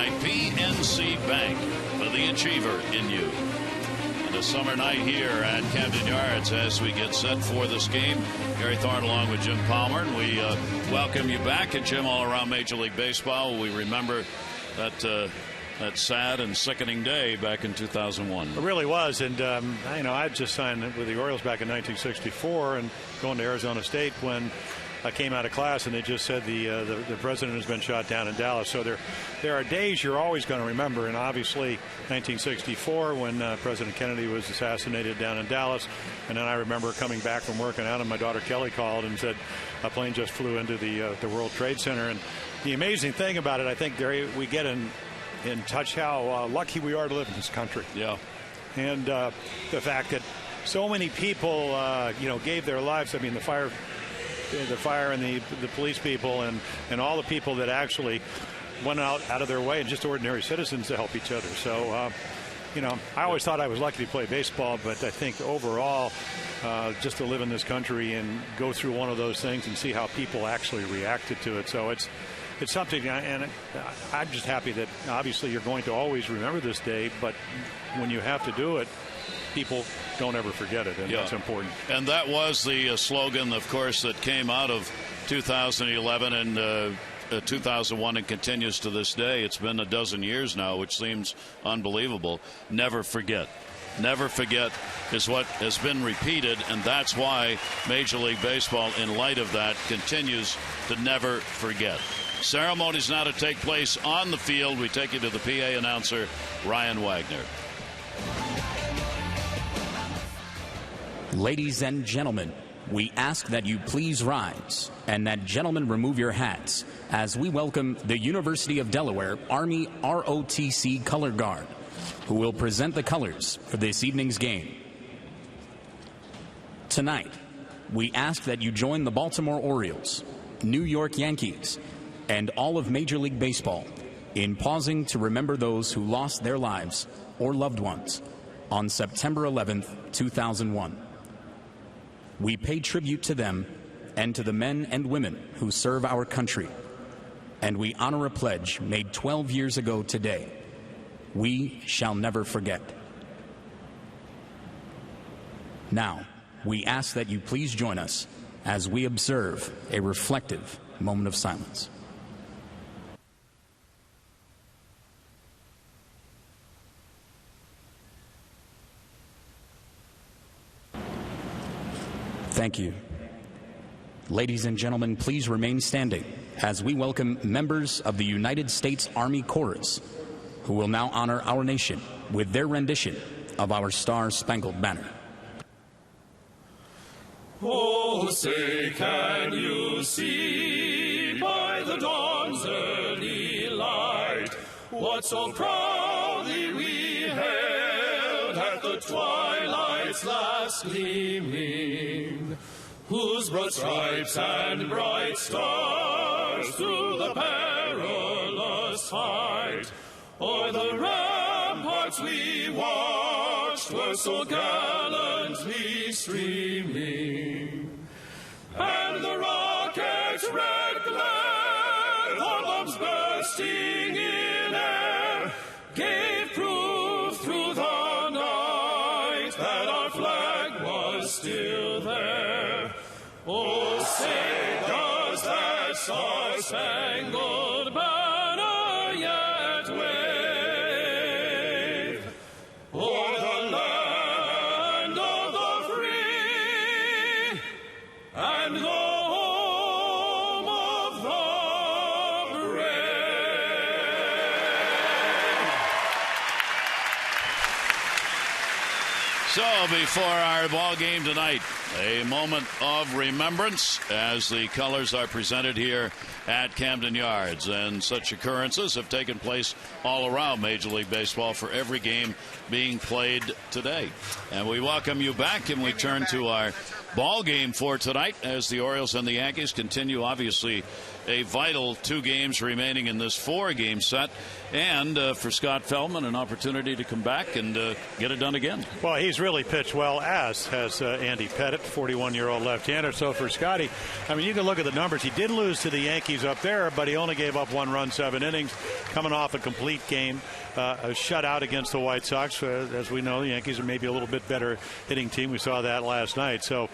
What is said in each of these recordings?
by PNC Bank for the achiever in you. And a summer night here at Camden Yards as we get set for this game. Gary Thorne along with Jim Palmer, and we welcome you back. And Jim, all around Major League Baseball, we remember that sad and sickening day back in 2001. It really was, and I just signed with the Orioles back in 1964, and going to Arizona State when I came out of class, and they just said the president has been shot down in Dallas. So there are days you're always going to remember, and obviously 1964 when President Kennedy was assassinated down in Dallas, and then I remember coming back from working out, and my daughter Kelly called and said a plane just flew into the World Trade Center. And the amazing thing about it, I think, Gary, we get in touch how lucky we are to live in this country. Yeah. And the fact that so many people, gave their lives. I mean, the fire and the police people and all the people that actually went out of their way, and just ordinary citizens to help each other. So, I always thought I was lucky to play baseball, but I think overall, just to live in this country and go through one of those things and see how people actually reacted to it. So it's something, and I'm just happy that obviously you're going to always remember this day, but when you have to do it, people don't ever forget it, and that's important. And that was the slogan, of course, that came out of 2011 and 2001 and continues to this day. It's been a dozen years now, which seems unbelievable. Never forget. Never forget is what has been repeated, and that's why Major League Baseball, in light of that, continues to never forget. Ceremonies now to take place on the field. We take you to the PA announcer, Ryan Wagner. Ladies and gentlemen, we ask that you please rise and that gentlemen remove your hats as we welcome the University of Delaware Army ROTC Color Guard, who will present the colors for this evening's game. Tonight, we ask that you join the Baltimore Orioles, New York Yankees, and all of Major League Baseball in pausing to remember those who lost their lives or loved ones on September 11th, 2001. We pay tribute to them and to the men and women who serve our country, and we honor a pledge made 12 years ago today. We shall never forget. Now, we ask that you please join us as we observe a reflective moment of silence. Thank you. Ladies and gentlemen, please remain standing as we welcome members of the United States Army Chorus, who will now honor our nation with their rendition of our Star-Spangled Banner. Oh, say, can you see by the dawn's early light what so proudly we hailed at the twilight's last gleaming, whose broad stripes and bright stars through the perilous fight o'er the ramparts we watched were so gallantly streaming, and the rocket's red glare, columns bursting in air, gave proof through the night that our flag was still there. Oh, say, does that star-spangled banner yet wave o'er the land of the free and the home of the brave? So before our ball game tonight, a moment of remembrance as the colors are presented here at Camden Yards. And such occurrences have taken place all around Major League Baseball for every game being played today. And we welcome you back, and we turn to our ball game for tonight as the Orioles and the Yankees continue. Obviously, a vital 2 games remaining in this 4-game set. And for Scott Feldman, an opportunity to come back and get it done again. Well, he's really pitched well, as has Andy Pettitte, 41-year-old left-hander. So for Scotty, I mean, you can look at the numbers. He did lose to the Yankees up there, but he only gave up 1 run, 7 innings, coming off a complete game, a shutout against the White Sox. As we know, the Yankees are maybe a little bit better hitting team. We saw that last night. So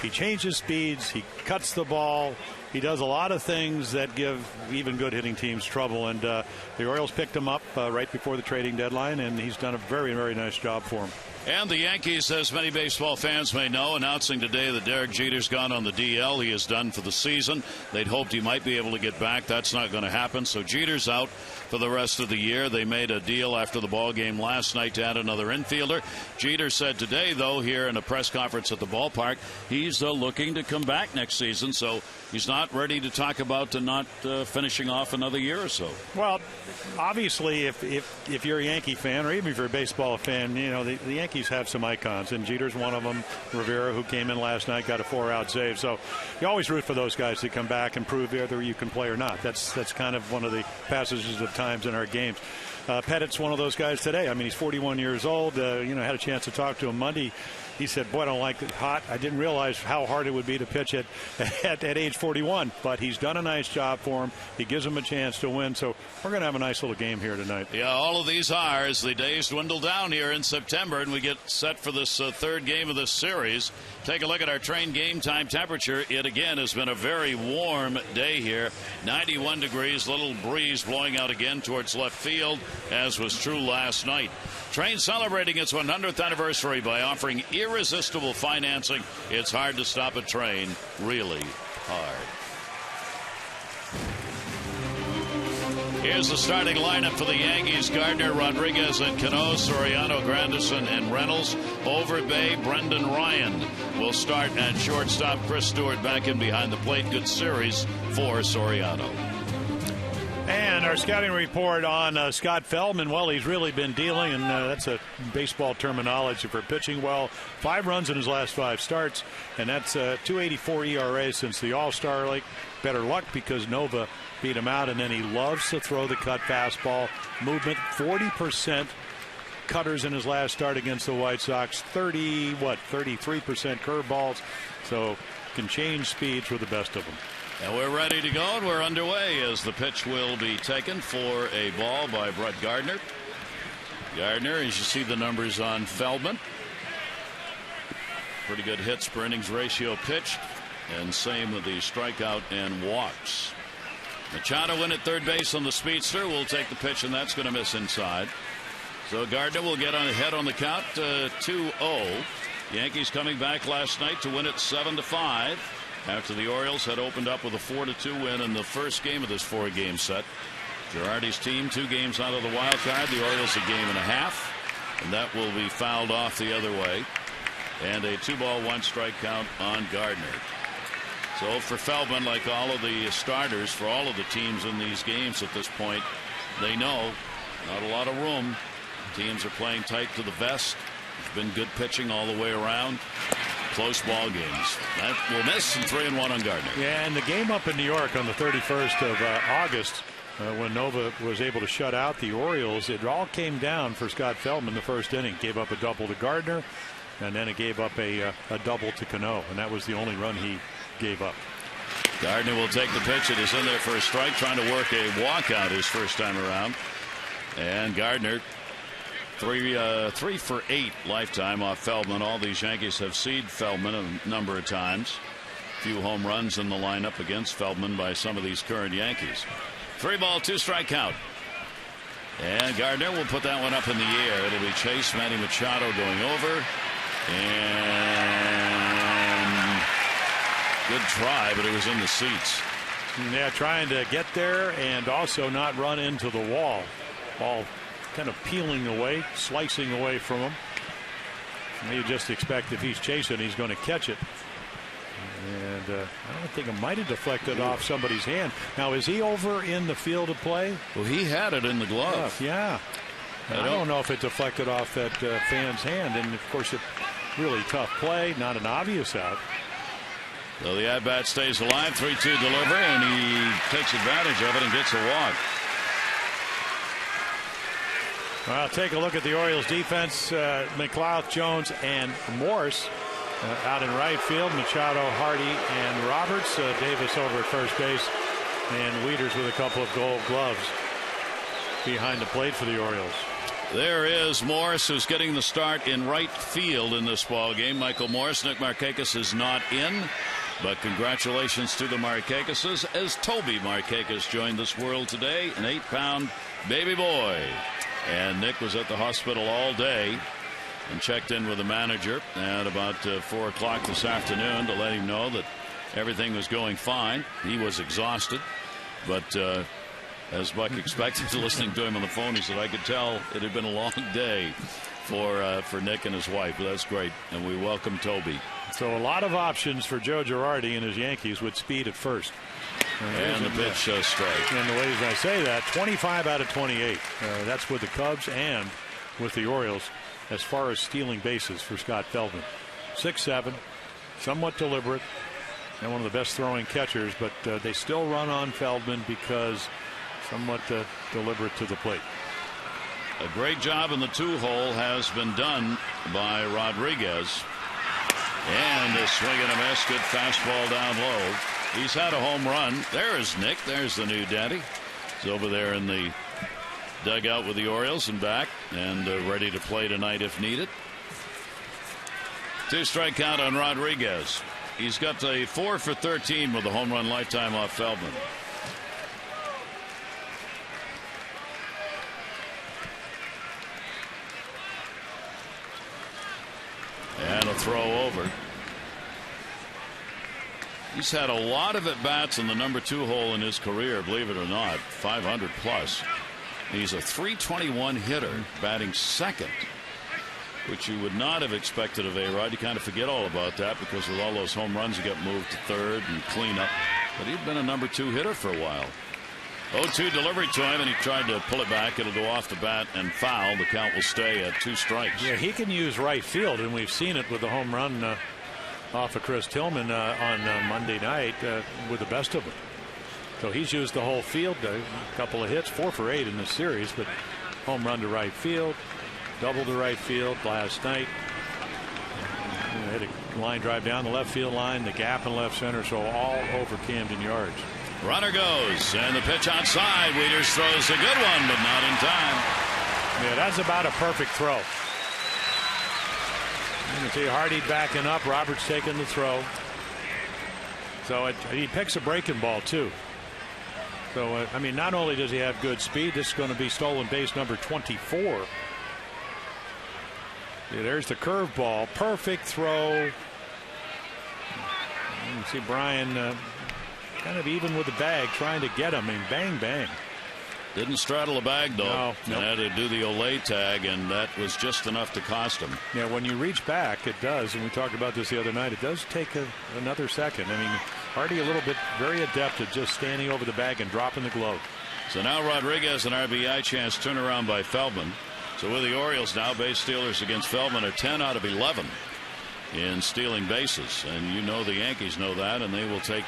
he changes speeds. He cuts the ball. He does a lot of things that give even good hitting teams trouble. And the Orioles picked him up right before the trading deadline, and he's done a very, very nice job for him. And the Yankees, as many baseball fans may know, announcing today that Derek Jeter's gone on the DL. He is done for the season. They'd hoped he might be able to get back. That's not going to happen. So Jeter's out for the rest of the year. They made a deal after the ball game last night to add another infielder. Jeter said today, though, here in a press conference at the ballpark, he's looking to come back next season. So he's not ready to talk about not finishing off another year or so. Well, obviously, if you're a Yankee fan, or even if you're a baseball fan, you know, the Yankees have some icons, and Jeter's one of them. Rivera, who came in last night, got a 4-out save. So you always root for those guys to come back and prove whether you can play or not. That's kind of one of the passages of times in our games. Pettitte's one of those guys today. I mean, he's 41 years old. Had a chance to talk to him Monday. He said, boy, I don't like it hot. I didn't realize how hard it would be to pitch at age 41. But he's done a nice job for him. He gives him a chance to win. So we're going to have a nice little game here tonight. Yeah, all of these are as the days dwindle down here in September, and we get set for this 3rd game of this series. Take a look at our train game time temperature. It, again, has been a very warm day here. 91 degrees, little breeze blowing out again towards left field, as was true last night. Train celebrating its 100th anniversary by offering irresistible financing. It's hard to stop a train, really hard. Here's the starting lineup for the Yankees. Gardner, Rodriguez, and Cano, Soriano, Grandison, and Reynolds. Overbay, Brendan Ryan will start at shortstop. Chris Stewart back in behind the plate. Good series for Soriano. And our scouting report on Scott Feldman. Well, he's really been dealing, and that's a baseball terminology for pitching well. 5 runs in his last 5 starts, and that's a 2.84 ERA since the All-Star break. Better luck because Nova beat him out, and then he loves to throw the cut fastball. Movement, 40% cutters in his last start against the White Sox. 33% curveballs. So can change speeds for the best of them. And we're ready to go, and we're underway as the pitch will be taken for a ball by Brett Gardner. Gardner, as you see the numbers on Feldman. Pretty good hits per innings ratio pitched, and same with the strikeout and walks. Machado in at third base on the speedster will take the pitch, and that's going to miss inside. So Gardner will get on ahead on the count, 2-0. Yankees coming back last night to win it 7-5. After the Orioles had opened up with a 4-2 win in the first game of this 4-game set. Girardi's team 2 games out of the wild card. The Orioles a game and a half, and that will be fouled off the other way. And a 2-ball 1-strike count on Gardner. So for Feldman, like all of the starters for all of the teams in these games at this point, they know not a lot of room. Teams are playing tight to the vest. It's been good pitching all the way around. Close ball games. That will miss, and 3-1 on Gardner. Yeah, and the game up in New York on the 31st of August, when Nova was able to shut out the Orioles, it all came down for Scott Feldman the first inning. Gave up a double to Gardner, and then it gave up a double to Cano, and that was the only run he gave up. Gardner will take the pitch. It is in there for a strike, trying to work a walkout his first time around. And Gardner, 3 for 8 lifetime off Feldman. All these Yankees have seen Feldman a number of times. Few home runs in the lineup against Feldman by some of these current Yankees. 3-ball 2-strike count. And Gardner will put that one up in the air. It'll be Chase, Manny Machado going over. And good try, but it was in the seats. Yeah, trying to get there and also not run into the wall. Ball kind of peeling away, slicing away from him. You just expect if he's chasing, he's going to catch it. And I don't think it might have deflected off somebody's hand. Now, is he over in the field of play? Well, he had it in the glove. Yeah. I don't know if it deflected off that fan's hand. And, of course, really tough play, not an obvious out. So the at-bat stays alive, 3-2 delivery, and he takes advantage of it and gets a walk. Well, take a look at the Orioles defense. McLeod, Jones, and Morse out in right field. Machado, Hardy, and Roberts. Davis over at first base, and Wieters with a couple of gold gloves behind the plate for the Orioles. There is Morse, who's getting the start in right field in this ball game. Michael Morse. Nick Markakis is not in, but congratulations to the Markakises as Toby Markakis joined this world today, an 8-pound baby boy. And Nick was at the hospital all day and checked in with the manager at about 4 o'clock this afternoon to let him know that everything was going fine. He was exhausted, but as Buck expected, listening to him on the phone, he said, I could tell it had been a long day for Nick and his wife. But that's great, and we welcome Toby. So a lot of options for Joe Girardi and his Yankees with speed at first. And the pitch strike. And the way I say that, 25 out of 28. That's with the Cubs and with the Orioles as far as stealing bases for Scott Feldman. 6-7, somewhat deliberate, and one of the best throwing catchers, but they still run on Feldman because somewhat deliberate to the plate. A great job in the 2-hole has been done by Rodriguez. And a swing and a miss. Good fastball down low. He's had a home run. There's Nick. There's the new daddy. He's over there in the dugout with the Orioles and back and ready to play tonight if needed. 2-strike count on Rodriguez. He's got a 4 for 13 with a home run lifetime off Feldman. And a throw over. He's had a lot of at-bats in the number 2 hole in his career, believe it or not, 500 plus. He's a .321 hitter, batting second, which you would not have expected of A-Rod. You kind of forget all about that because with all those home runs, he got moved to third and cleanup. But he'd been a number 2 hitter for a while. 0-2 delivery to him, and he tried to pull it back. It'll go off the bat and foul. The count will stay at 2 strikes. Yeah, he can use right field, and we've seen it with the home run off of Chris Tillman on Monday night with the best of them. So he's used the whole field, a couple of hits, 4 for 8 in this series, but home run to right field, double to right field last night. Hit a line drive down the left field line, the gap in left center, so all over Camden Yards. Runner goes, and the pitch outside. Wieters throws a good one, but not in time. Yeah, that's about a perfect throw. You can see Hardy backing up, Roberts taking the throw. So he picks a breaking ball too. So I mean, not only does he have good speed, this is going to be stolen base number 24. Yeah, there's the curveball, perfect throw. You can see Brian kind of even with the bag, trying to get him, and bang, bang. Didn't straddle the bag, though. No, nope. Had to do the Olay tag, and that was just enough to cost him. Yeah, when you reach back, it does, and we talked about this the other night, it does take another second. I mean, Hardy a little bit very adept at just standing over the bag and dropping the glove. So now Rodriguez, an RBI chance, turnaround by Feldman. So with the Orioles now, base stealers against Feldman are 10 out of 11 in stealing bases. And you know the Yankees know that, and they will take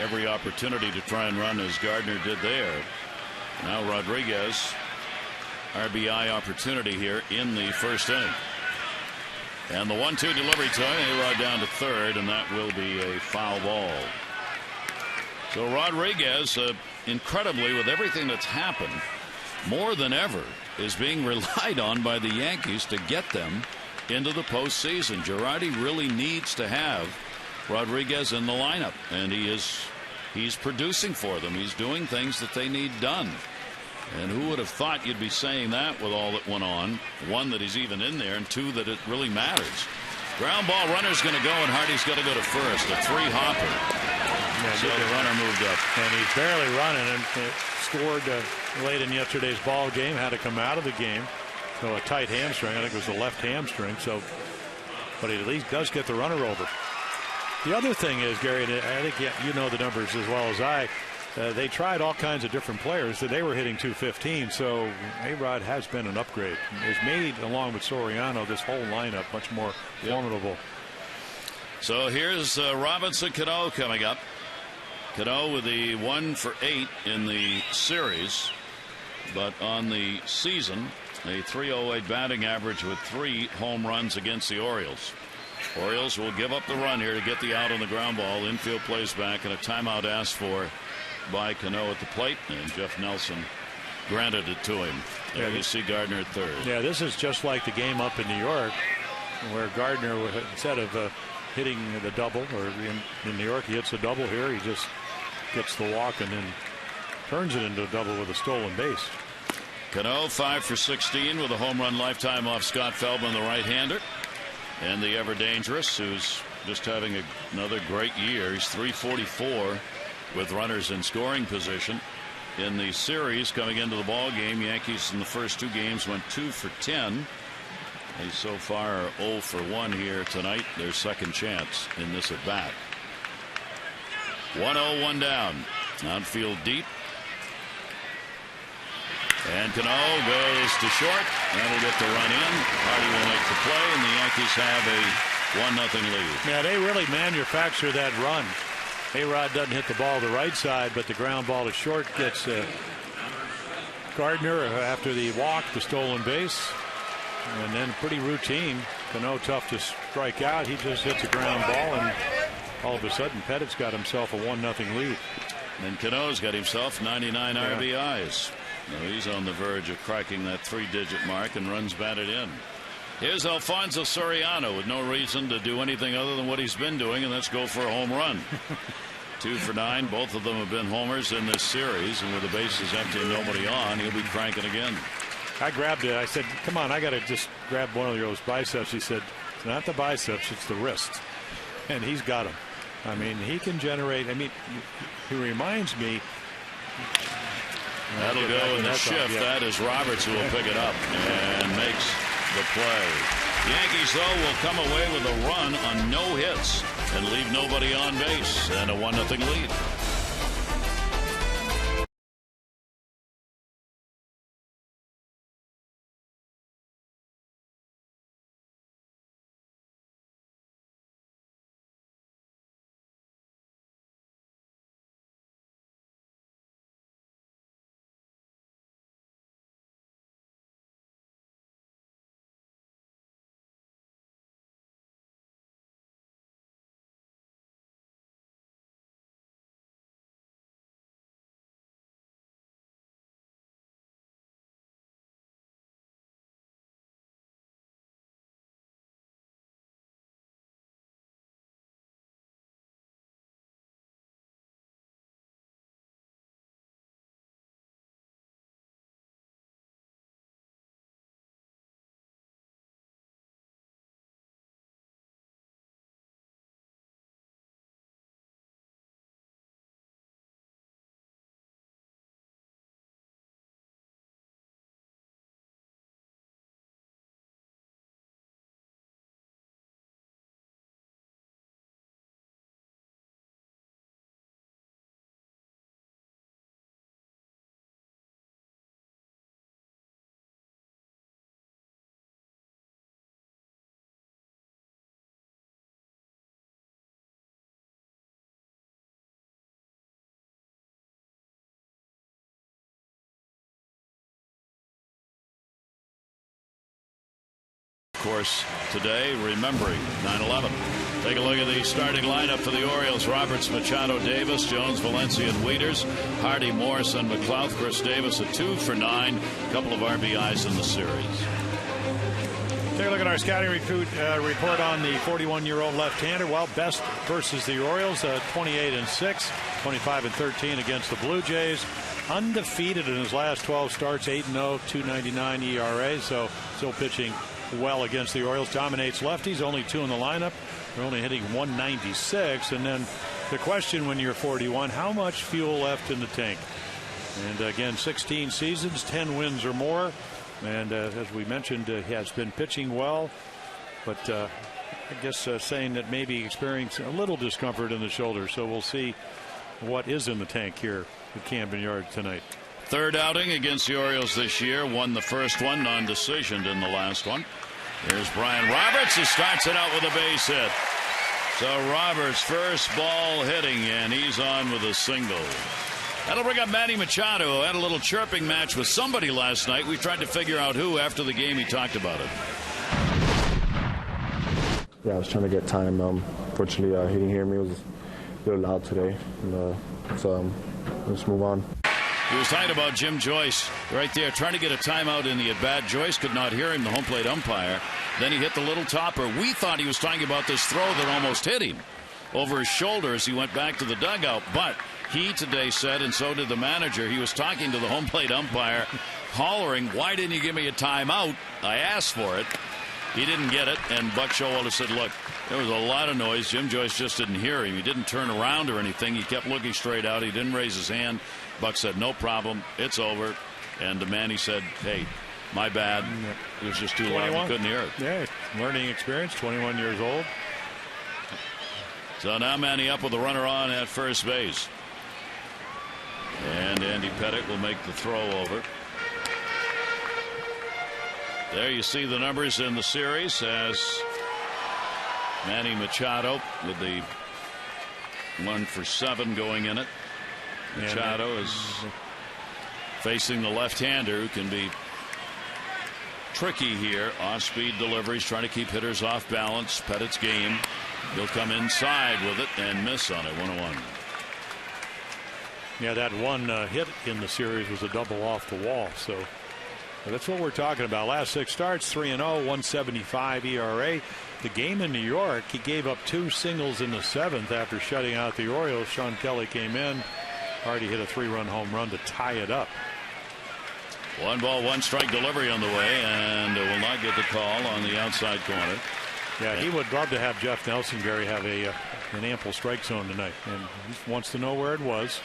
every opportunity to try and run as Gardner did there. Now Rodriguez, RBI opportunity here in the first inning. And the 1-2 delivery to him, A-Rod down to third, and that will be a foul ball. So Rodriguez, incredibly, with everything that's happened, more than ever, is being relied on by the Yankees to get them into the postseason. Girardi really needs to have Rodriguez in the lineup, and he's producing for them. He's doing things that they need done. And who would have thought you'd be saying that with all that went on? One, that he's even in there, and two, that it really matters. Ground ball, runner's going to go, and Hardy's got to go to first. A 3-hopper. Yeah, so the runner moved up. And he's barely running, and scored late in yesterday's ball game, had to come out of the game. So a tight hamstring, I think it was the left hamstring. So, but he at least does get the runner over. The other thing is, Gary, I think you know the numbers as well as I. they tried all kinds of different players. That they were hitting 215. So A-Rod has been an upgrade. Has made, along with Soriano, this whole lineup much more formidable. So here's Robinson Cano coming up. Cano with the 1 for 8 in the series, but on the season a .308 batting average with 3 home runs against the Orioles. Orioles will give up the run here to get the out on the ground ball. Infield plays back, and a timeout asked for by Cano at the plate, and Jeff Nelson granted it to him. There you see Gardner at third. Yeah, this is just like the game up in New York, where Gardner, instead of hitting the double, or in New York he hits a double. Here he just gets the walk and then turns it into a double with a stolen base. Cano 5 for 16 with a home run lifetime off Scott Feldman, the right-hander, and the ever dangerous, who's just having another great year. He's 344 with runners in scoring position in the series. Coming into the ball game, Yankees in the first 2 games went 2 for 10. They so far are 0 for 1 here tonight. Their second chance in this at bat. 1-0, 1 down. Outfield deep. And Cano goes to short. That'll get the run in. Hardy will make the play, and the Yankees have a 1-0 lead. Yeah, they really manufacture that run. A-Rod doesn't hit the ball the right side, but the ground ball to short gets Gardner after the walk, the stolen base. And then pretty routine. Cano tough to strike out. He just hits a ground ball, and all of a sudden Pettit's got himself a 1-0 lead. And Cano's got himself 99 RBIs. Now he's on the verge of cracking that 3-digit mark, and runs batted in. Here's Alfonso Soriano with no reason to do anything other than what he's been doing, and that's go for a home run. 2 for 9. Both of them have been homers in this series, and with the bases empty and nobody on, he'll be cranking again. I grabbed it. I said, come on, I got to just grab one of those biceps. He said, it's not the biceps, it's the wrist. And he's got them. I mean, he can generate. I mean, he reminds me. That'll go in the shift. That is Roberts who will pick it up and makes the play. Yankees, though, will come away with a run on no hits and leave nobody on base, and a 1-0 lead. Of course, today, remembering 9/11. Take a look at the starting lineup for the Orioles. Roberts, Machado, Davis, Jones, Valencia, and Wieters. Hardy, Morris, and McLeod. Chris Davis, a 2 for 9. A couple of RBIs in the series. Take a look at our scouting report on the 41-year-old left-hander. Well, best versus the Orioles, 28-6, 25-13 against the Blue Jays. Undefeated in his last 12 starts, 8-0, 2.99 ERA. So still pitching well against the Orioles. Dominates lefties, only 2 in the lineup. They're only hitting 196. And then the question when you're 41, how much fuel left in the tank? And again, 16 seasons, 10 wins or more. And as we mentioned, he has been pitching well, but I guess saying that maybe experiencing a little discomfort in the shoulder. So we'll see what is in the tank here at Camden Yards tonight. Third outing against the Orioles this year. Won the first one, non-decisioned in the last one. Here's Brian Roberts, who starts it out with a base hit. So Roberts, first ball hitting, and he's on with a single. That'll bring up Manny Machado, who had a little chirping match with somebody last night. We tried to figure out who. After the game, he talked about it. Yeah, I was trying to get time. Fortunately, he didn't hear me. It was a little loud today. And, so let's move on. He was talking about Jim Joyce right there, trying to get a timeout in the at-bat. Joyce could not hear him, the home plate umpire. Then he hit the little topper. We thought he was talking about this throw that almost hit him over his shoulder as he went back to the dugout. But he today said, and so did the manager, he was talking to the home plate umpire, hollering, "Why didn't you give me a timeout? I asked for it." He didn't get it, and Buck Showalter said, "Look, there was a lot of noise. Jim Joyce just didn't hear him. He didn't turn around or anything. He kept looking straight out. He didn't raise his hand." Buck said, "No problem. It's over." And the Manny said, "Hey, my bad. It was just too loud. You couldn't hear it." Yeah, learning experience, 21 years old. So now Manny up with a runner on at first base. And Andy Pettitte will make the throw over. There you see the numbers in the series as Manny Machado with the 1-for-7 going in it. Machado is facing the left-hander, who can be tricky here. Off-speed deliveries, trying to keep hitters off balance. Pettitte's game. He'll come inside with it and miss on it. 1-1. Yeah, that one hit in the series was a double off the wall. So that's what we're talking about. Last 6 starts, 3-0, 1.75 ERA. The game in New York, he gave up 2 singles in the 7th after shutting out the Orioles. Sean Kelly came in. Hardy hit a 3-run home run to tie it up. 1-ball-1-strike delivery on the way, and will not get the call on the outside corner. Yeah, he would love to have Jeff Nelson-Gary have an ample strike zone tonight, and he wants to know where it was.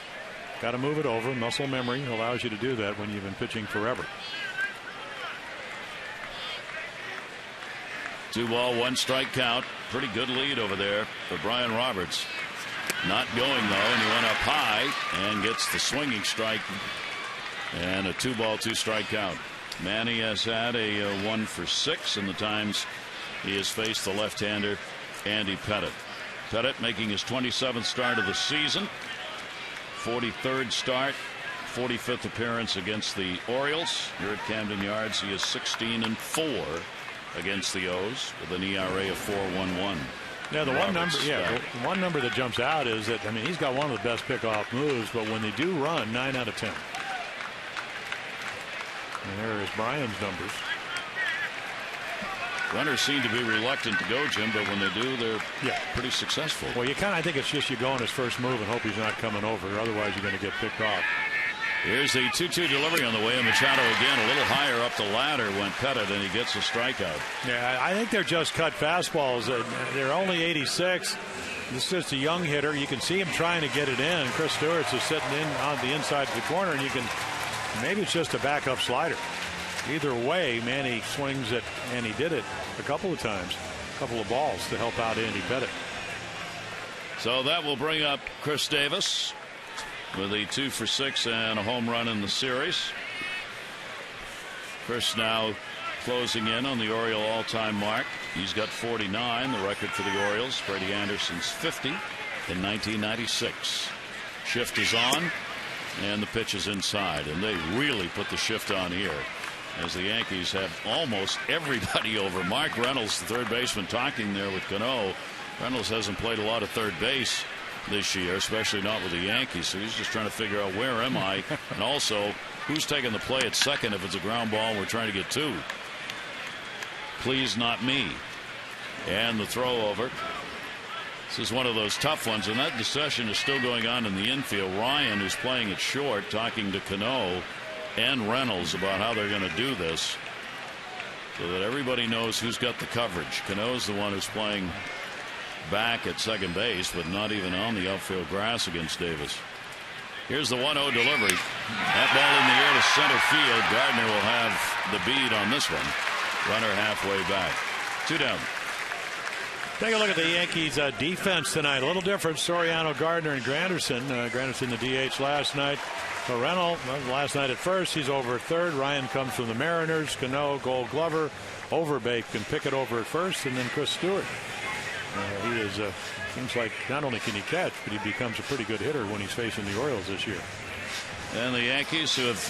Got to move it over. Muscle memory allows you to do that when you've been pitching forever. 2-ball-1-strike count. Pretty good lead over there for Brian Roberts. Not going, though, and he went up high and gets the swinging strike and a 2-ball-2-strike count. Manny has had a 1-for-6 in the times he has faced the left-hander Andy Pettitte. Pettitte making his 27th start of the season, 43rd start, 45th appearance against the Orioles. Here at Camden Yards, he is 16-4 against the O's with an ERA of 4.11. Yeah, the one number that jumps out is that, I mean, he's got one of the best pickoff moves, but when they do run, 9 out of 10. And there is Brian's numbers. Runners seem to be reluctant to go, Jim, but when they do, they're pretty successful. Well, I think it's just you go on his first move and hope he's not coming over, otherwise you're going to get picked off. Here's the 2-2 delivery on the way, and Machado again a little higher up the ladder went Pettitte, and he gets a strikeout. Yeah, I think they're just cut fastballs. They're only 86. This is just a young hitter. You can see him trying to get it in. Chris Stewart's is sitting in on the inside of the corner, and maybe it's just a backup slider. Either way, Manny swings it, and he did it a couple of times, a couple of balls to help out Andy Pettitte. So that will bring up Chris Davis with a 2-for-6 and a home run in the series. Chris now closing in on the Oriole all-time mark. He's got 49, the record for the Orioles. Brady Anderson's 50 in 1996. Shift is on, and the pitch is inside, and they really put the shift on here as the Yankees have almost everybody over. Mark Reynolds, the third baseman, talking there with Cano. Reynolds hasn't played a lot of third base this year, especially not with the Yankees, so he's just trying to figure out where am I, and also who's taking the play at second if it's a ground ball and we're trying to get 2. Please, not me. And the throw over. This is one of those tough ones, and that discussion is still going on in the infield. Ryan, who's playing it short, talking to Cano and Reynolds about how they're going to do this so that everybody knows who's got the coverage. Cano's the one who's playing back at second base, but not even on the outfield grass against Davis. Here's the 1-0 delivery. That ball in the air to center field. Gardner will have the bead on this one. Runner halfway back. 2 down. Take a look at the Yankees defense tonight. A little different. Soriano, Gardner, and Granderson. Granderson the DH last night. Reynolds last night at first. He's over at third. Ryan comes from the Mariners. Cano, Gold Glover, Overbake, and Pickett over at first, and then Chris Stewart. He is seems like not only can he catch, but he becomes a pretty good hitter when he's facing the Orioles this year. And the Yankees, who have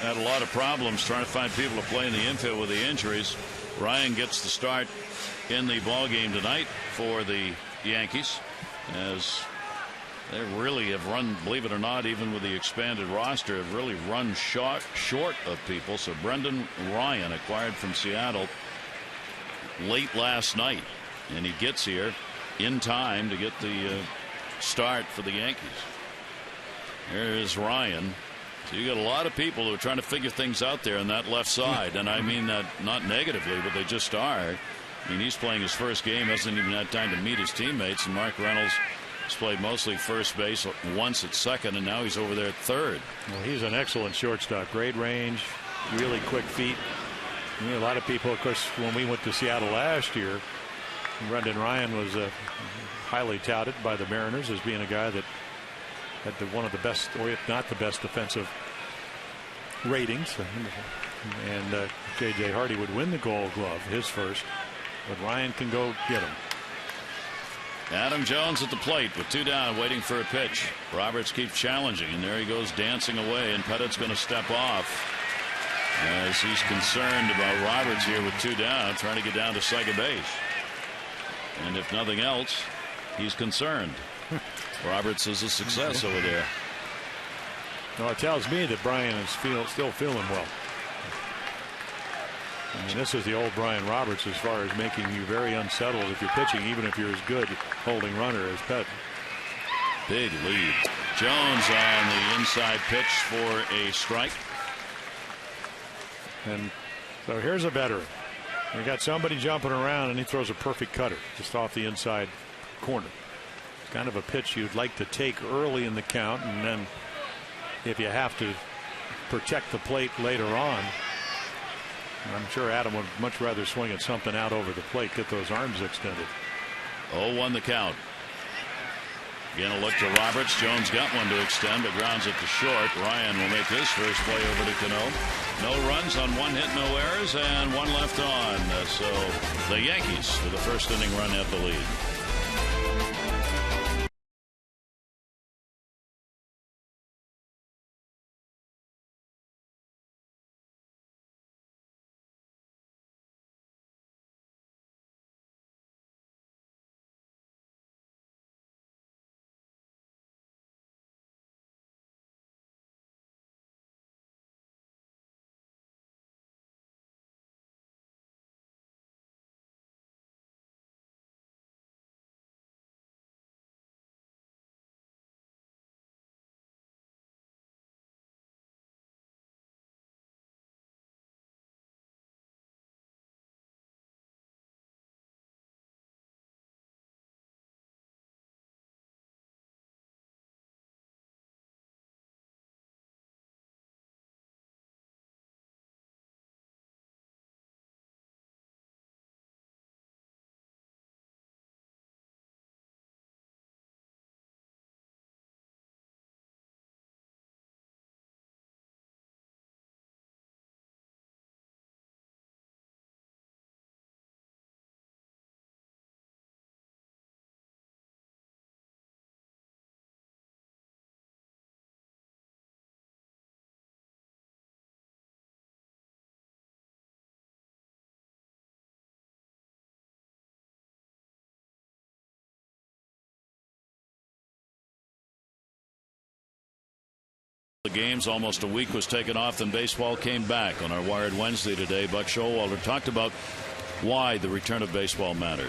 had a lot of problems trying to find people to play in the infield with the injuries. Ryan gets the start in the ball game tonight for the Yankees, as they really have run, believe it or not, even with the expanded roster, have really run short of people. So Brendan Ryan, acquired from Seattle late last night, and he gets here in time to get the start for the Yankees. There is Ryan. So you got a lot of people who are trying to figure things out there on that left side, and I mean that not negatively, but they just are. I mean, he's playing his first game, hasn't even had time to meet his teammates, and Mark Reynolds has played mostly first base, once at second, and now he's over there at third. Well, he's an excellent shortstop. Great range, really quick feet. I mean, a lot of people, of course, when we went to Seattle last year, Brendan Ryan was highly touted by the Mariners as being a guy that had one of the best, or if not the best, defensive ratings. And J.J. Hardy would win the Gold Glove, his first. But Ryan can go get him. Adam Jones at the plate with two down, waiting for a pitch. Roberts keeps challenging, and there he goes dancing away, and Pettit's going to step off as he's concerned about Roberts here with two down, trying to get down to second base. And if nothing else, he's concerned. Roberts is a success over there. Well, it tells me that Brian is still feeling well. I mean, this is the old Brian Roberts as far as making you very unsettled if you're pitching, even if you're as good holding runner as Pettit. Big lead. Jones on the inside pitch for a strike. And so here's a veteran. We got somebody jumping around, and he throws a perfect cutter just off the inside corner. It's kind of a pitch you'd like to take early in the count, and then if you have to protect the plate later on, I'm sure Adam would much rather swing at something out over the plate, get those arms extended. 0-1 the count. Again, a look to Roberts. Jones got one to extend, but grounds it to short. Ryan will make his first play over to Cano. No runs on one hit, no errors, and one left on. So the Yankees with the first inning run at the lead. The games, almost a week was taken off, then baseball came back. On our Wired Wednesday today, Buck Showalter talked about why the return of baseball mattered.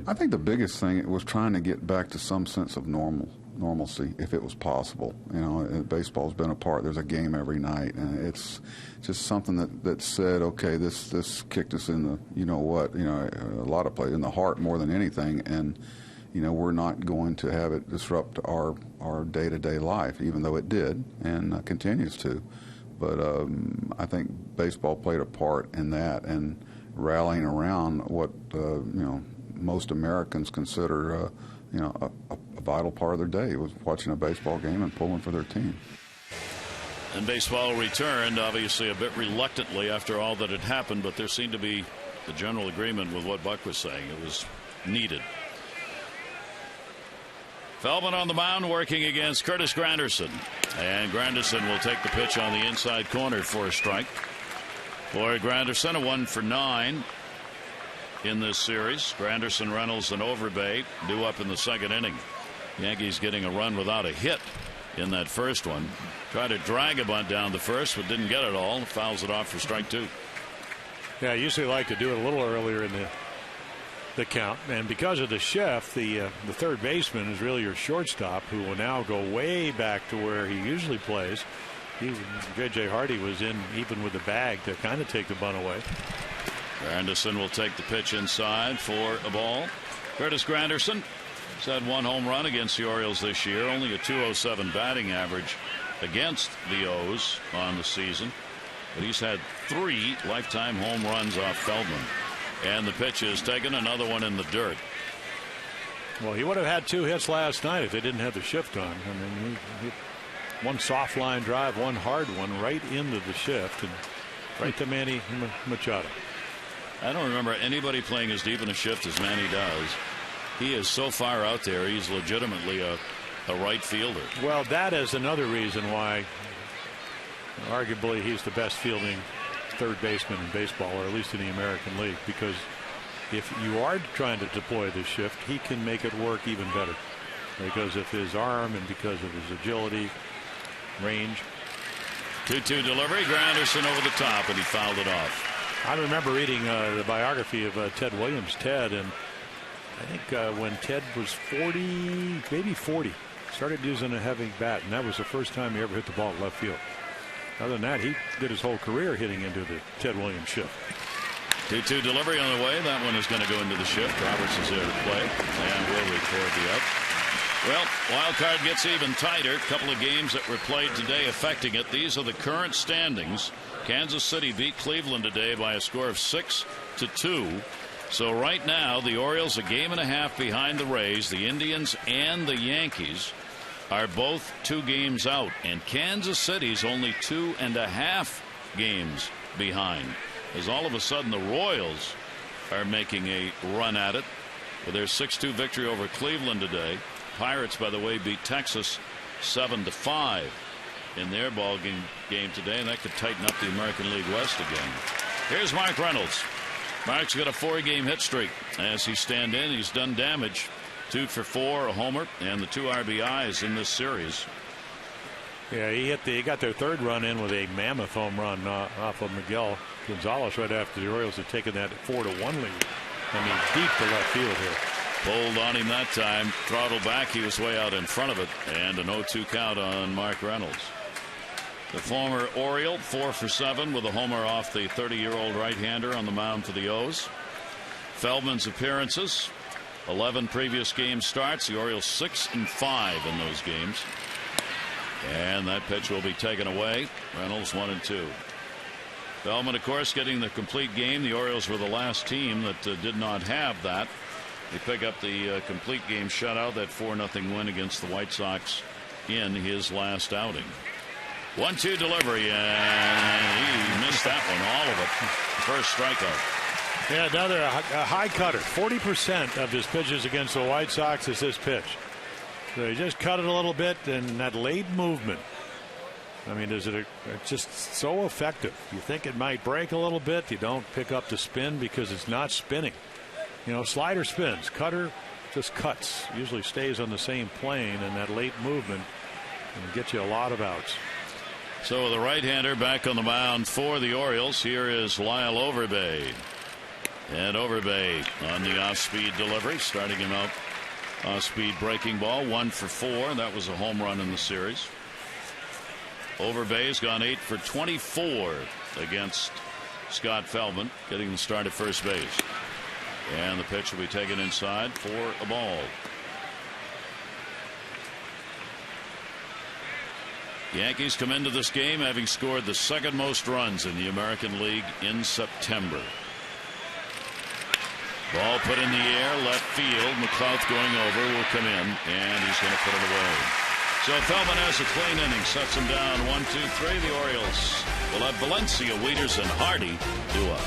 I think the biggest thing was trying to get back to some sense of normalcy, if it was possible. You know, baseball's been apart. There's a game every night, and it's just something that said, okay, this kicked us in the, a lot of plays in the heart more than anything, and we're not going to have it disrupt our day-to-day life, even though it did and continues to. But I think baseball played a part in that, and rallying around what most Americans consider a vital part of their day. It was watching a baseball game and pulling for their team. And baseball returned, obviously a bit reluctantly after all that had happened, but there seemed to be the general agreement with what Buck was saying. It was needed. Feldman on the mound working against Curtis Granderson. And Granderson will take the pitch on the inside corner for a strike. For Granderson, a 1 for 9 in this series. Granderson, Reynolds, and Overbay due up in the second inning. Yankees getting a run without a hit in that first one. Tried to drag a bunt down the first, but didn't get it all. Fouls it off for strike 2. Yeah, I usually like to do it a little earlier in the count, and because of the shift, the third baseman is really your shortstop, who will now go way back to where he usually plays. J.J. Hardy was in even with the bag to kind of take the bunt away. Granderson will take the pitch inside for a ball. Curtis Granderson has had 1 home run against the Orioles this year, only a .207 batting average against the O's on the season, but he's had 3 lifetime home runs off Feldman. And the pitch is taken, another one in the dirt. Well, he would have had 2 hits last night if they didn't have the shift on. I mean, he 1 soft line drive, 1 hard one right into the shift, and right to Manny Machado. I don't remember anybody playing as deep in a shift as Manny does. He is so far out there. He's legitimately a right fielder. Well, that is another reason why arguably he's the best fielding third baseman in baseball, or at least in the American League, because if you are trying to deploy this shift, he can make it work even better because of his arm and because of his agility, range. 2-2 delivery. Granderson over the top, and he fouled it off. I remember reading the biography of Ted Williams, Ted, and I think when Ted was 40, maybe 40, started using a heavy bat, and that was the first time he ever hit the ball at left field. Other than that, he did his whole career hitting into the Ted Williams shift. 2-2 delivery on the way. That one is going to go into the shift. Roberts is there to play, and will record the out. Well, wild card gets even tighter. A couple of games that were played today affecting it. These are the current standings. Kansas City beat Cleveland today by a score of 6-2. So right now, the Orioles a game and a half behind the Rays. The Indians and the Yankees are both 2 games out, and Kansas City's only 2.5 games behind, as all of a sudden the Royals are making a run at it with their 6-2 victory over Cleveland today. Pirates, by the way, beat Texas 7-5 in their ball game today, and that could tighten up the American League West again. Here's Mark Reynolds. Mark's got a 4-game hit streak. As he stand in, he's done damage. 2 for 4, a homer, and the 2 RBIs in this series. Yeah, he got their 3rd run in with a mammoth home run off of Miguel Gonzalez right after the Orioles had taken that 4-1 lead. I mean, deep to left field here. Pulled on him that time, throttled back. He was way out in front of it, and an 0-2 count on Mark Reynolds. The former Oriole, 4 for 7 with a homer off the 30-year-old right-hander on the mound for the O's. Feldman's appearances, 11 previous game starts. The Orioles 6-5 in those games. And that pitch will be taken away. Reynolds 1-2. Feldman, of course, getting the complete game. The Orioles were the last team that did not have that. They pick up the complete game shutout, that 4-0 win against the White Sox in his last outing. 1-2 delivery, and he missed that one, all of it. First strikeout. Yeah, another a high cutter. 40% of his pitches against the White Sox is this pitch. So he just cut it a little bit, and that late movement. I mean, it's just so effective. You think it might break a little bit. You don't pick up the spin because it's not spinning. You know, slider spins. Cutter just cuts. Usually stays on the same plane, and that late movement can get you a lot of outs. So the right-hander back on the mound for the Orioles. Here is Lyle Overbay. And Overbay on the off-speed delivery, starting him out off-speed breaking ball. 1 for 4. That was a home run in the series. Overbay's gone 8 for 24 against Scott Feldman, getting the start at first base. And the pitch will be taken inside for a ball. Yankees come into this game having scored the 2nd most runs in the American League in September. Ball put in the air, left field. McLeod going over, will come in, and he's going to put it away. So Feldman has a clean inning, sets him down 1-2-3. The Orioles will have Valencia, Wieters, and Hardy due up.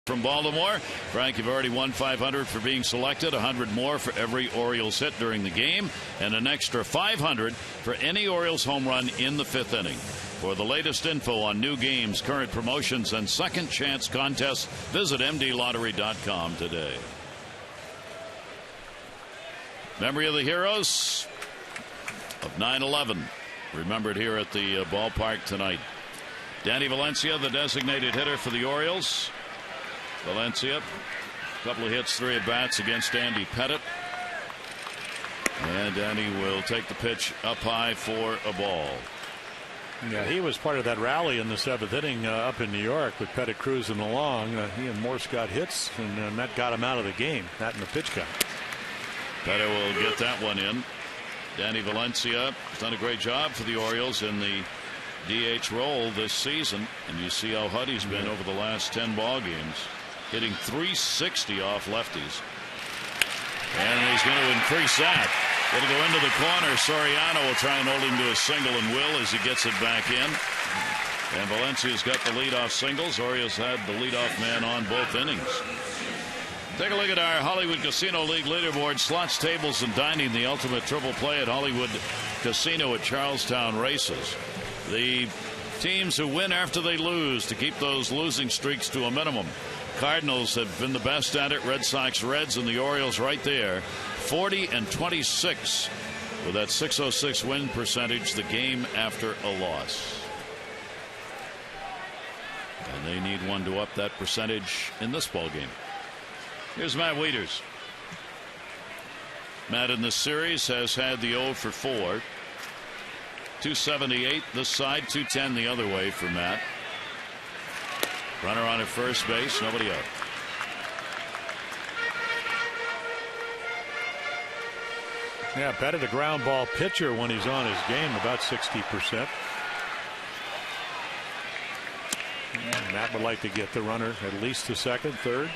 From Baltimore, Frank, you've already won $500 for being selected, $100 more for every Orioles hit during the game, and an extra $500 for any Orioles home run in the 5th inning. For the latest info on new games, current promotions, and second chance contests, visit mdlottery.com today. Memory of the heroes of 9/11, remembered here at the ballpark tonight. Danny Valencia, the designated hitter for the Orioles. Valencia, a couple of hits, 3 at-bats against Andy Pettit. And Danny will take the pitch up high for a ball. Yeah, he was part of that rally in the 7th inning up in New York with Pettit cruising along. He and Morse got hits, and that got him out of the game. That and the pitch count. Pettit will get that one in. Danny Valencia has done a great job for the Orioles in the DH role this season. And you see how Huddy's been over the last 10 ball games. Hitting .360 off lefties. And he's going to increase that. Going to go into the corner. Soriano will try and hold him to a single and will as he gets it back in. And Valencia's got the leadoff singles. Orioles had the leadoff man on both innings. Take a look at our Hollywood Casino League leaderboard. Slots, tables, and dining. The ultimate triple play at Hollywood Casino at Charlestown Races. The teams who win after they lose to keep those losing streaks to a minimum. Cardinals have been the best at it. Red Sox, Reds, and the Orioles right there. 40-26 with that .606 win percentage the game after a loss. And they need one to up that percentage in this ball game. Here's Matt Wieters. Matt in this series has had the 0 for 4. 278 this side, 210 the other way for Matt. Runner on at first base, nobody out. Yeah, Pettit a ground ball pitcher when he's on his game, about 60%. Matt would like to get the runner at least to second, third.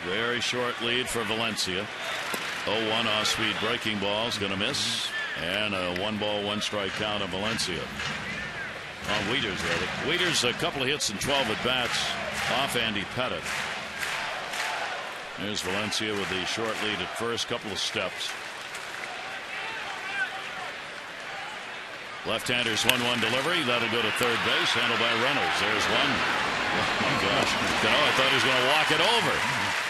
Very short lead for Valencia. 0-1 off-speed breaking ball is going to miss. And a 1-ball, 1-strike count on Valencia. On Wieters, rather. Wieters, a couple of hits and 12 at-bats off Andy Pettit. There's Valencia with the short lead at first, couple of steps. Left-hander's 1-1 delivery. That'll go to third base, handled by Reynolds. There's one. Oh, my gosh. I thought he was going to walk it over.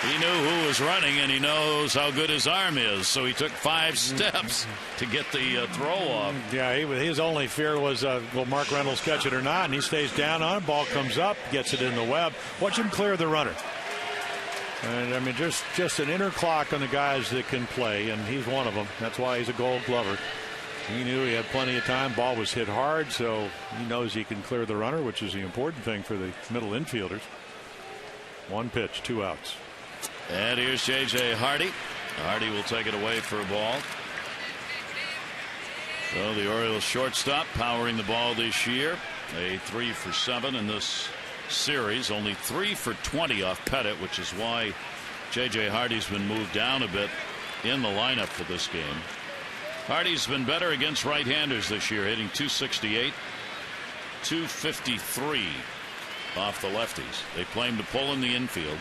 He knew who was running, and he knows how good his arm is, so he took 5 steps to get the throw off. Yeah, his only fear was, will Mark Reynolds catch it or not, and he stays down on it. Ball comes up, gets it in the web. Watch him clear the runner. And, I mean, just an inner clock on the guys that can play, and he's one of them. That's why he's a Gold Glover. He knew he had plenty of time. Ball was hit hard, so he knows he can clear the runner, which is the important thing for the middle infielders. 1 pitch, 2 outs. And here's J.J. Hardy. Hardy will take it away for a ball. So the Orioles shortstop powering the ball this year. A 3 for 7 in this series. Only 3 for 20 off Pettit, which is why J.J. Hardy's been moved down a bit in the lineup for this game. Hardy's been better against right-handers this year, hitting .268, .253 off the lefties. They play him to pull in the infield.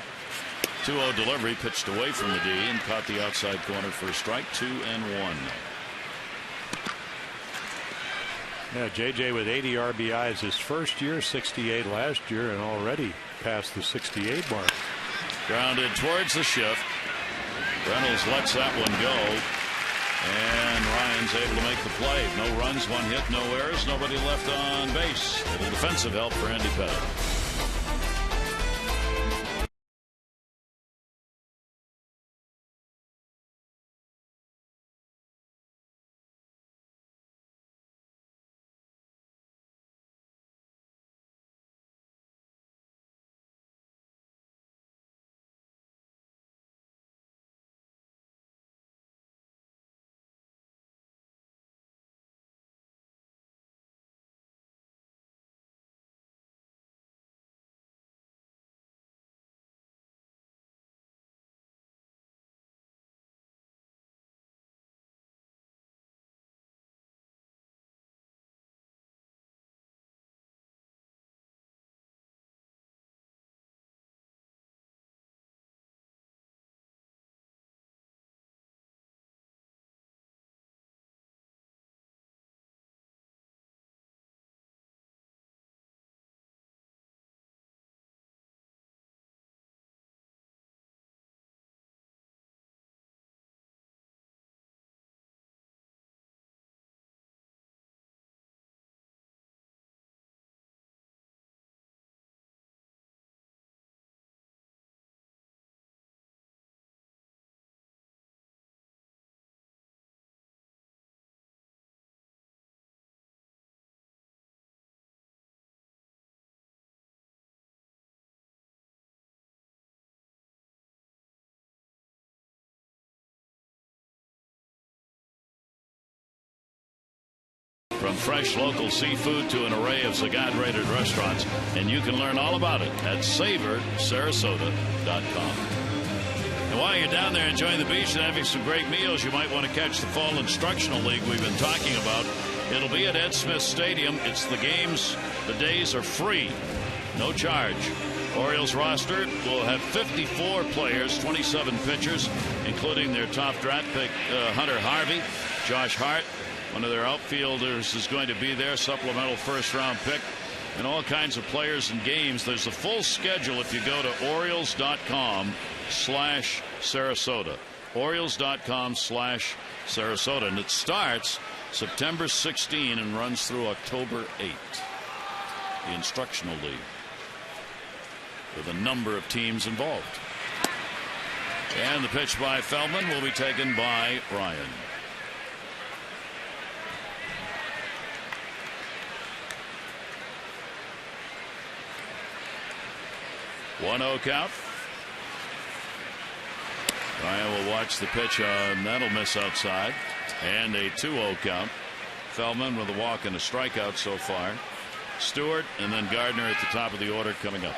2-0 delivery, pitched away from the D and caught the outside corner for a strike. 2-1. Yeah, JJ with 80 RBIs his first year, 68 last year, and already past the 68 mark. Grounded towards the shift. Reynolds lets that one go. And Ryan's able to make the play. No runs, 1 hit, no errors, nobody left on base. A little defensive help for Andy Pettit. From fresh local seafood to an array of Zagat-rated restaurants. And you can learn all about it at SavorSarasota.com. And while you're down there enjoying the beach and having some great meals, you might want to catch the Fall Instructional League we've been talking about. It'll be at Ed Smith Stadium. It's the games. The days are free. No charge. Orioles roster will have 54 players, 27 pitchers, including their top draft pick, Hunter Harvey. Josh Hart, one of their outfielders, is going to be their supplemental first-round pick, and all kinds of players and games. There's a full schedule if you go to Orioles.com/Sarasota. Orioles.com/Sarasota. And it starts September 16 and runs through October 8. The Instructional League, with a number of teams involved. And the pitch by Feldman will be taken by Ryan. One 0 count. Ryan will watch the pitch on. That'll miss outside. And a 2-0 count. Feldman with a walk and a strikeout so far. Stewart and then Gardner at the top of the order coming up.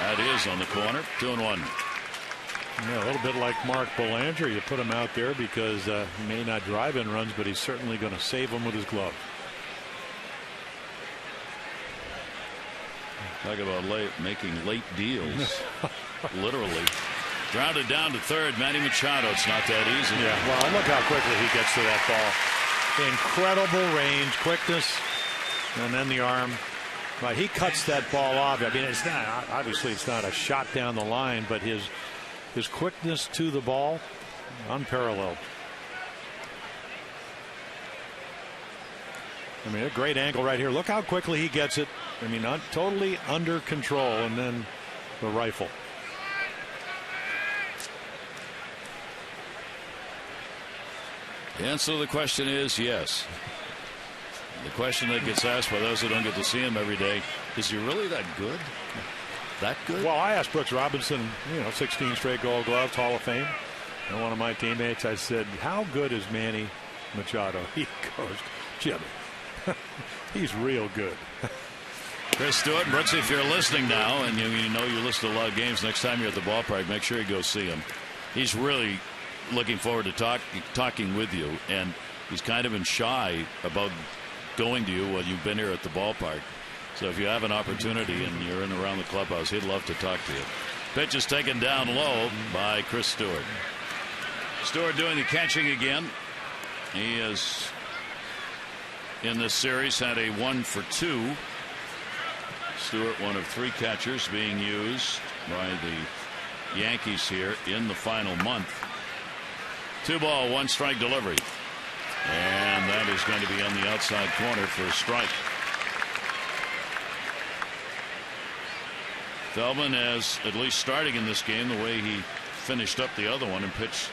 That is on the corner. 2-1. Yeah, a little bit like Mark Belanger. You put him out there because he may not drive in runs, but he's certainly going to save them with his glove. Talk about making late deals. Literally. Grounded down to third. Manny Machado. It's not that easy. Yeah. Well, look how quickly he gets to that ball. Incredible range, quickness, and then the arm. But he cuts that ball off. I mean, it's not, obviously it's not a shot down the line, but his quickness to the ball, unparalleled. I mean, a great angle right here. Look how quickly he gets it. I mean, totally under control, and then the rifle. The answer to the question is yes. The question that gets asked by those who don't get to see him every day, is he really that good? That good? Well, I asked Brooks Robinson, 16 straight Gold Gloves, Hall of Fame. And one of my teammates, I said, how good is Manny Machado? He goes, Jimmy, he's real good. Chris Stewart, Brooks, if you're listening now, and you know you listen to a lot of games, next time you're at the ballpark, make sure you go see him. He's really looking forward to talking with you, and he's kind of been shy about going to you while you've been here at the ballpark. So if you have an opportunity and you're in around the clubhouse, he'd love to talk to you. Pitch is taken down low by Chris Stewart. Stewart doing the catching again. He has, in this series, had a 1-for-2. Stewart, one of 3 catchers being used by the Yankees here in the final month. 2-ball, 1-strike delivery. And that is going to be on the outside corner for a strike. Feldman, as at least starting in this game, the way he finished up the other one and pitched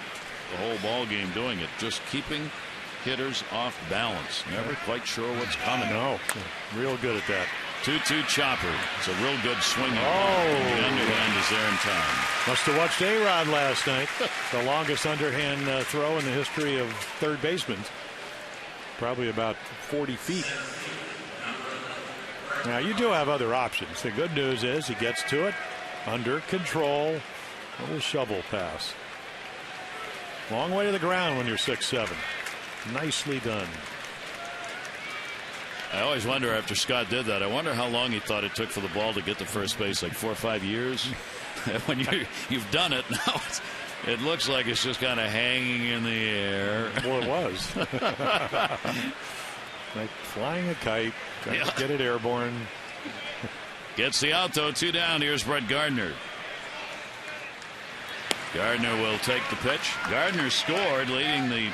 the whole ball game doing it, just keeping hitters off balance. Never quite sure what's coming. No, real good at that. 2-2 chopper. It's a real good swing. Oh, the underhand is there in time. Must have watched A-Rod last night. The longest underhand throw in the history of third basemen. Probably about 40 feet. Now, you do have other options. The good news is he gets to it under control. A little shovel pass. Long way to the ground when you're 6'7". Nicely done. I always wonder after Scott did that, I wonder how long he thought it took for the ball to get to first base, like 4 or 5 years. When you've done it, now it looks like it's just kind of hanging in the air. Well, it was. Like flying a kite, trying to get it airborne. Gets the out, though. 2 down. Here's Brett Gardner. Gardner will take the pitch. Gardner scored, leading the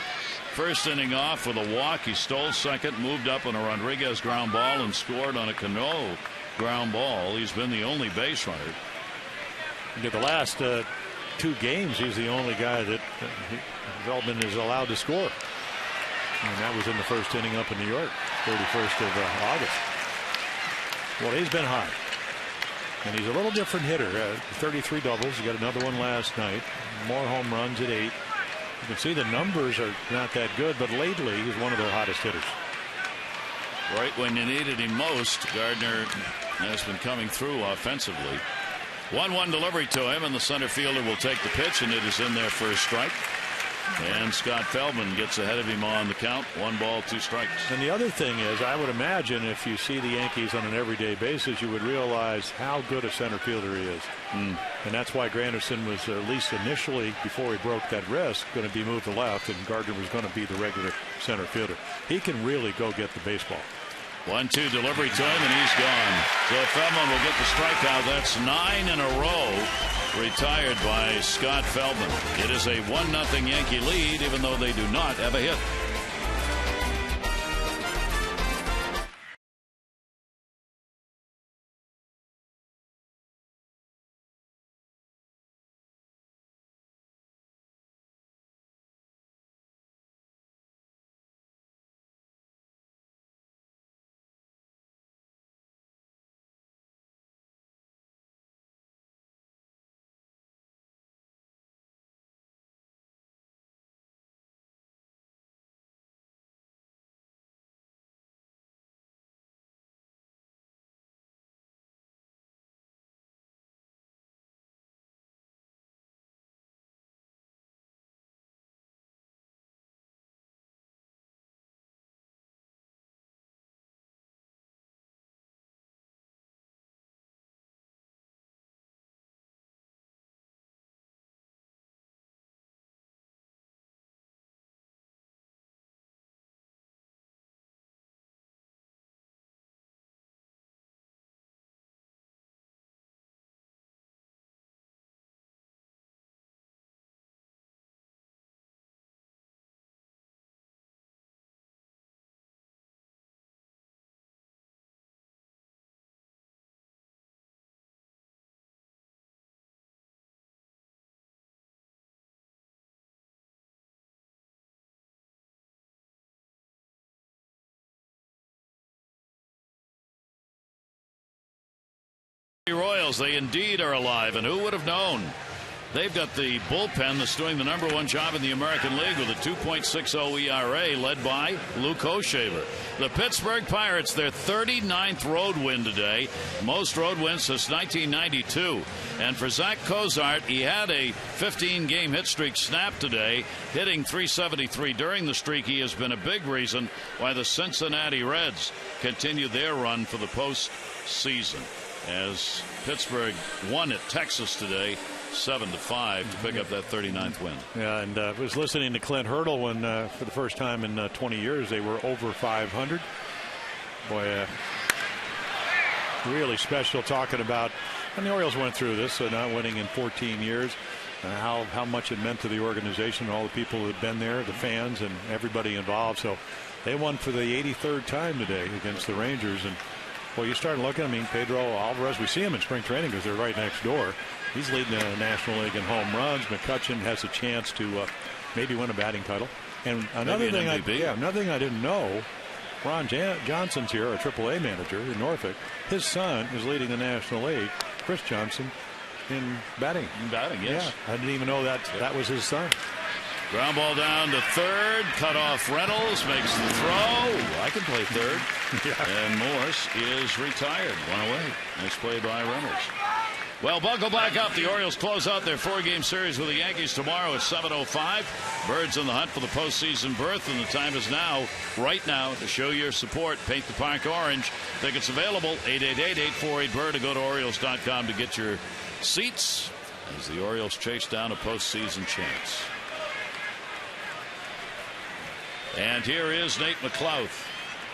first inning off with a walk. He stole second, moved up on a Rodriguez ground ball, and scored on a Cano ground ball. He's been the only base runner. The last 2 games, he's the only guy that Feldman is allowed to score. And that was in the first inning up in New York, 31st of August. Well, he's been hot. And he's a little different hitter. 33 doubles. He got another one last night. More home runs at 8. You can see the numbers are not that good, but lately he's one of their hottest hitters. Right when you needed him most, Gardner has been coming through offensively. 1-1 delivery to him, and the center fielder will take the pitch, and it is in there for a strike. And Scott Feldman gets ahead of him on the count. 1 ball, 2 strikes. And the other thing is, I would imagine if you see the Yankees on an everyday basis, you would realize how good a center fielder he is. And that's why Granderson was, at least initially, before he broke that wrist, going to be moved to left, and Gardner was going to be the regular center fielder. He can really go get the baseball. 1-2 delivery to him, and he's gone. So Feldman will get the strikeout. That's 9 in a row retired by Scott Feldman. It is a 1-0 Yankee lead, even though they do not have a hit. Royals, they indeed are alive, and who would have known? They've got the bullpen that's doing the #1 job in the American League with a 2.60 ERA, led by Luke Hochevar. The Pittsburgh Pirates, their 39th road win today, most road wins since 1992. And for Zach Cozart, he had a 15-game hit streak snap today, hitting .373 during the streak. He has been a big reason why the Cincinnati Reds continue their run for the postseason, as Pittsburgh won at Texas today 7-5 to pick up that 39th win. Yeah, and I was listening to Clint Hurdle when for the first time in 20 years they were over 500. Boy, really special, talking about, and the Orioles went through this, so not winning in 14 years, how much it meant to the organization, all the people who had been there, the fans and everybody involved. So they won for the 83rd time today against the Rangers. And well, you start looking, I mean, Pedro Alvarez, we see him in spring training because they're right next door. He's leading the National League in home runs. McCutchen has a chance to maybe win a batting title. And another thing, another thing I didn't know, Ron Johnson's here, a AAA manager in Norfolk. His son is leading the National League, Chris Johnson, in batting. In batting, yes. Yeah, I didn't even know that that was his son. Ground ball down to third. Cut off Reynolds. Makes the throw. I can play third. Yeah. And Morse is retired. One away. Nice play by Reynolds. Well, buckle back up. The Orioles close out their 4-game series with the Yankees tomorrow at 7:05. Birds in the hunt for the postseason berth, and the time is now, right now, to show your support. Paint the park orange. Tickets available, 888-848-BIRD, to go to Orioles.com to get your seats as the Orioles chase down a postseason chance. And here is Nate McLouth.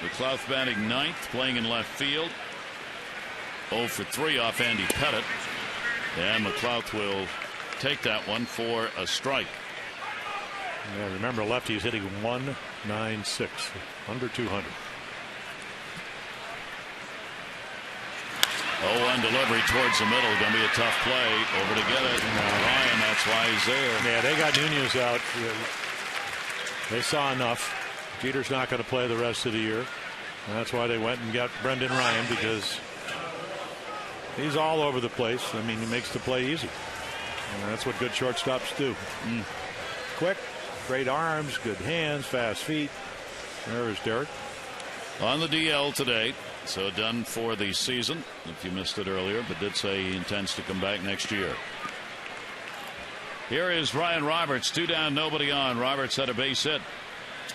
McLouth batting ninth, playing in left field. 0 for 3 off Andy Pettit. And McLouth will take that one for a strike. Yeah, remember, lefty's hitting 196, under 200. 0-1 delivery towards the middle. Going to be a tough play. Over to get it. Ryan, that's why he's there. Yeah, they got Nunez out. They saw enough. Jeter's not going to play the rest of the year. And that's why they went and got Brendan Ryan, because he's all over the place. I mean, he makes the play easy. And that's what good shortstops do. Quick, great arms, good hands, fast feet. There is Derek. On the DL today. So done for the season, if you missed it earlier, but did say he intends to come back next year. Here is Ryan Roberts, 2 down, nobody on. Roberts had a base hit.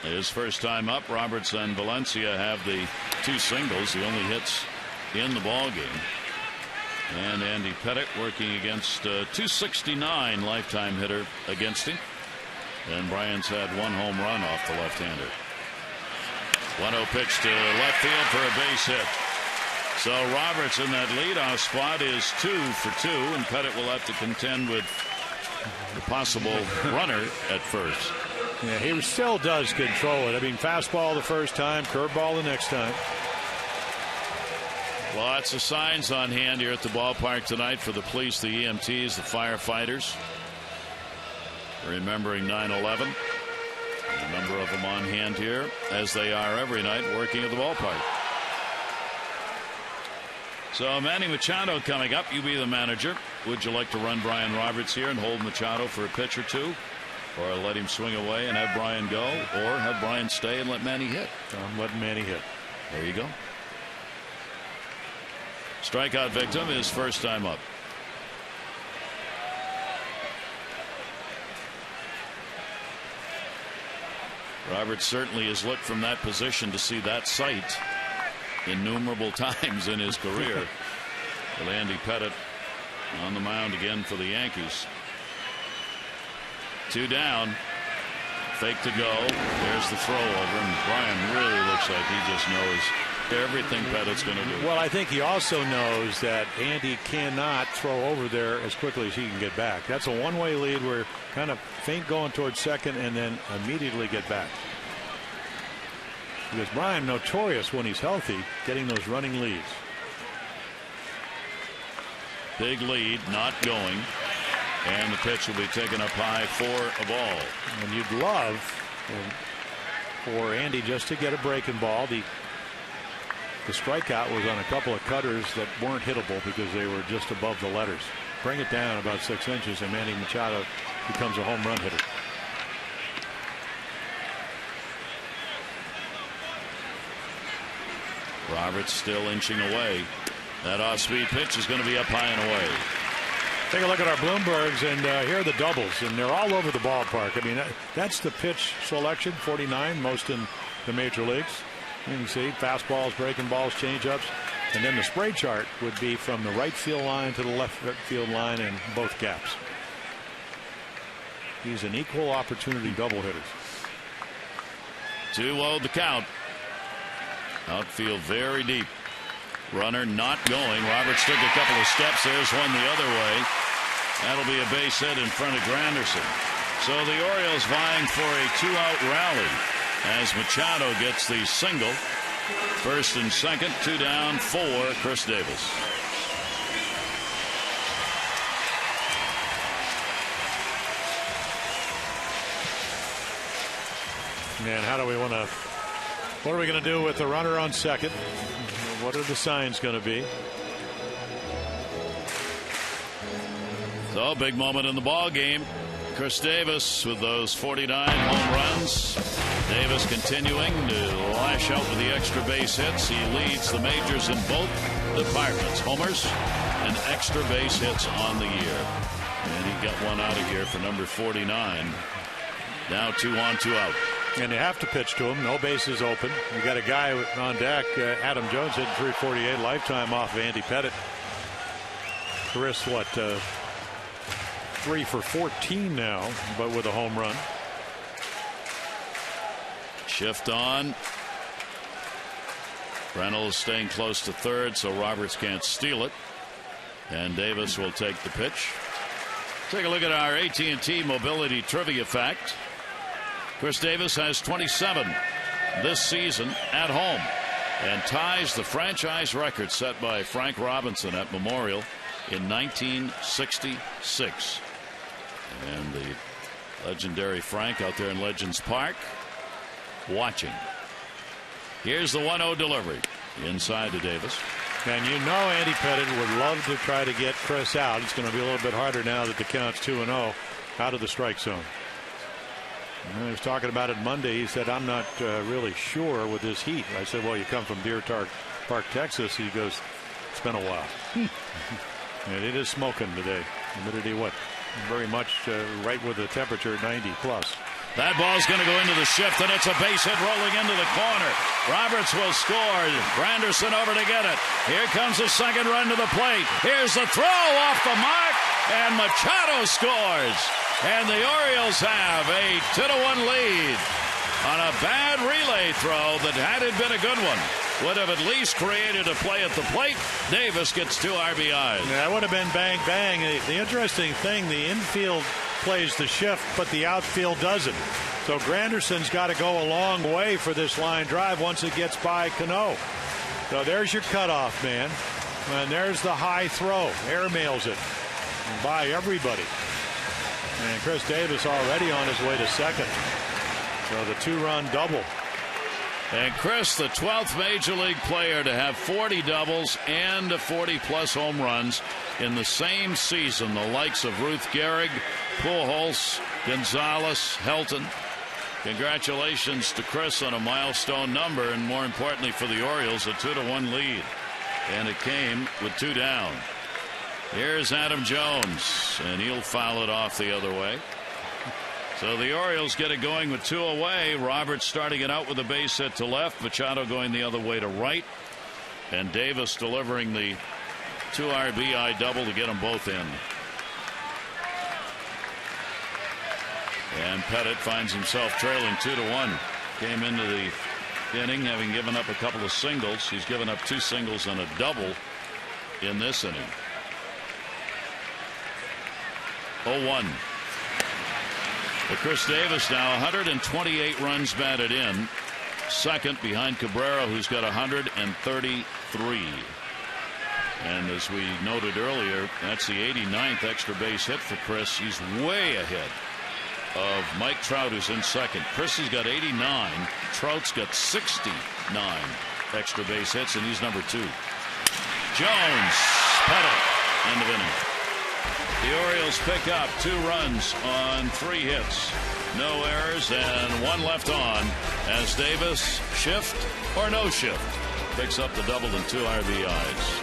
His first time up. Roberts and Valencia have the 2 singles, the only hits in the ball game. And Andy Pettit working against 269 lifetime hitter against him. And Bryant's had 1 home run off the left-hander. 1-0 pitch to left field for a base hit. So Roberts in that leadoff spot is 2 for 2, and Pettit will have to contend with the possible runner at first. Yeah, he still does control it. I mean, fastball the first time, curveball the next time. Lots of signs on hand here at the ballpark tonight for the police, the EMTs, the firefighters. Remembering 9/11. A number of them on hand here, as they are every night working at the ballpark. So Manny Machado coming up. You be the manager. Would you like to run Brian Roberts here and hold Machado for a pitch or two? Or let him swing away and have Brian go? Or have Brian stay and let Manny hit? I'm letting Manny hit. There you go. Strikeout victim is first time up. Roberts certainly has looked from that position to see that sight innumerable times in his career. With Andy Pettit on the mound again for the Yankees. 2 down. Fake to go. There's the throw over, and Brian really looks like he just knows everything Pettit's going to do. Well, I think he also knows that Andy cannot throw over there as quickly as he can get back. That's a one-way lead where kind of feint going towards second and then immediately get back. Because Brian, notorious when he's healthy, getting those running leads. Big lead, not going. And the pitch will be taken up high for a ball. And you'd love for Andy just to get a breaking ball. The strikeout was on a couple of cutters that weren't hittable because they were just above the letters. Bring it down about 6 inches, and Manny Machado becomes a home run hitter. Roberts still inching away. That off-speed pitch is going to be up high and away. Take a look at our Bloombergs, and here are the doubles, and they're all over the ballpark. I mean, that's the pitch selection, 49, most in the major leagues. You can see fastballs, breaking balls, changeups, and then the spray chart would be from the right field line to the left field line in both gaps. He's an equal opportunity double hitter. 2-0 the count. Outfield very deep. Runner not going. Roberts took a couple of steps. There's one the other way. That'll be a base hit in front of Granderson. So the Orioles vying for a 2-out rally as Machado gets the single. First and second, 2 down for Chris Davis. Man, how do we want to? What are we going to do with the runner on second? What are the signs going to be? So big moment in the ball game. Chris Davis with those 49 home runs. Davis continuing to lash out with the extra base hits. He leads the majors in both departments, homers and extra base hits on the year. And he got one out of here for number 49. Now 2 on, 2 out. And you have to pitch to him. No bases open. You got a guy on deck. Adam Jones hitting 348 lifetime off of Andy Pettit. Chris, what, 3 for 14 now, but with a home run. Shift on. Reynolds staying close to third, so Roberts can't steal it. And Davis will take the pitch. Take a look at our AT&T mobility trivia fact. Chris Davis has 27 this season at home and ties the franchise record set by Frank Robinson at Memorial in 1966. And the legendary Frank out there in Legends Park watching. Here's the 1-0 delivery inside to Davis. And you know Andy Pettit would love to try to get Chris out. It's going to be a little bit harder now that the count's 2-0 out of the strike zone. He was talking about it Monday. He said, I'm not really sure with this heat. I said, well, you come from Deer Park, Texas. He goes, it's been a while. And it is smoking today. Humidity, what? Very much right with the temperature, 90 plus. That ball's going to go into the shift, and it's a base hit rolling into the corner. Roberts will score. Granderson over to get it. Here comes the second run to the plate. Here's the throw off the mark, and Machado scores. And the Orioles have a 2-1 lead on a bad relay throw that, had it been a good one, would have at least created a play at the plate. Davis gets 2 RBIs. Yeah, that would have been bang, bang. The interesting thing, the infield plays the shift, but the outfield doesn't. So Granderson's got to go a long way for this line drive once it gets by Cano. So there's your cutoff, man. And there's the high throw. Airmails it by everybody. And Chris Davis already on his way to second. So the 2-run double. And Chris, the 12th major league player to have 40 doubles and 40-plus home runs in the same season. The likes of Ruth Gehrig, Pujols, Gonzalez, Helton. Congratulations to Chris on a milestone number, and more importantly for the Orioles, a 2-1 lead. And it came with 2 down. Here's Adam Jones, and he'll foul it off the other way. So the Orioles get it going with 2 away. Roberts starting it out with a base hit to left. Machado going the other way to right. And Davis delivering the 2 RBI double to get them both in. And Pettit finds himself trailing 2-1. Came into the inning having given up a couple of singles. He's given up 2 singles and a double in this inning. 0-1. But Chris Davis now 128 runs batted in. Second behind Cabrera, who's got 133. And as we noted earlier, that's the 89th extra base hit for Chris. He's way ahead of Mike Trout, who's in second. Chris has got 89. Trout's got 69. extra base hits, and he's number 2. Jones, Pettit, end of inning. The Orioles pick up 2 runs on 3 hits. No errors and 1 left on as Davis, shift or no shift, picks up the double and 2 RBIs.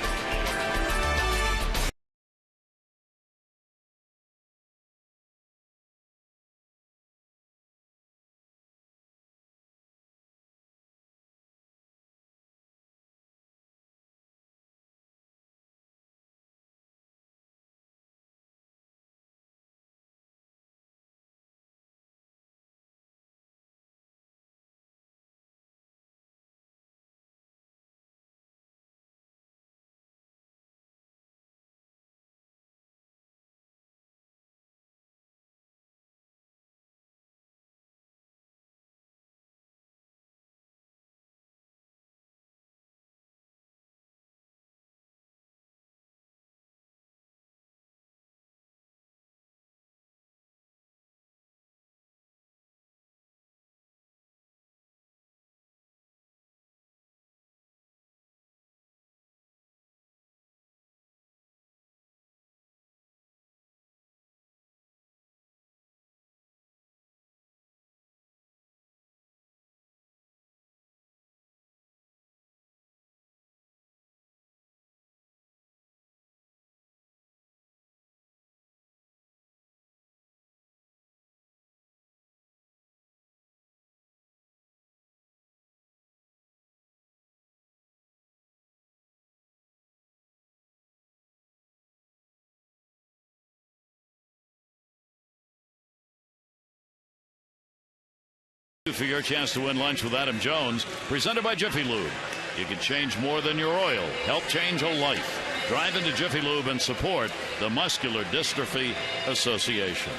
For your chance to win lunch with Adam Jones, presented by Jiffy Lube. You can change more than your oil. Help change a life. Drive into Jiffy Lube and support the Muscular Dystrophy Association.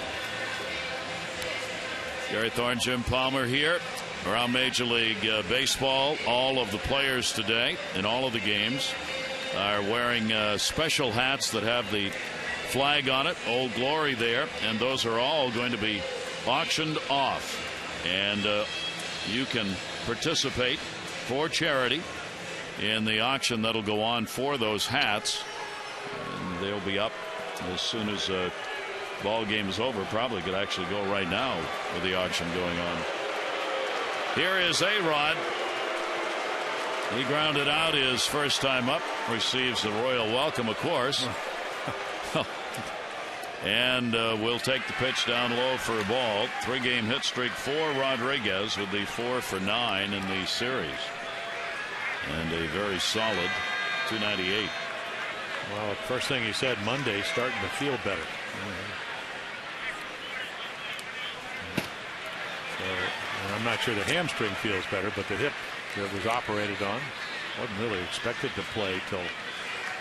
Gary Thorne, Jim Palmer here. Around Major League Baseball, all of the players today in all of the games are wearing special hats that have the flag on it, Old Glory there, and those are all going to be auctioned off. And you can participate for charity in the auction that'll go on for those hats. And they'll be up as soon as ball game is over. Probably could actually go right now with the auction going on. Here is A-Rod. He grounded out his first time up. Receives the royal welcome, of course. And we'll take the pitch down low for a ball. 3-game hit streak for Rodriguez with the 4 for 9 in the series. And a very solid 298. Well, first thing he said, Monday starting to feel better. So, I'm not sure the hamstring feels better, but the hip that was operated on wasn't really expected to play till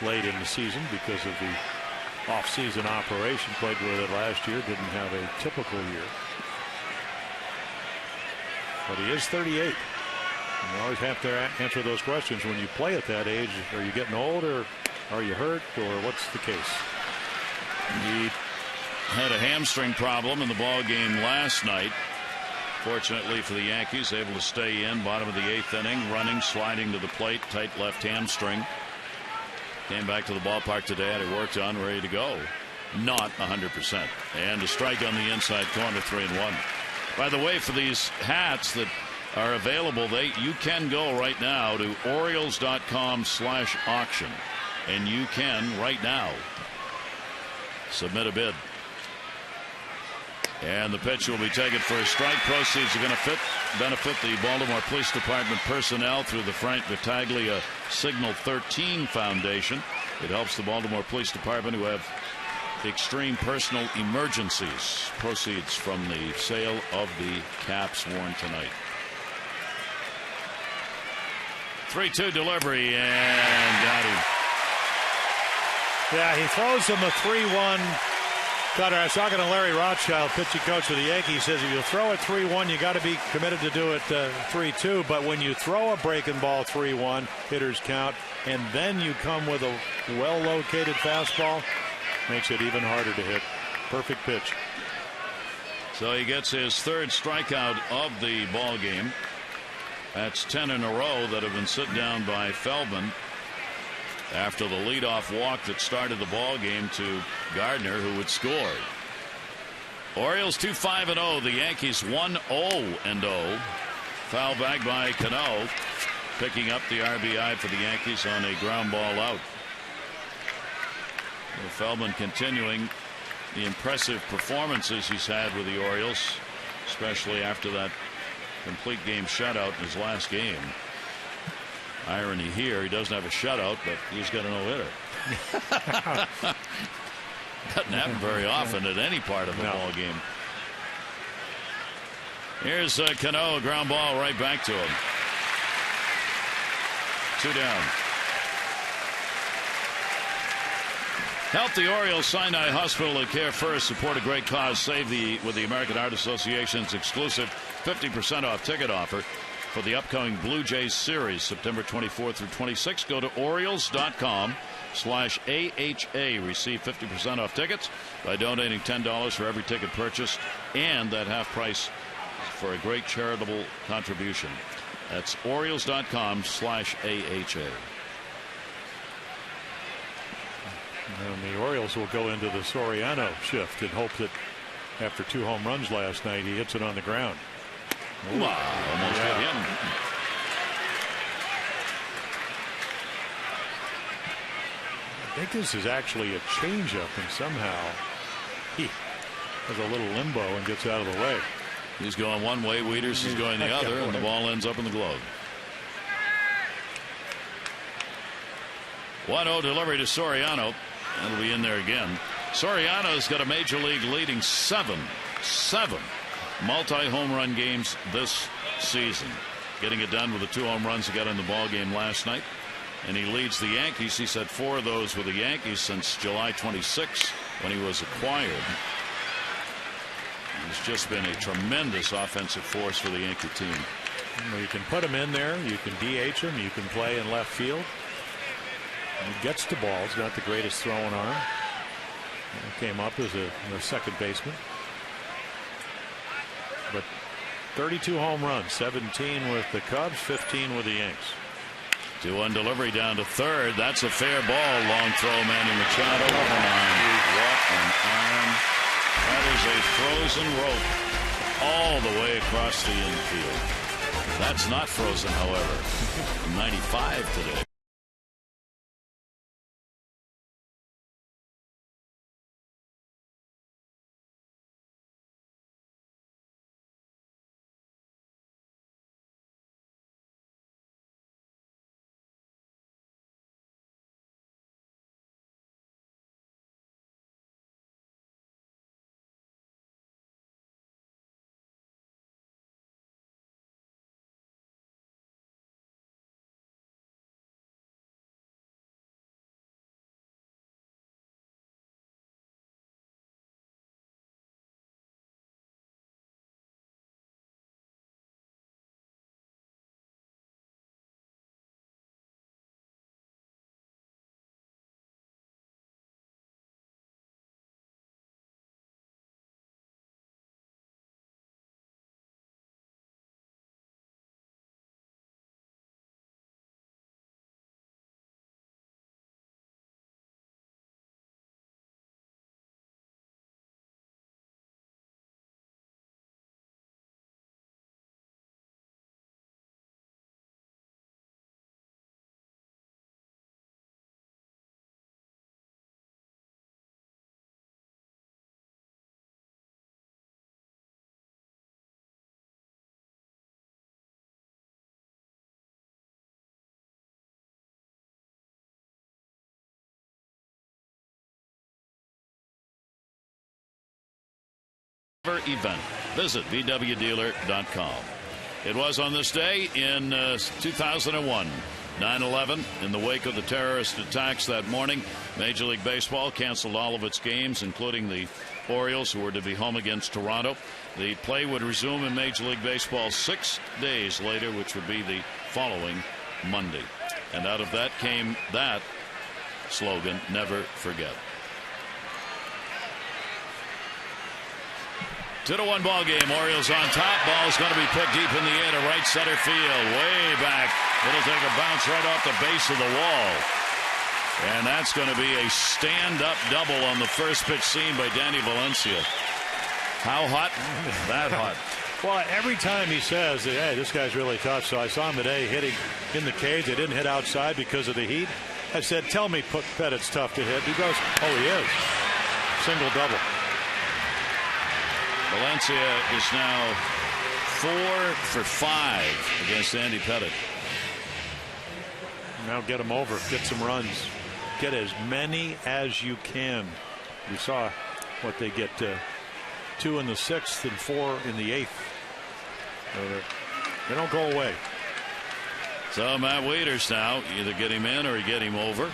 late in the season because of the off-season operation. Played with it last year, didn't have a typical year. But he is 38. You always have to answer those questions when you play at that age. Are you getting old, or are you hurt, or what's the case? He had a hamstring problem in the ball game last night. Fortunately for the Yankees, able to stay in. Bottom of the 8th inning, running, sliding to the plate, tight left hamstring. Came back to the ballpark today, had it worked on, ready to go. Not 100%. And a strike on the inside corner, 3-1. By the way, for these hats that are available, you can go right now to Orioles.com/auction. And you can right now submit a bid. And the pitch will be taken for a strike. Proceeds are going to benefit the Baltimore Police Department personnel through the Frank Battaglia Signal 13 Foundation. It helps the Baltimore Police Department who have extreme personal emergencies. Proceeds from the sale of the caps worn tonight. 3-2 delivery, and got him. Yeah, he throws him a 3-1 cutter. I was talking to Larry Rothschild, pitching coach for the Yankees. He says if you throw it 3-1, you got to be committed to do it 3-2. But when you throw a breaking ball 3-1, hitters count, and then you come with a well-located fastball, makes it even harder to hit. Perfect pitch. So he gets his 3rd strikeout of the ball game. That's 10 in a row that have been sit down by Feldman after the leadoff walk that started the ball game to Gardner, who had scored. Orioles 2-5-0. The Yankees 1-0-0. Foul back by Cano, picking up the RBI for the Yankees on a ground ball out. Well, Feldman continuing the impressive performances he's had with the Orioles, especially after that complete game shutout in his last game. Irony here, he doesn't have a shutout, but he's got a no-hitter. Doesn't happen very often at any part of the ball game. Here's Cano, ground ball right back to him. 2 down. Help the Orioles. Sinai Hospital and Care First. Support a great cause. Save with the American Heart Association's exclusive 50% off ticket offer for the upcoming Blue Jays series, September 24th through 26th. Go to Orioles.com/AHA. Receive 50% off tickets by donating $10 for every ticket purchased, and that half price for a great charitable contribution. That's Orioles.com/AHA. And the Orioles will go into the Soriano shift and hope that after 2 home runs last night, he hits it on the ground. Wow, almost hit him. I think this is actually a changeup, and somehow he has a little limbo and gets out of the way. He's going one way, Wieters is going the other, and the ball ends up in the glove. 1-0 delivery to Soriano. That'll be in there again. Soriano's got a major league leading seven multi-home run games this season. Getting it done with the 2 home runs he got in the ball game last night. And he leads the Yankees. He's had 4 of those with the Yankees since July 26 when he was acquired. He's just been a tremendous offensive force for the Yankee team. Well, you can put him in there. You can DH him. You can play in left field. He gets the ball. He's got the greatest throwing arm. He came up as a second baseman. But 32 home runs, 17 with the Cubs, 15 with the Yanks. 2-1 delivery down to third. That's a fair ball. Long throw, Manny Machado. What an arm. That is a frozen rope all the way across the infield. That's not frozen, however. 95 today. Event. Visit VWDealer.com. It was on this day in 2001, 9/11. In the wake of the terrorist attacks that morning, Major League Baseball canceled all of its games, including the Orioles, who were to be home against Toronto. The play would resume in Major League Baseball 6 days later, which would be the following Monday. And out of that came that slogan, "Never Forget." 2-1 ball game. Orioles on top. Ball is going to be put deep in the air to right center field. Way back. It'll take a bounce right off the base of the wall. And that's going to be a stand-up double on the first pitch seen by Danny Valencia. How hot? That hot. Well, every time he says, hey, this guy's really tough. So I saw him today hitting in the cage. They didn't hit outside because of the heat. I said, tell me Pettit's tough to hit. He goes, oh, he is. Single double. Valencia is now 4 for 5 against Andy Pettit. Now get him over. Get some runs. Get as many as you can. You saw what they get 2 in the 6th and 4 in the 8th. They don't go away. So Matt Wieters now either get him in or get him over.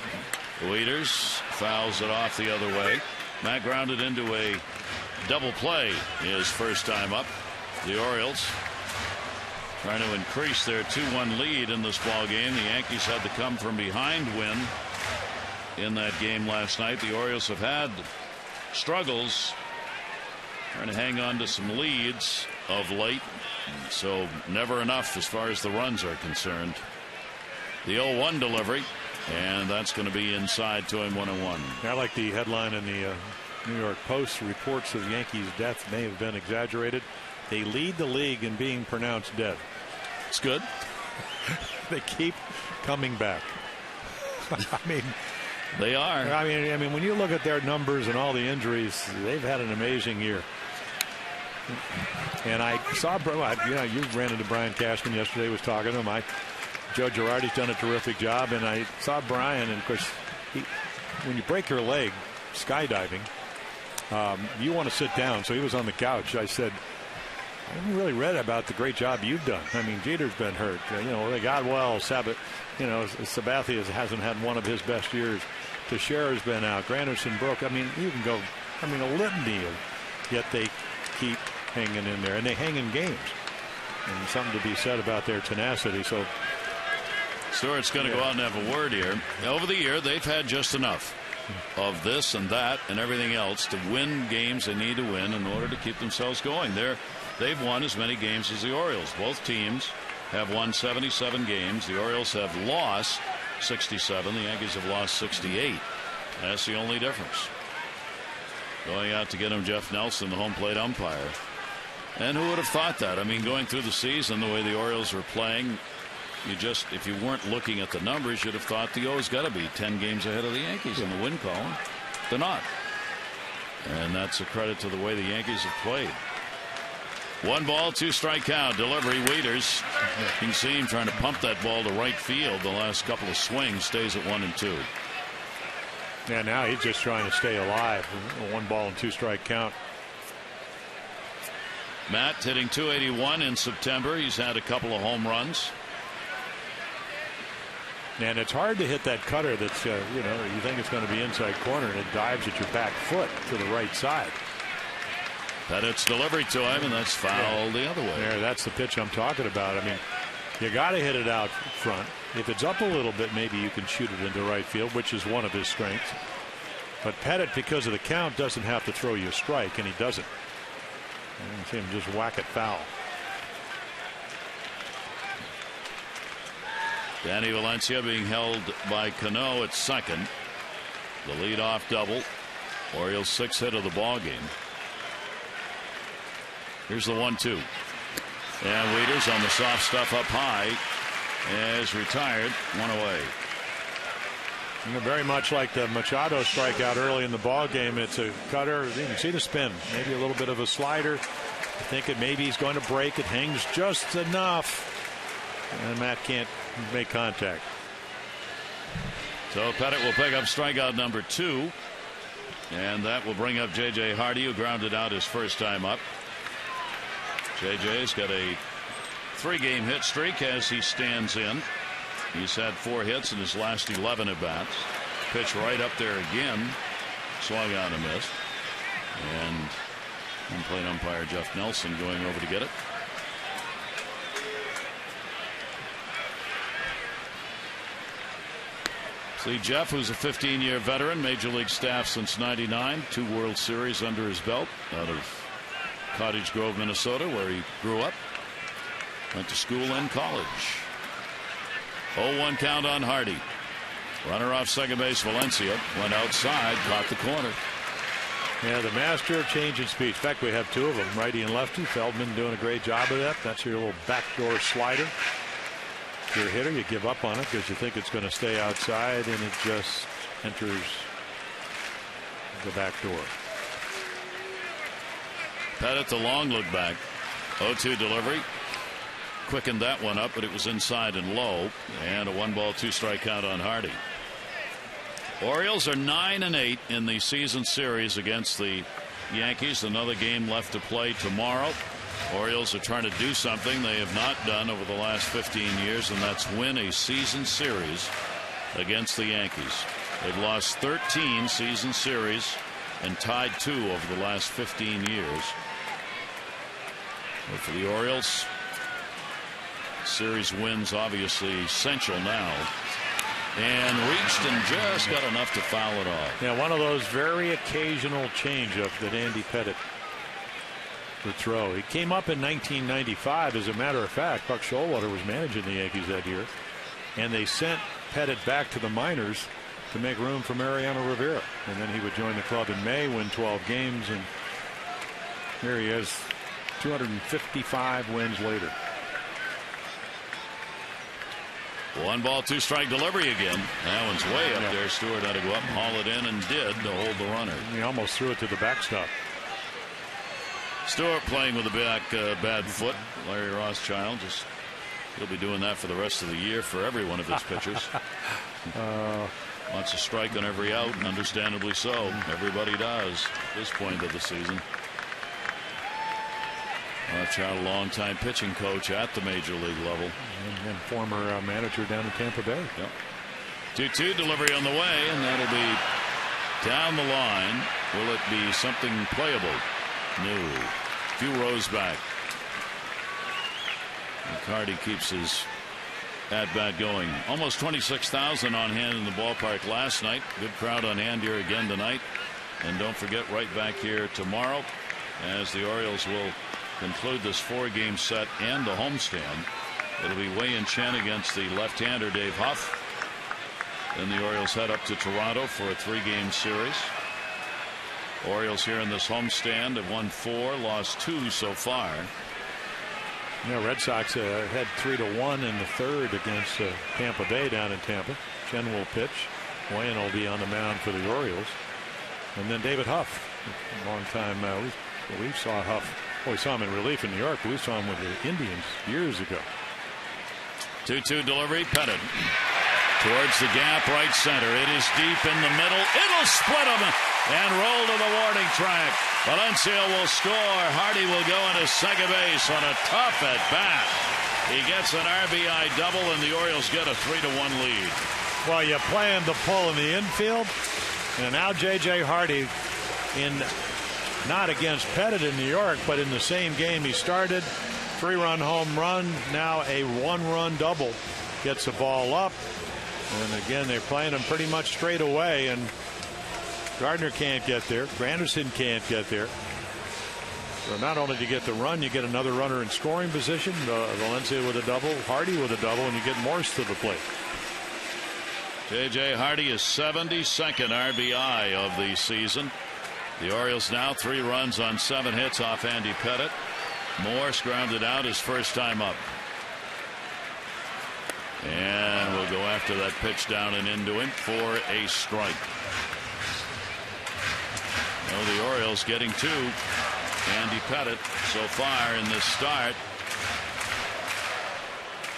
Wieters fouls it off the other way. Matt grounded into a double play his first time up. The Orioles trying to increase their 2-1 lead in this ball game. The Yankees had to come from behind win in that game last night. The Orioles have had struggles trying to hang on to some leads of late, so never enough as far as the runs are concerned. The 0-1 delivery, and that's going to be inside to him 1-1. I like the headline in the New York Post. Reports of Yankees' death may have been exaggerated. They lead the league in being pronounced dead. It's good. They keep coming back. I mean, they are. I mean, when you look at their numbers and all the injuries, they've had an amazing year. And I saw, you ran into Brian Cashman yesterday. Was talking to him. Joe Girardi's done a terrific job, and I saw Brian. And of course, when you break your leg skydiving, you want to sit down. So he was on the couch. I said, I haven't really read about the great job you've done. I mean, Jeter's been hurt. They got well. Sabathia hasn't had one of his best years. Teixeira's been out. Granderson broke. I mean, you can go. I mean, a litany of. Yet they keep hanging in there, and they hang in games. And something to be said about their tenacity. So Stewart's going to go out and have a word here. Over the year, they've had just enough of this and that and everything else to win games they need to win in order to keep themselves going. They've won as many games as the Orioles. Both teams have won 77 games. The Orioles have lost 67. The Yankees have lost 68. That's the only difference. Going out to get him, Jeff Nelson, the home plate umpire. And who would have thought that? I mean, going through the season, the way the Orioles were playing, if you weren't looking at the numbers, you'd have thought the O's got to be 10 games ahead of the Yankees in the win column. They're not. And that's a credit to the way the Yankees have played. 1 ball, 2 strike count. Delivery, Wieters. You can see him trying to pump that ball to right field. The last couple of swings, stays at 1 and 2. Yeah, now he's just trying to stay alive. 1 ball and 2 strike count. Matt hitting .281 in September. He's had a couple of home runs. And it's hard to hit that cutter that's, you think it's going to be inside corner, and it dives at your back foot to the right side. Pettit's delivery to him, and that's foul the other way. There, that's the pitch I'm talking about. I mean, you got to hit it out front. If it's up a little bit, maybe you can shoot it into right field, which is one of his strengths. But Pettit, because of the count, doesn't have to throw you a strike, and he doesn't. You see him just whack it foul. Danny Valencia being held by Cano at second. The leadoff double. Orioles' 6th hit of the ball game. Here's the 1-2. And Wieters on the soft stuff up high is retired. 1 away. Very much like the Machado strikeout early in the ball game. It's a cutter. You can see the spin. Maybe a little bit of a slider. I think maybe he's going to break. It hangs just enough. And Matt can't make contact. So Pettit will pick up strikeout number 2. And that will bring up J.J. Hardy, who grounded out his first time up. J.J.'s got a 3-game hit streak as he stands in. He's had 4 hits in his last 11 at bats. Pitch right up there again. Swung on and missed. And home plate umpire Jeff Nelson going over to get it. See Jeff, who's a 15-year veteran, Major League staff since '99, 2 World Series under his belt out of Cottage Grove, Minnesota, where he grew up. Went to school and college. 0-1 count on Hardy. Runner off second base, Valencia went outside, caught the corner. Yeah, the master of change in speed. In fact, we have two of them, righty and lefty. Feldman doing a great job of that. That's your little backdoor slider. If you're a hitter, you give up on it because you think it's going to stay outside, and it just enters the back door. Pettit, the long look back. 0-2 delivery. Quickened that one up, but it was inside and low. And a 1-ball, 2-strike count on Hardy. Orioles are 9-8 in the season series against the Yankees. Another game left to play tomorrow. Orioles are trying to do something they have not done over the last 15 years, and that's win a season series against the Yankees. They've lost 13 season series and tied 2 over the last 15 years. But for the Orioles, series wins obviously essential now. And reached and just got enough to foul it off. Yeah, one of those very occasional changeups that Andy Pettit would throw. He came up in 1995. As a matter of fact, Buck Showalter was managing the Yankees that year, and they sent Pettit back to the minors to make room for Mariano Rivera. And then he would join the club in May, win 12 games, and here he is, 255 wins later. 1-ball, 2-strike delivery again. That one's way up there. Stewart had to go up and haul it in, and did, to hold the runner. He almost threw it to the backstop. Stewart playing with a bad foot. Larry Rothschild, he'll be doing that for the rest of the year for every one of his pitchers. Wants a strike on every out, and understandably so. Everybody does at this point of the season. Rothschild, a longtime pitching coach at the major league level. And former manager down in Tampa Bay. Yep. 2-2 delivery on the way, and that'll be down the line. Will it be something playable? No. A few rows back. McCarty keeps his at-bat going. Almost 26,000 on hand in the ballpark last night. Good crowd on hand here again tonight. And don't forget, right back here tomorrow as the Orioles will conclude this 4-game set and the homestand. It'll be Wei-Yin Chen against the left-hander Dave Huff. Then the Orioles head up to Toronto for a 3-game series. Orioles here in this homestand have won 4, lost 2 so far. Yeah, Red Sox had 3-1 in the third against Tampa Bay down in Tampa. Chen will pitch. Wayne will be on the mound for the Orioles. And then David Huff, a long time. We saw Huff. Well, we saw him in relief in New York, but we saw him with the Indians years ago. 2-2 delivery. Pettit towards the gap, right center. It is deep in the middle. It'll split him and roll to the warning track. Valencia will score. Hardy will go into second base on a tough at bat. He gets an RBI double, and the Orioles get a 3-1 lead. Well, you play him the pull in the infield, and now J.J. Hardy not against Pettit in New York, but in the same game he started. 3-run home run, now a 1-run double. Gets the ball up, and again they're playing him pretty much straight away, and Gardner can't get there. Granderson can't get there. So not only do you get the run, you get another runner in scoring position. Valencia with a double, Hardy with a double, and you get Morse to the plate. J.J. Hardy is 72nd RBI of the season. The Orioles now 3 runs on 7 hits off Andy Pettit. Morse grounded out his first time up. And we'll go after that pitch down and into him for a strike. Well, the Orioles getting 2. Andy Pettit so far in this start.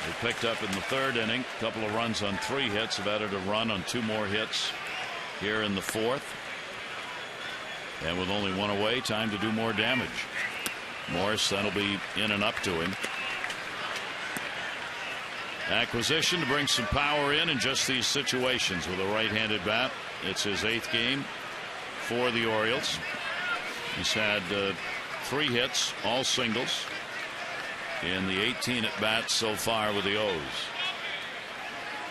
They picked up in the 3rd inning. A couple of runs on 3 hits. Have added a run on 2 more hits here in the 4th. And with only 1 away, time to do more damage. Morris, that'll be in and up to him. Acquisition to bring some power in just these situations with a right-handed bat. It's his 8th game for the Orioles. He's had 3 hits, all singles, in the 18 at bats so far with the O's.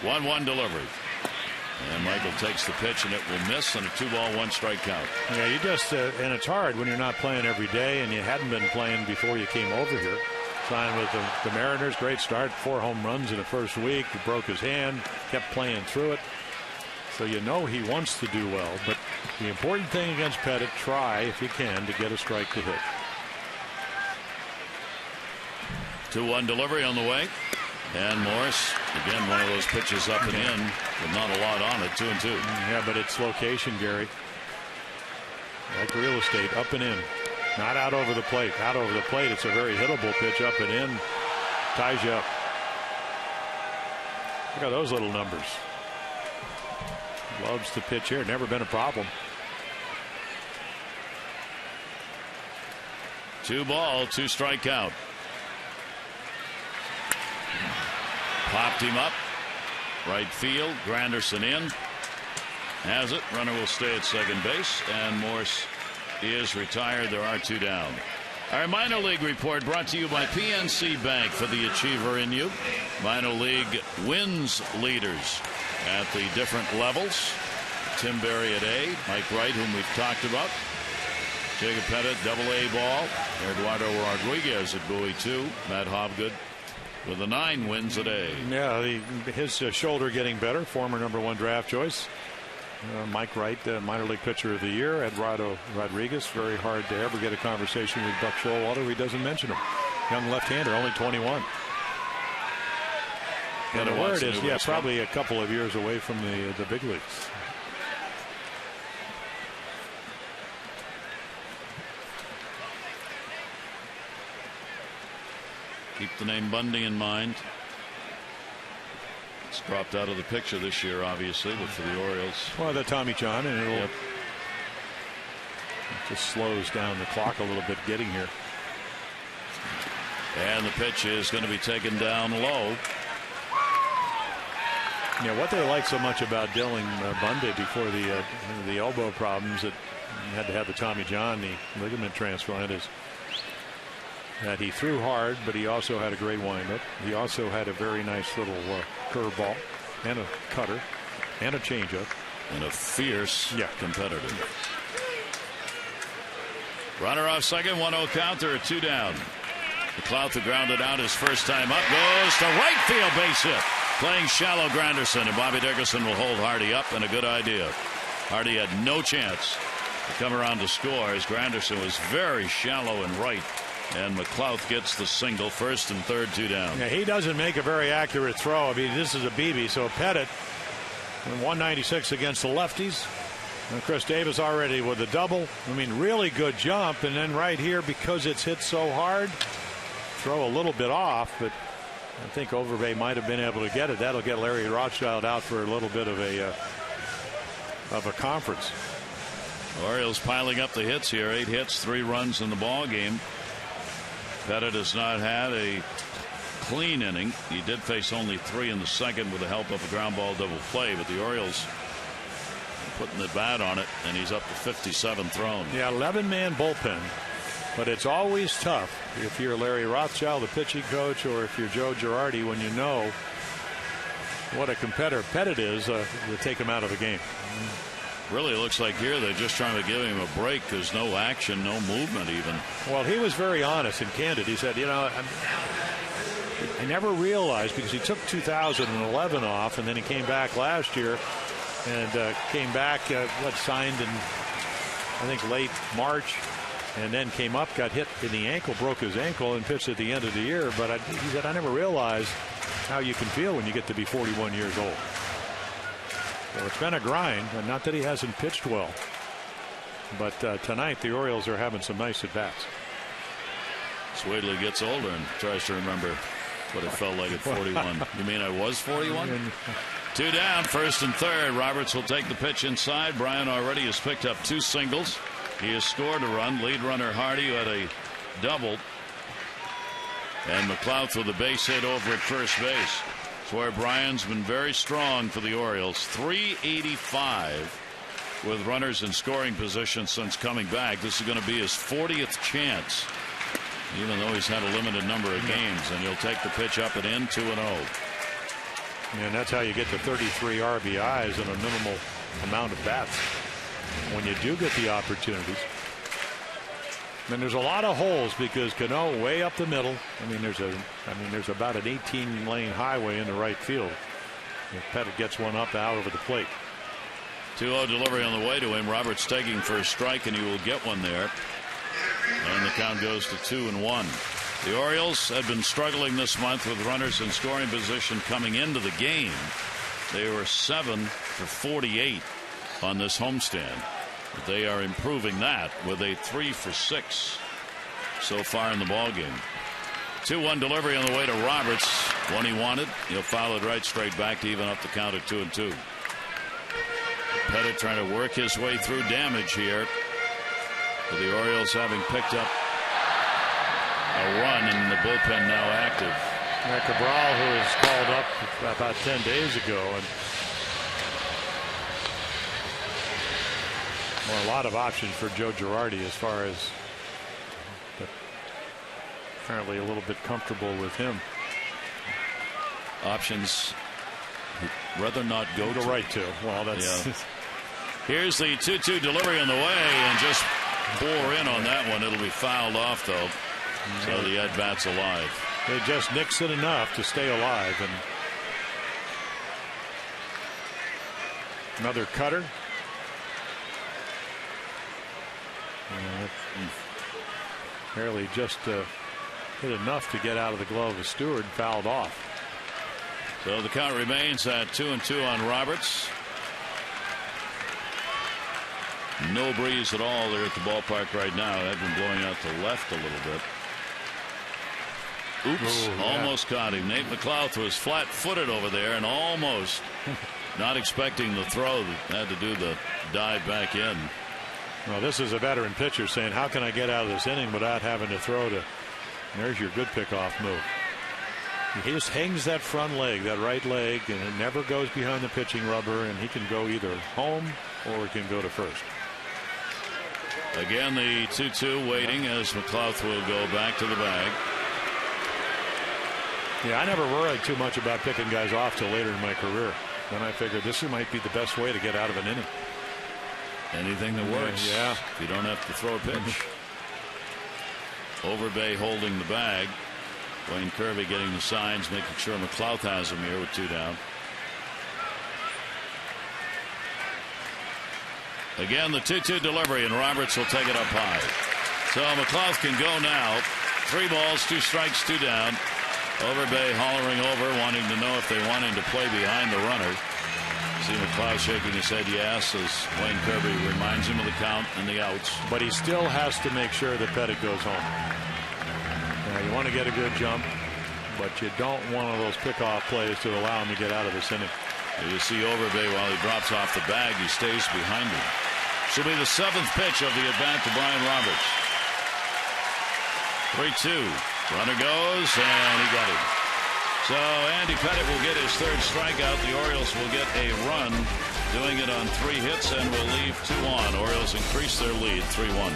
1-1 delivery. And Michael takes the pitch, and it will miss, and a 2-ball, 1-strike count. Yeah, you just and it's hard when you're not playing every day, and you hadn't been playing before you came over here. Signed with the Mariners, great start, 4 home runs in the first week. He broke his hand, kept playing through it. So you know he wants to do well, but the important thing against Pettit, try if you can to get a strike to hit. 2-1 delivery on the way. And Morris, again, one of those pitches up and in, with not a lot on it, 2-2. Yeah, but it's location, Gary. Like real estate, up and in. Not out over the plate. Out over the plate, it's a very hittable pitch, up and in. Ties you up. Look at those little numbers. Loves to pitch here. Never been a problem. 2-ball, 2-strike count. Popped him up. Right field. Granderson in. Has it. Runner will stay at second base. And Morse is retired. There are 2 down. Our minor league report brought to you by PNC Bank for the achiever in you. Minor league wins leaders at the different levels. Tim Berry at A. Mike Wright, whom we've talked about. Jacob Pettit, AA ball. Eduardo Rodriguez at Bowie 2. Matt Hobgood with the 9 wins a day. Yeah, his shoulder getting better. Former #1 draft choice. Mike Wright, minor league pitcher of the year. Eduardo Rodriguez, very hard to ever get a conversation with Buck Showalter. He doesn't mention him. Young left-hander, only 21. And the word is, yeah, probably a couple of years away from the big leagues. Keep the name Bundy in mind. It's dropped out of the picture this year, obviously, but for the Orioles. Well, the Tommy John, and it just slows down the clock a little bit getting here. And the pitch is going to be taken down low. Yeah, what they like so much about Dylan Bundy before the elbow problems that he had to have the Tommy John, the ligament transplant, is that he threw hard, but he also had a great windup. He also had a very nice little curveball and a cutter and a changeup. And a fierce competitor. Runner off second, 1-0 count. There are 2 down. McLeod, who grounded out his first time up, goes to right field, base hit. Playing shallow Granderson, and Bobby Dickerson will hold Hardy up, and a good idea. Hardy had no chance to come around to score as Granderson was very shallow and right. And McLeod gets the single, first and third, 2 down. Yeah, he doesn't make a very accurate throw. I mean, this is a BB, so Pettit 196 against the lefties. And Chris Davis already with a double. I mean, really good jump. And then right here, because it's hit so hard, throw a little bit off, but I think Overbay might have been able to get it. That'll get Larry Rothschild out for a little bit of a conference. Orioles piling up the hits here. 8 hits, 3 runs in the ball game. Pettit has not had a clean inning. He did face only 3 in the second with the help of a ground ball double play, but the Orioles putting the bat on it, and he's up to 57 thrown. Yeah, 11-man bullpen, but it's always tough if you're Larry Rothschild, the pitching coach, or if you're Joe Girardi, when you know what a competitor Pettit is, to take him out of the game. Really looks like here they're just trying to give him a break. There's no action, no movement even. Well, he was very honest and candid. He said, you know, I never realized, because he took 2011 off, and then he came back last year and came back, signed in, I think, late March, and then came up, got hit in the ankle, broke his ankle, and pitched at the end of the year. But he said, I never realized how you can feel when you get to be 41 years old. Well, it's been a grind, and not that he hasn't pitched well, but tonight the Orioles are having some nice at bats. Swedley gets older and tries to remember what it felt like at 41. You mean I was 41? 2 down, first and third. Roberts will take the pitch inside. Bryan already has picked up 2 singles. He has scored a run. Lead runner Hardy, who had a double, and McLeod with the base hit over at first base. Where Bryan's been very strong for the Orioles. 385 with runners in scoring position since coming back. This is going to be his 40th chance, even though he's had a limited number of games. And he'll take the pitch up and in, 2-0. And that's how you get to 33 RBIs in a minimal amount of bats. When you do get the opportunities. And there's a lot of holes because Cano way up the middle. There's about an 18-lane highway in the right field. If Pettit gets one up out over the plate. 2-0 delivery on the way to him. Roberts taking for a strike, and he will get one there. And the count goes to 2-1. The Orioles had been struggling this month with runners in scoring position coming into the game. They were 7 for 48 on this homestand. But they are improving that with a 3 for 6 so far in the ball game. 2-1 delivery on the way to Roberts. One he wanted. He'll foul it right straight back to even up the count at 2-2. Pettit trying to work his way through damage here. With the Orioles having picked up a run and the bullpen now active. Cabral, who was called up about 10 days ago, and a lot of options for Joe Girardi as far as apparently a little bit comfortable with him. Options he'd rather not go to. Right to. Well, that's. Yeah. Here's the 2-2 delivery on the way, and just bore in on that one. It'll be fouled off though. So the at-bat's alive. They just nix it enough to stay alive. And another cutter. Barely just hit enough to get out of the glove of Stewart, fouled off. So the count remains at 2-2 on Roberts. No breeze at all there at the ballpark right now. It had been blowing out to left a little bit. Oops, almost caught him. Nate McLouth was flat-footed over there and almost not expecting the throw. Had to do the dive back in. Well, this is a veteran pitcher saying, how can I get out of this inning without having to throw to. And there's your good pickoff move. He just hangs that front leg, that right leg, and it never goes behind the pitching rubber, and he can go either home or he can go to first. Again, the 2-2 waiting as McLouth will go back to the bag. Yeah, I never worried too much about picking guys off till later in my career. Then I figured this might be the best way to get out of an inning. Anything that works. Yeah. If you don't have to throw a pitch. Overbay holding the bag. Wayne Kirby getting the signs, making sure McLouth has him here with 2 down. Again, the 2-2 delivery, and Roberts will take it up high. So McLouth can go now. 3 balls, 2 strikes, 2 down. Overbay hollering over, wanting to know if they want him to play behind the runner. See McLouth shaking his head yes as Wayne Kirby reminds him of the count and the outs. But he still has to make sure that Pettit goes home. Now, you want to get a good jump, but you don't want one of those pickoff plays to allow him to get out of this inning. You see Overbay while he drops off the bag, he stays behind him. Should be the 7th pitch of the at-bat to Brian Roberts. 3-2. Runner goes, and he got him. So Andy Pettit will get his 3rd strikeout. The Orioles will get a run, doing it on 3 hits, and will leave 2 on. Orioles increase their lead 3-1.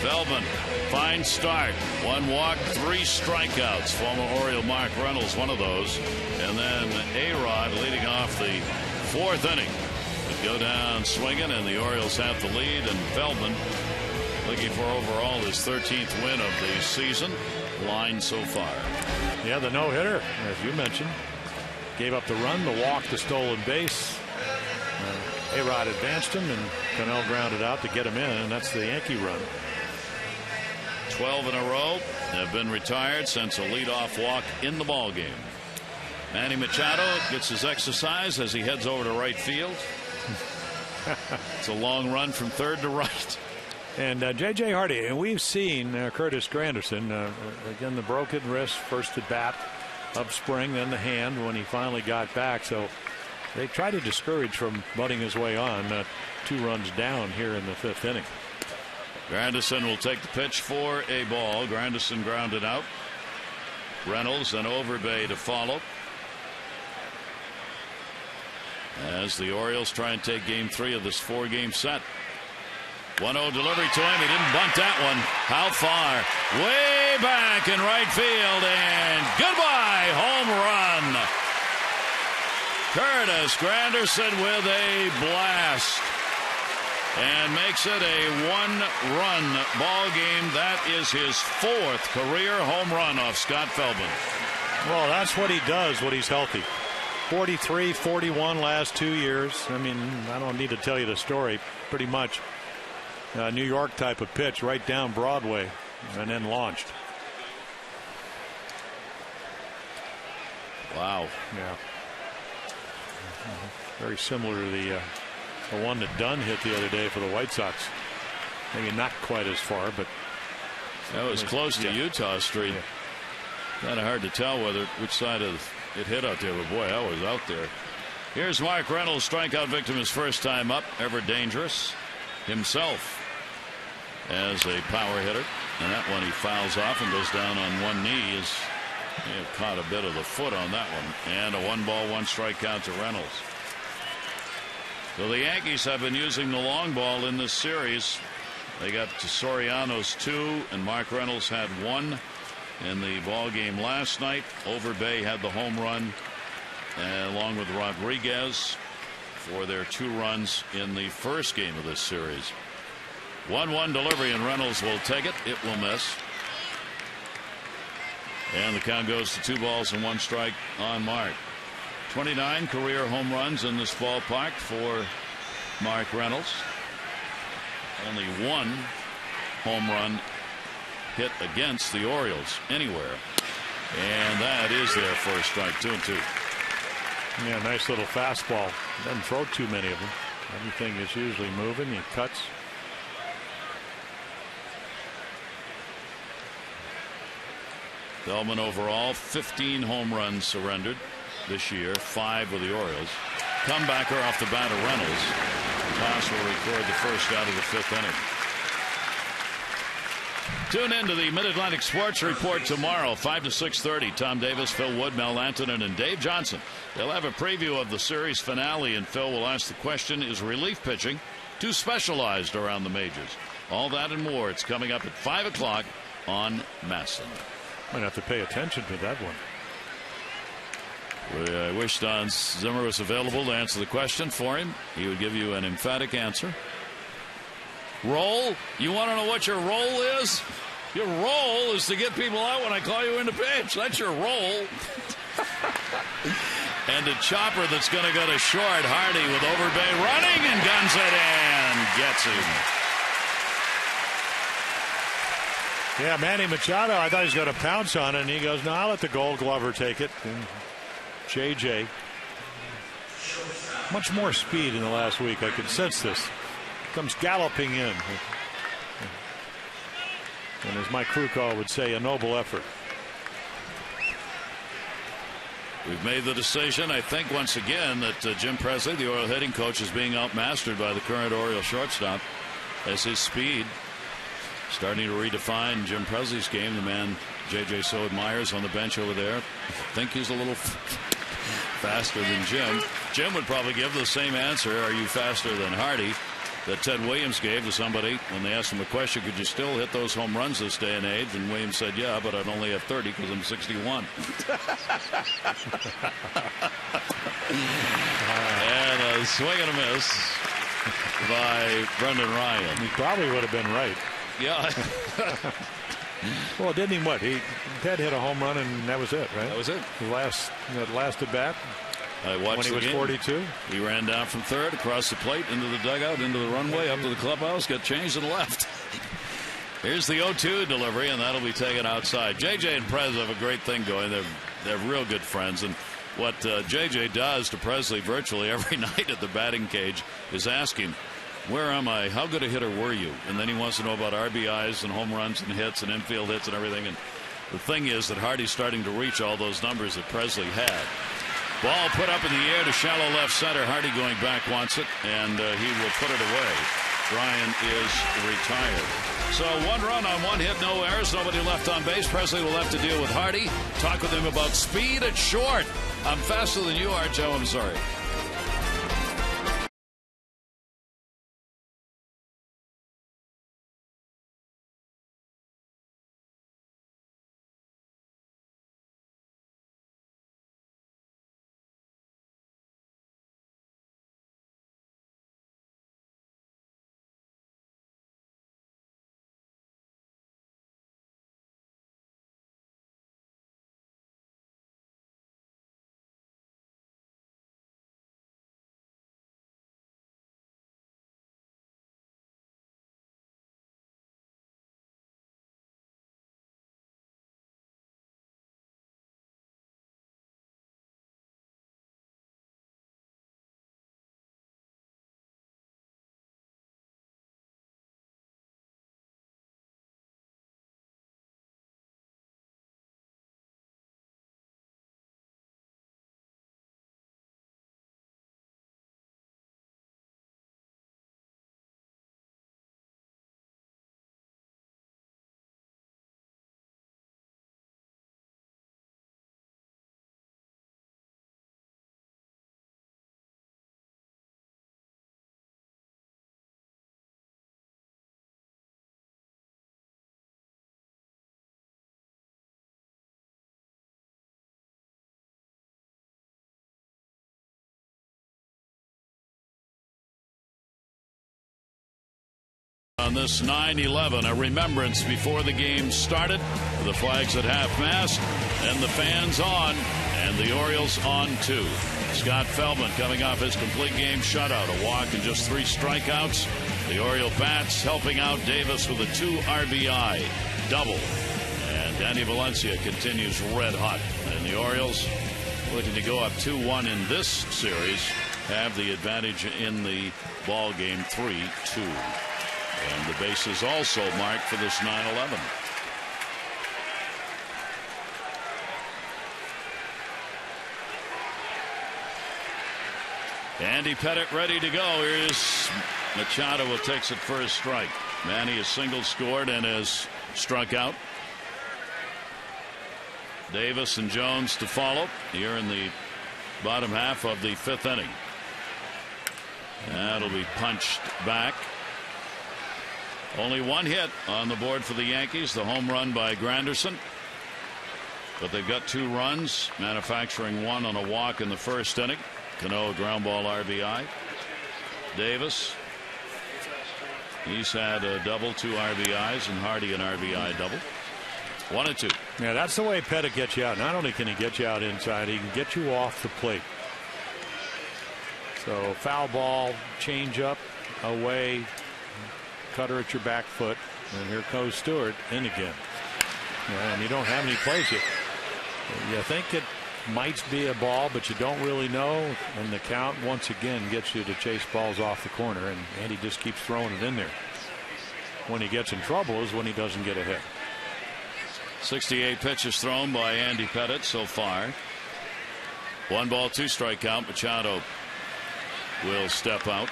Feldman, fine start. 1 walk, 3 strikeouts. Former Oriole Mark Reynolds, one of those. And then A-Rod leading off the 4th inning. Would go down swinging, and the Orioles have the lead. And Feldman looking for overall his 13th win of the season. Line so far. Yeah, the no-hitter, as you mentioned. Gave up the run, the walk, the stolen base. A-Rod advanced him, and Cannell grounded out to get him in, and that's the Yankee run. 12 in a row have been retired since a leadoff walk in the ball game. Manny Machado gets his exercise as he heads over to right field. It's a long run from third to right. And J.J. Hardy, and we've seen Curtis Granderson, again, the broken wrist, first at bat of spring, then the hand when he finally got back. So they try to discourage from butting his way on. 2 runs down here in the 5th inning. Granderson will take the pitch for a ball. Granderson grounded out. Reynolds and Overbay to follow. As the Orioles try and take game 3 of this 4-game set. 1-0 delivery to him. He didn't bunt that one. How far? Way back in right field, and goodbye, home run. Curtis Granderson with a blast and makes it a 1-run ball game. That is his 4th career home run off Scott Feldman. Well, that's what he does when he's healthy. 43, 41 last 2 years. I mean, I don't need to tell you the story. Pretty much New York type of pitch right down Broadway and then launched. Wow. Yeah. Very similar to the one that Dunn hit the other day for the White Sox. Maybe not quite as far, but that was close to Utah Street. Yeah. Kind of hard to tell which side of it hit out there, but boy, that was out there. Here's Mark Reynolds, strikeout victim his first time up, ever dangerous himself as a power hitter, and that one he fouls off and goes down on one knee. He had caught a bit of the foot on that one, and a 1-ball 1-strike count to Reynolds. So the Yankees have been using the long ball in this series. They got to Soriano's 2, and Mark Reynolds had 1 in the ball game last night. Overbay had the home run, along with Rodriguez, for their 2 runs in the first game of this series. 1-1 delivery, and Reynolds will take it. It will miss. And the count goes to 2 balls and 1 strike on Mark. 29 career home runs in this ballpark for Mark Reynolds. Only 1 home run hit against the Orioles anywhere. And that is their first strike. 2-2. Yeah, nice little fastball. Doesn't throw too many of them. Everything is usually moving. He cuts. Feldman overall 15 home runs surrendered this year, 5 with the Orioles. Comebacker off the bat of Reynolds. Toss will record the first out of the 5th inning. Tune in to the Mid-Atlantic Sports Report tomorrow, 5 to 6:30. Tom Davis, Phil Wood, Mel Antonin, and Dave Johnson. They'll have a preview of the series finale, and Phil will ask the question, is relief pitching too specialized around the majors? All that and more. It's coming up at 5 o'clock on Masson. Might have to pay attention to that one. I wish Don Zimmer was available to answer the question for him. He would give you an emphatic answer. Role? You want to know what your role is? Your role is to get people out when I call you in to pitch. That's your role. And a chopper that's going to go to short. Hardy with Overbay running and guns it in. Gets him. Yeah, Manny Machado, I thought he was going to pounce on it, and he goes, no, I'll let the Gold Glover take it. And JJ, much more speed in the last week. I could sense this. Comes galloping in. And as Mike Krukow would say, a noble effort. We've made the decision, I think, once again, that Jim Presley, the Oriole hitting coach, is being outmastered by the current Oriole shortstop as his speed starting to redefine Jim Presley's game. The man J.J. so admires on the bench over there. I think he's a little faster than Jim. Jim would probably give the same answer. Are you faster than Hardy? that Ted Williams gave to somebody when they asked him a question, could you still hit those home runs this day and age? And Williams said, yeah, but I'd only have 30 because I'm 61. And a swing and a miss by Brendan Ryan. He probably would have been right. Yeah. Well, didn't he? Ted hit a home run and that was it, right? That was it. That last at bat. I watched when he was game. 42. He ran down from third, across the plate, into the dugout, into the runway, up to the clubhouse, got changed and left. Here's the 0-2 delivery, and that'll be taken outside. JJ and Prez have a great thing going. They're real good friends, and what JJ does to Presley virtually every night at the batting cage is ask him, where am I? How good a hitter were you? And then he wants to know about RBIs and home runs and hits and infield hits and everything. And the thing is that Hardy's starting to reach all those numbers that Presley had. Ball put up in the air to shallow left center. Hardy going back wants it, and he will put it away. Ryan is retired. So 1 run on 1 hit, no errors, nobody left on base. Presley will have to deal with Hardy. Talk with him about speed at short. I'm faster than you are, Joe. I'm sorry. On this 9/11, a remembrance before the game started. The flags at half-mast, and the fans on, and the Orioles on too. Scott Feldman coming off his complete game shutout, a walk and just 3 strikeouts. The Oriole bats helping out Davis with a 2 RBI double. And Danny Valencia continues red hot. And the Orioles, looking to go up 2-1 in this series, have the advantage in the ball game 3-2. And the base is also marked for this 9/11. Andy Pettitte ready to go. Here's Machado who takes it for a strike. Manny has single scored and has struck out. Davis and Jones to follow here in the bottom half of the 5th inning. That'll be punched back. Only 1 hit on the board for the Yankees, the home run by Granderson. But they've got 2 runs, manufacturing 1 on a walk in the 1st inning. Cano, ground ball RBI. Davis, he's had a double, 2 RBIs, and Hardy an RBI double. 1-2. Yeah, that's the way Pettitte gets you out. Not only can he get you out inside, he can get you off the plate. So foul ball, change up, away, cutter at your back foot, and here goes Stewart in again. Yeah, and you don't have any plays yet. You think it might be a ball, but you don't really know, and the count once again gets you to chase balls off the corner, and Andy just keeps throwing it in there. When he gets in trouble is when he doesn't get a hit. 68 pitches thrown by Andy Pettitte so far. 1 ball, 2 strike count. Machado will step out.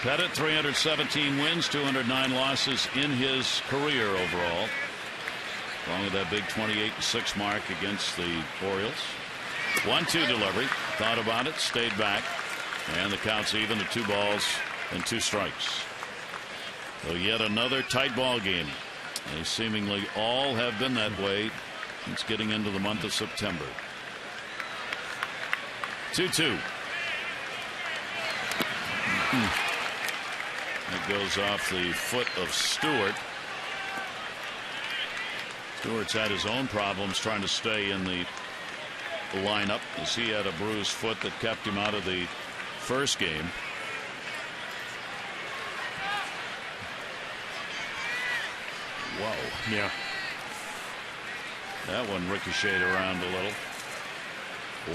Pettitte 317 wins, 209 losses in his career overall. Along with that big 28-6 mark against the Orioles. 1-2 delivery. Thought about it, stayed back, and the count's even at 2 balls and 2 strikes. So yet another tight ball game. They seemingly all have been that way since getting into the month of September. 2-2. It goes off the foot of Stewart. Stewart's had his own problems trying to stay in the lineup, as he had a bruised foot that kept him out of the first game. Whoa. Yeah. That one ricocheted around a little.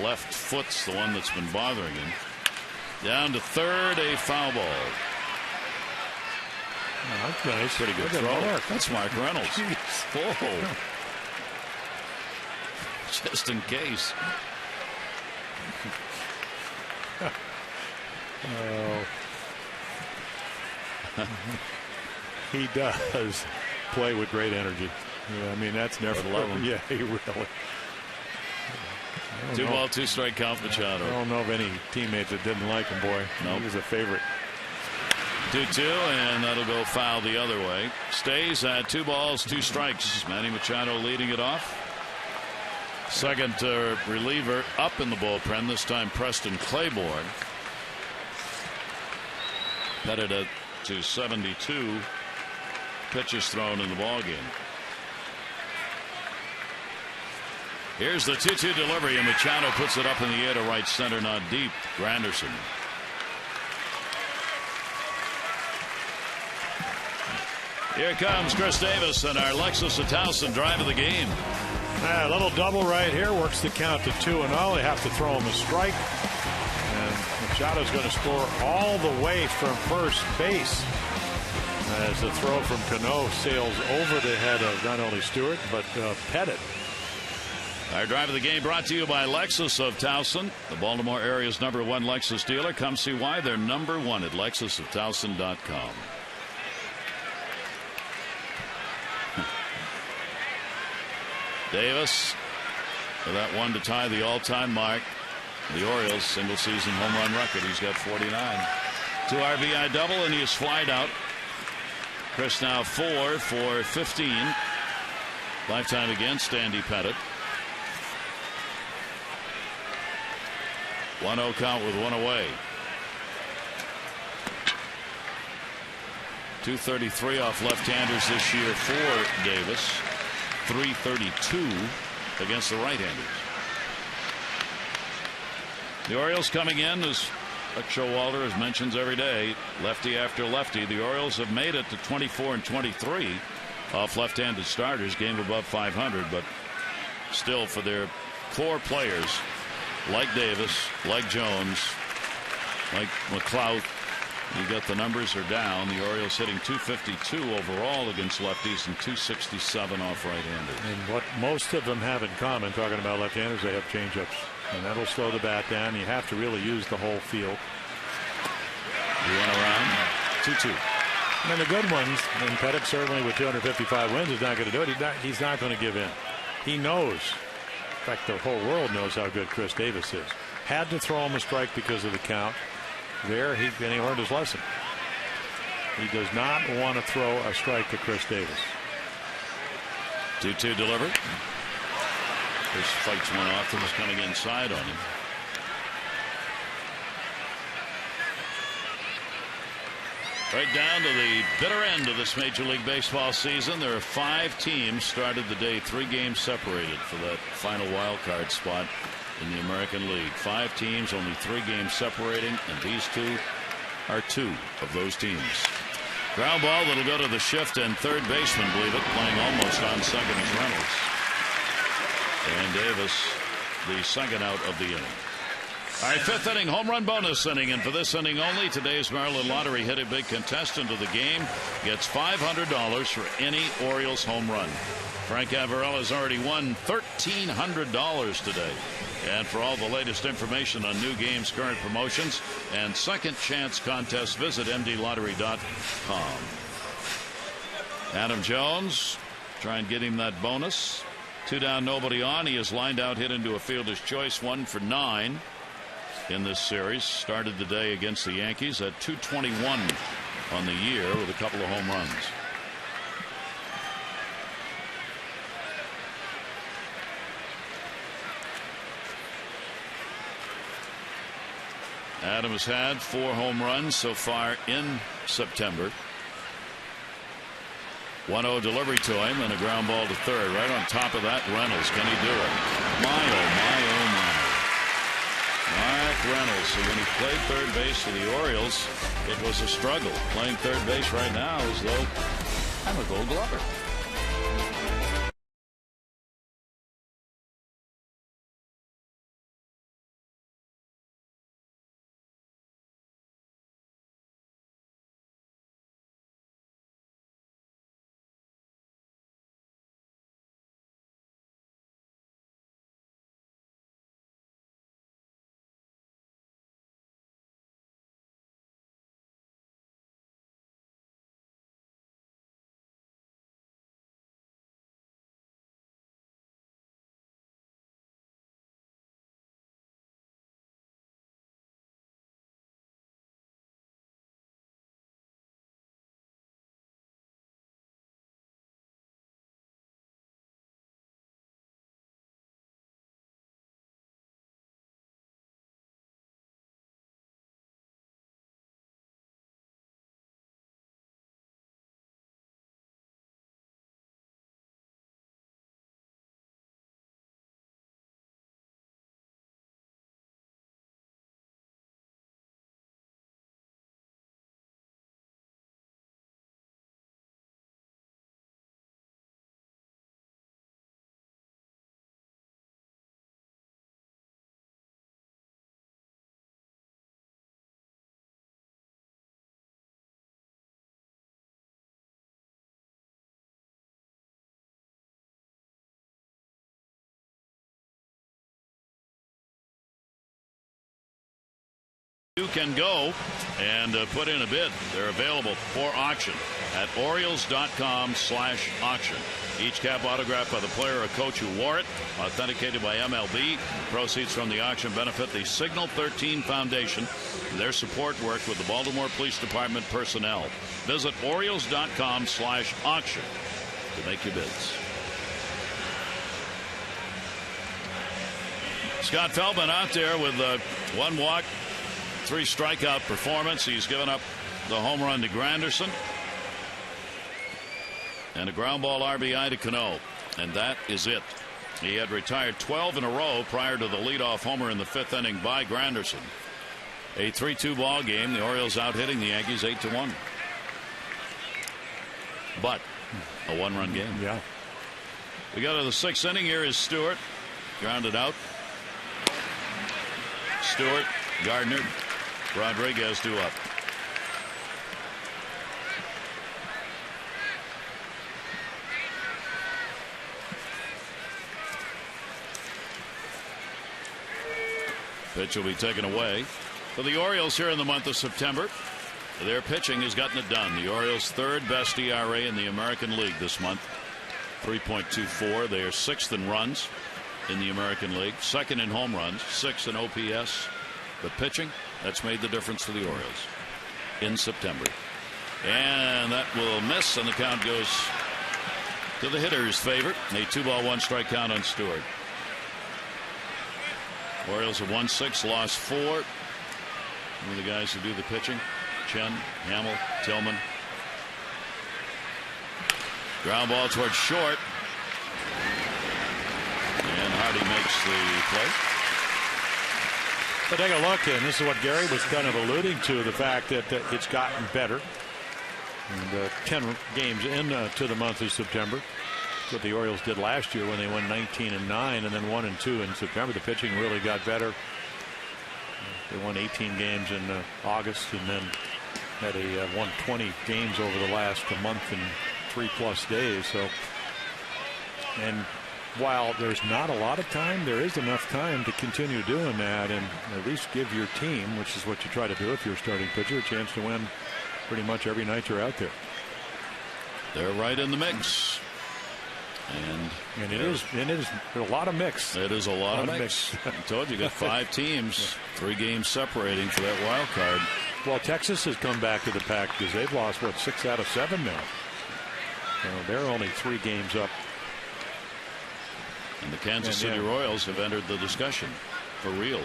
Left foot's the one that's been bothering him. Down to third, a foul ball. Oh, that's nice. Pretty good throw. That's Mark Reynolds. Whoa. Just in case. He does play with great energy. Yeah, I mean, that's never. Love him. Yeah, he really. 2 ball, 2 strike count, Machado. I don't know of any teammates that didn't like him, boy. Nope. He was a favorite. 2-2, and that'll go foul the other way. Stays at 2 balls, 2 strikes. Manny Machado leading it off. Second reliever up in the bullpen, this time Preston Claiborne. Headed to 72 pitches thrown in the ballgame. Here's the 2-2 delivery, and Machado puts it up in the air to right center, not deep. Granderson. Here comes Chris Davis and our Lexus of Towson drive of the game. A little double right here, works the count to 2-0. They have to throw him a strike. And Machado's going to score all the way from first base, as the throw from Cano sails over the head of not only Stewart, but Pettit. Our drive of the game brought to you by Lexus of Towson, the Baltimore area's #1 Lexus dealer. Come see why they're #1 at LexusofTowson.com. Davis for that one to tie the all-time mark. The Orioles single-season home run record. He's got 49. 2 RBI double, and he is flied out. Chris now 4 for 15. Lifetime against Andy Pettit. 1-0 count with 1 away. 233 off left-handers this year for Davis. 332 against the right-handers. The Orioles coming in, as Buck Showalter has mentions every day, lefty after lefty. The Orioles have made it to 24-23 off left-handed starters, game above 500, but still for their core players like Davis, like Jones, like McLeod, you got the numbers are down. The Orioles hitting 252 overall against lefties and 267 off right-handers. And what most of them have in common, talking about left-handers, they have changeups, and that'll slow the bat down. You have to really use the whole field. You went around 2-2. And the good ones, and Pettit certainly with 255 wins is not going to do it. He's not going to give in. He knows. In fact, the whole world knows how good Chris Davis is. Had to throw him a strike because of the count. There, he learned his lesson. He does not want to throw a strike to Chris Davis. 2-2 delivered. This fights one off that was coming inside on him. Right down to the bitter end of this Major League Baseball season. There are 5 teams started the day 3 games separated for that final wild card spot in the American League. 5 teams, only 3 games separating, and these 2 are 2 of those teams. Ground ball that'll go to the shift, and third baseman, believe it, playing almost on second is Reynolds. And Davis, the second out of the inning. All right, 5th inning home run bonus inning, and for this inning only, today's Maryland Lottery hit a big contestant of the game gets $500 for any Orioles home run. Frank Avarella has already won $1,300 today. And for all the latest information on new games, current promotions, and second chance contests, visit mdlottery.com. Adam Jones, try and get him that bonus. 2 down, nobody on. He is lined out, hit into a fielder's choice, 1 for 9. in this series. Started the day against the Yankees at .221 on the year with a couple of home runs. Adam has had 4 home runs so far in September. 1-0 delivery to him and a ground ball to third. Right on top of that, Reynolds. Can he do it? My, oh, my, oh, my. Mark Reynolds. So when he played third base for the Orioles, it was a struggle. Playing third base right now as though I'm a Gold Glover. You can go and put in a bid. They're available for auction at Orioles.com/auction. Each cap autographed by the player or coach who wore it, authenticated by MLB. Proceeds from the auction benefit the Signal 13 Foundation. Their support work with the Baltimore Police Department personnel. Visit Orioles.com/auction to make your bids. Scott Feldman out there with 1 walk, 3 strikeout performance. He's given up the home run to Granderson and a ground ball RBI to Cano, and that is it. He had retired 12 in a row prior to the leadoff homer in the 5th inning by Granderson. A 3-2 ball game. The Orioles out hitting the Yankees 8-1, but a 1-run game. Yeah. We go to the 6th inning. Here is Stewart, grounded out. Stewart, Gardner, Rodriguez due up. Pitch will be taken away. For the Orioles here in the month of September, their pitching has gotten it done. The Orioles' 3rd best ERA in the American League this month, 3.24. They are 6th in runs in the American League, 2nd in home runs, 6th in OPS. But pitching, that's made the difference for the Orioles in September. And that will miss, and the count goes to the hitter's favor. A 2-ball, 1-strike count on Stewart. Orioles have won 6, lost 4. One of the guys who do the pitching, Chen, Hamill, Tillman. Ground ball towards short. And Hardy makes the play. But take a look, and this is what Gary was kind of alluding to, the fact that it's gotten better. And 10 games into the month of September. That's what the Orioles did last year when they won 19-9 and then 1-2 in September. The pitching really got better. They won 18 games in August and then had won 20 games over the last month and 3+ days. So, and while there's not a lot of time, there is enough time to continue doing that and at least give your team, which is what you try to do if you're a starting pitcher, a chance to win pretty much every night you're out there. They're right in the mix. And it is a lot of mix. It is a lot of mix. I told you, got 5 teams, 3 games separating for that wild card. Well, Texas has come back to the pack because they've lost, 6 out of 7 now. So they're only 3 games up. And the Kansas City Royals have entered the discussion for real.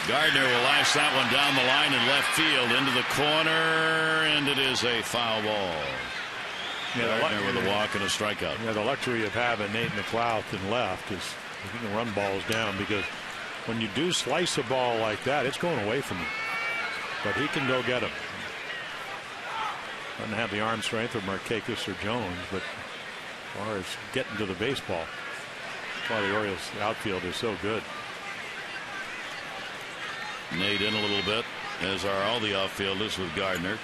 Gardner will lash that one down the line in left field into the corner, and it is a foul ball. Gardner with a walk and a strikeout. Yeah, the luxury of having Nate McLouth in left is he can run balls down, because when you do slice a ball like that, it's going away from you. But he can go get them. Doesn't have the arm strength of Markakis or Jones, but as far as getting to the baseball, that's why the Orioles outfield is so good. Nate in a little bit, as are all the outfielders with Gardner.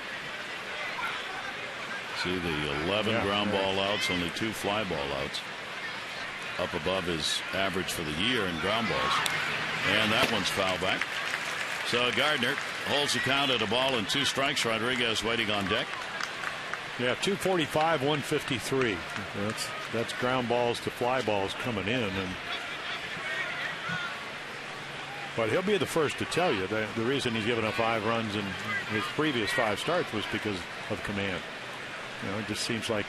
See the 11 ground ball outs, only 2 fly ball outs. Up above his average for the year in ground balls. And that one's foul back. So Gardner holds the count at a ball and 2 strikes. Rodriguez waiting on deck. Yeah, 245, 153. That's ground balls to fly balls coming in. But he'll be the first to tell you that the reason he's given up 5 runs in his previous 5 starts was because of command. It just seems like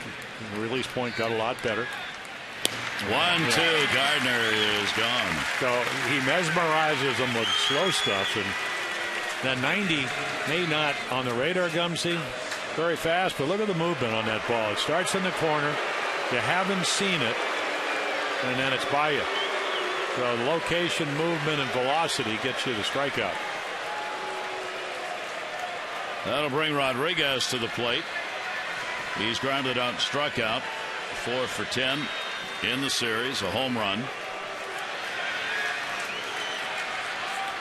the release point got a lot better. 1-2. Gardner is gone. So he mesmerizes them with slow stuff, and that 90 may not on the radar gun see very fast, but look at the movement on that ball. It starts in the corner, you haven't seen it, and then it's by you. So location, movement, and velocity gets you the strikeout. That'll bring Rodriguez to the plate. He's grounded out and struck out. 4 for 10 in the series, a home run.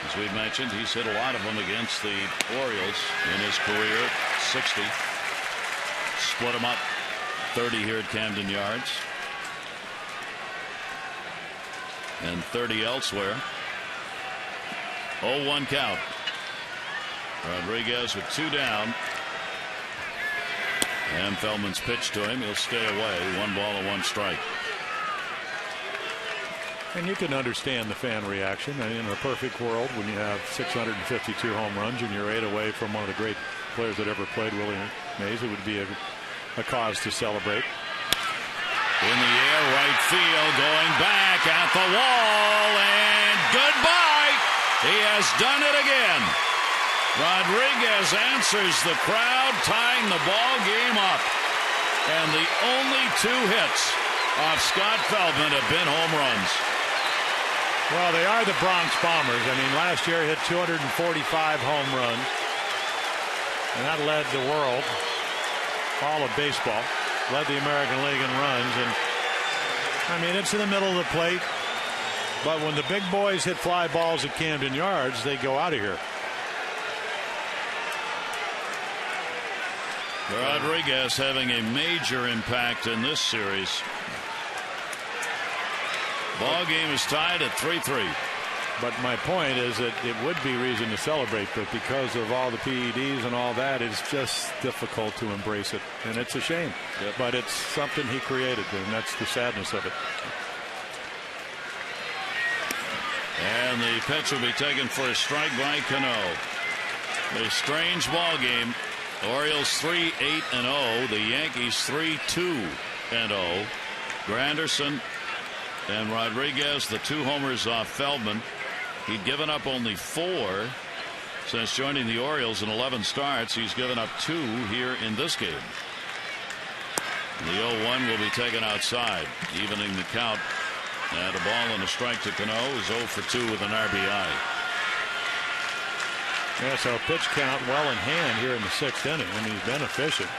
As we've mentioned, he's hit a lot of them against the Orioles in his career. 60. Split them up. 30 here at Camden Yards. And 30 elsewhere. 0-1 count. Rodriguez with 2 down. And Feldman's pitch to him. He'll stay away. 1 ball and 1 strike. And you can understand the fan reaction. In a perfect world, when you have 652 home runs and you're 8 away from one of the great players that ever played, Willie Mays, it would be a cause to celebrate. In the air, right field, going back at the wall, and goodbye. He has done it again. Rodriguez answers the crowd, tying the ball game up. And the only 2 hits of Scott Feldman have been home runs. Well, they are the Bronx Bombers. Last year hit 245 home runs. And that led the world, all of baseball, led the American League in runs. And it's in the middle of the plate. But when the big boys hit fly balls at Camden Yards, they go out of here. Rodriguez having a major impact in this series. Ball game is tied at 3-3. But my point is that it would be reason to celebrate, but because of all the PEDs and all that, it's just difficult to embrace it. And it's a shame. Yep. But it's something he created, and that's the sadness of it. And the pitch will be taken for a strike by Cano. A strange ball game. Orioles 3-8-0. The Yankees 3-2-0. Granderson and Rodriguez, the 2 homers off Feldman. He'd given up only 4 since joining the Orioles in 11 starts. He's given up 2 here in this game. The 0-1 will be taken outside, evening the count. And a ball and a strike to Cano is 0 for 2 with an RBI. Yeah, so pitch count well in hand here in the 6th inning. He's been efficient.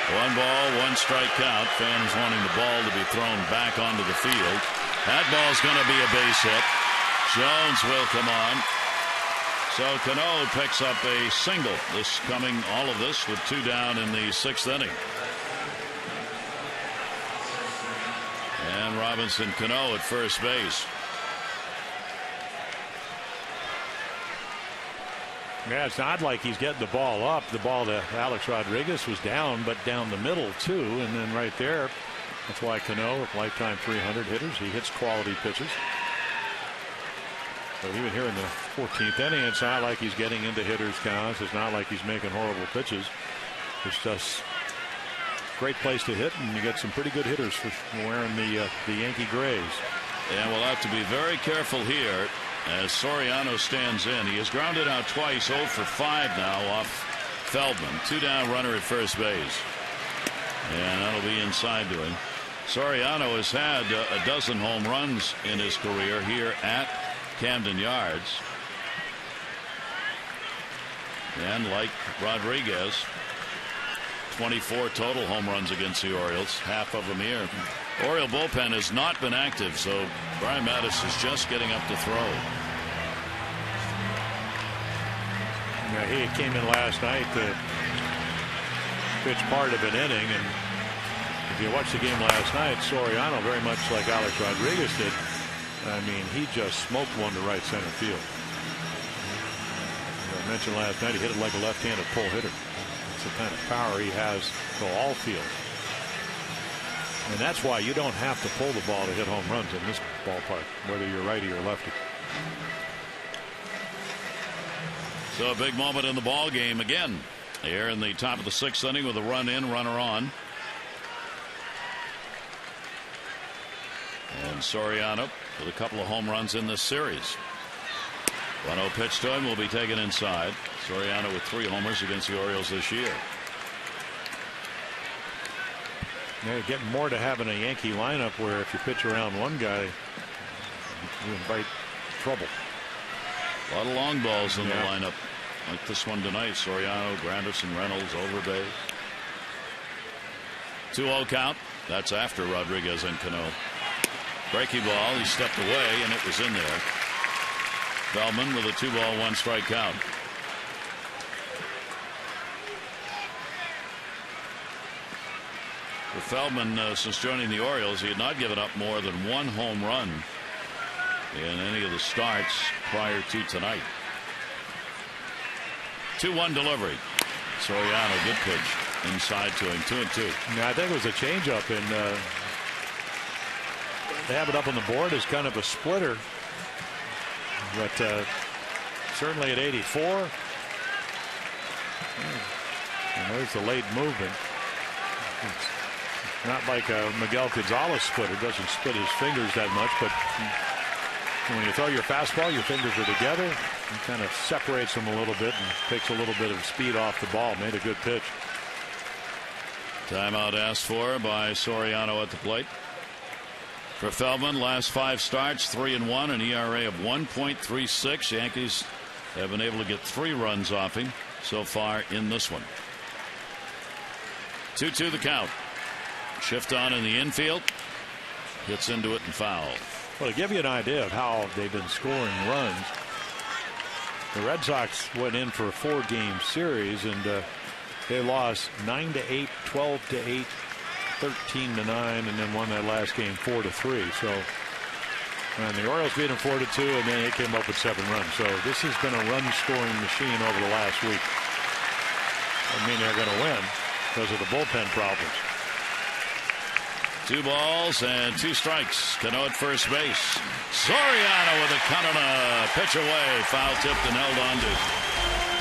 One ball, 1 strike count. Fans wanting the ball to be thrown back onto the field. That ball's going to be a base hit. Jones will come on. So Cano picks up a single. All of this with 2 down in the 6th inning. And Robinson Cano at first base. Yeah, it's not like he's getting the ball up. The ball to Alex Rodriguez was down, but down the middle too. And then right there, that's why Cano, lifetime 300 hitters, he hits quality pitches. But even here in the 14th inning, it's not like he's getting into hitters' counts. It's not like he's making horrible pitches. It's just a great place to hit, and you get some pretty good hitters for wearing the Yankee grays. And we'll have to be very careful here as Soriano stands in. He has grounded out twice, 0 for 5 now off Feldman. 2 down, runner at first base. And that'll be inside to him. Soriano has had a dozen home runs in his career here at Camden Yards. And like Rodriguez, 24 total home runs against the Orioles, half of them here. Oriole bullpen has not been active, so Brian Mattis is just getting up to throw. Yeah, he came in last night to pitch part of an inning, and if you watch the game last night, Soriano, very much like Alex Rodriguez did, I mean, he just smoked one to right center field. As I mentioned last night, he hit it like a left-handed pull hitter. That's the kind of power he has to all fields. And that's why you don't have to pull the ball to hit home runs in this ballpark, whether you're righty or lefty. So a big moment in the ball game again here in the top of the 6th inning with a run in, runner on. And Soriano with a couple of home runs in this series. 1-0 pitch to him will be taken inside. Soriano with 3 homers against the Orioles this year. They're getting more to having a Yankee lineup where if you pitch around one guy, you invite trouble. A lot of long balls in the lineup, like this one tonight. Soriano, Granderson, Reynolds, Overbay. 2-0 count. That's after Rodriguez and Cano. Breaking ball. He stepped away, and it was in there. Feldman with a 2-ball, 1-strike count. For Feldman, since joining the Orioles, he had not given up more than 1 home run in any of the starts prior to tonight. 2-1 delivery. Soriano, good pitch inside to him. 2-2. Yeah, I think it was a changeup, and they have it up on the board as kind of a splitter, but certainly at 84. And there's the late movement. It's not like a Miguel Gonzalez splitter. Doesn't split his fingers that much, but when you throw your fastball, your fingers are together. It kind of separates them a little bit and takes a little bit of speed off the ball. Made a good pitch. Timeout asked for by Soriano at the plate. For Feldman, last 5 starts, 3-1, an ERA of 1.36. Yankees have been able to get 3 runs off him so far in this one. 2-2 the count. Shift on in the infield. Hits into it and foul. Well, to give you an idea of how they've been scoring runs, the Red Sox went in for a 4-game series, and they lost 9-8, 12-8, 13-9, and then won that last game 4-3. So, and the Orioles beat them 4-2, and then they came up with 7 runs. So this has been a run-scoring machine over the last week. I mean, they're going to win because of the bullpen problems. 2 balls and 2 strikes. Cano at first base. Soriano with a count on a pitch away. Foul tipped and held on to.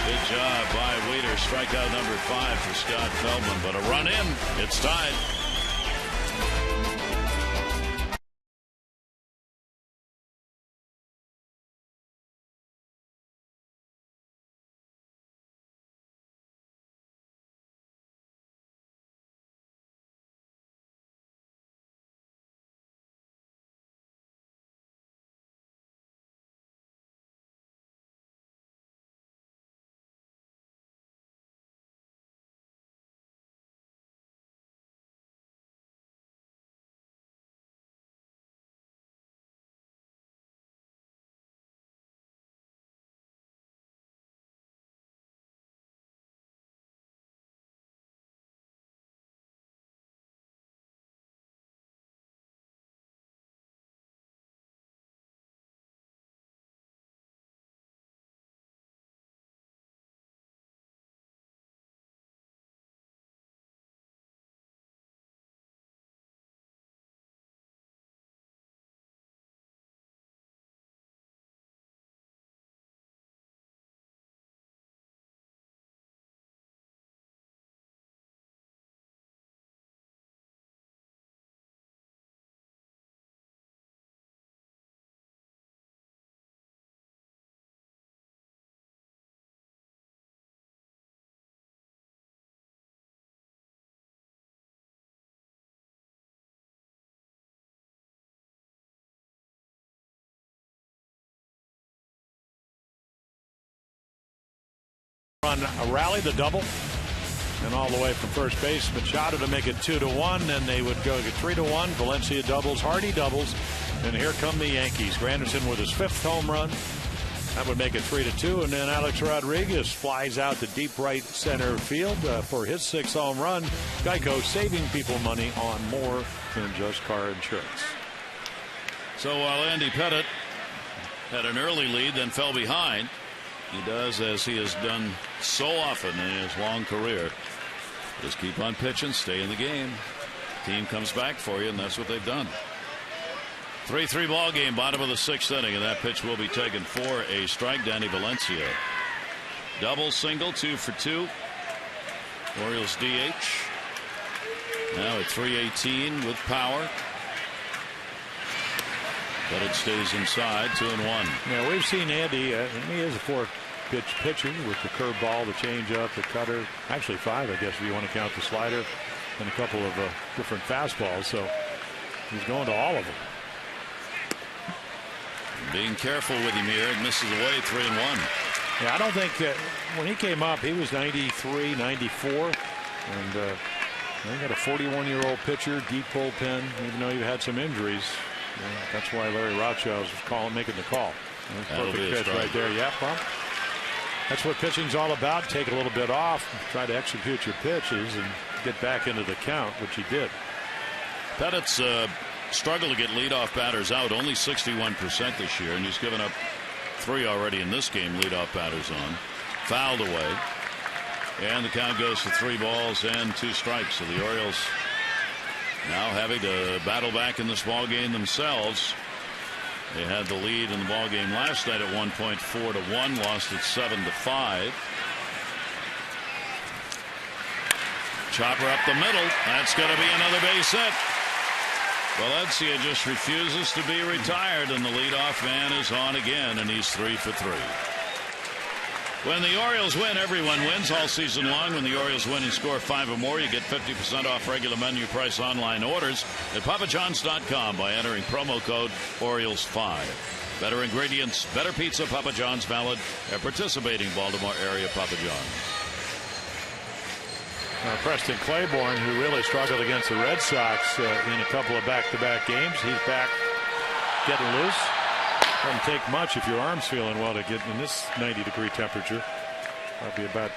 Good job by Weeder. Strikeout number 5 for Scott Feldman. But a run in. It's tied. On a rally, the double, and all the way from first base. Machado to make it 2-1, and they would go to 3-1. Valencia doubles, Hardy doubles, and here come the Yankees. Granderson with his 5th home run. That would make it 3-2, and then Alex Rodriguez flies out to deep right center field for his 6th home run. Geico, saving people money on more than just car insurance. So while Andy Pettitte had an early lead, then fell behind, he does as he has done so often in his long career. Just keep on pitching, stay in the game. Team comes back for you, and that's what they've done. 3-3 ball game, bottom of the 6th inning, and that pitch will be taken for a strike. Danny Valencia. Double, single, 2 for 2. Orioles DH. Now at 318 with power. But it stays inside, 2-1. Yeah, we've seen Andy, and he is a 4-pitch pitcher with the curveball, the changeup, the cutter. Actually 5, I guess, if you want to count the slider, and a couple of different fastballs. So he's going to all of them. Being careful with him here. It misses away, 3-1. Yeah, I don't think when he came up, he was 93, 94. And they got a 41-year-old pitcher, deep bullpen, even though he had some injuries. That's why Larry Rothschild was making the call. Perfect pitch right there. Yeah, Bob. That's what pitching's all about. Take a little bit off, try to execute your pitches, and get back into the count, which he did. Pettitte's struggled to get leadoff batters out, only 61% this year, and he's given up 3 already in this game. Leadoff batters on, fouled away, and the count goes to 3 balls and 2 strikes. So the Orioles now having to battle back in this ball game themselves. They had the lead in the ball game last night at one point, 4-1, lost it 7-5. Chopper up the middle. That's going to be another base hit. Valencia just refuses to be retired, and the leadoff man is on again, and he's 3 for 3. When the Orioles win, everyone wins all season long. When the Orioles win and score 5 or more, you get 50% off regular menu price online orders at papajohns.com by entering promo code Orioles5. Better ingredients, better pizza, Papa John's valid at participating Baltimore area Papa John's. Preston Claiborne, who really struggled against the Red Sox in a couple of back-to-back games, he's back getting loose. Doesn't take much if your arm's feeling well to get in this 90-degree temperature. Probably about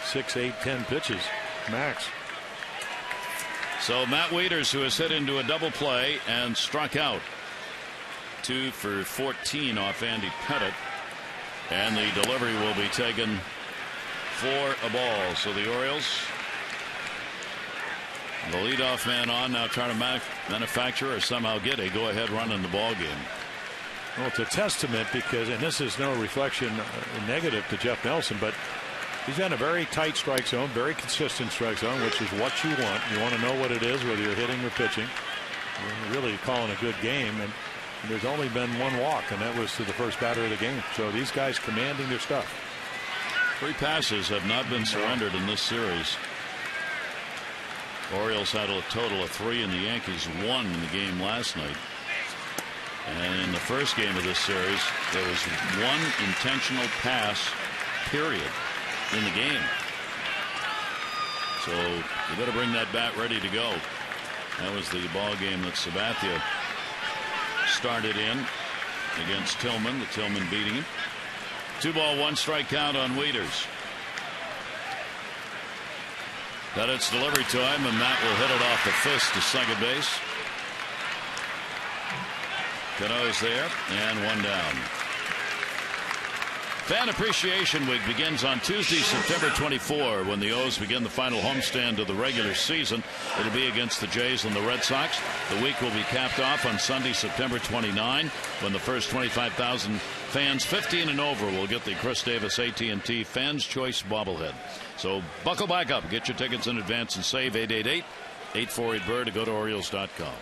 6, 8, 10 pitches max. So Matt Wieters, who has hit into a double play and struck out. 2 for 14 off Andy Pettitte, and the delivery will be taken for a ball. So the Orioles, the leadoff man on, now trying to manufacture or somehow get a go-ahead run in the ball game. Well, it's a testament because, and this is no reflection negative to Jeff Nelson, but he's in a very tight strike zone, very consistent strike zone, which is what you want. You want to know what it is, whether you're hitting or pitching. You're really calling a good game, and there's only been 1 walk, and that was to the first batter of the game. So these guys commanding their stuff. 3 passes have not been surrendered in this series. Orioles had a total of 3, and the Yankees 1 in the game last night. And in the first game of this series, there was 1 intentional pass, period, in the game. So you better bring that bat ready to go. That was the ball game that Sabathia started in against Tillman. The Tillman beating him. 2 ball, 1 strike count on Wieters. Pettitte's delivery to him, and Matt will hit it off the fist to second base. Cano's there, and 1 down. Fan Appreciation Week begins on Tuesday, September 24, when the O's begin the final homestand of the regular season. It'll be against the Jays and the Red Sox. The week will be capped off on Sunday, September 29, when the first 25,000 fans 15 and over will get the Chris Davis AT&T Fans Choice bobblehead. So buckle back up, get your tickets in advance, and save 888-848-BIRD to go to Orioles.com.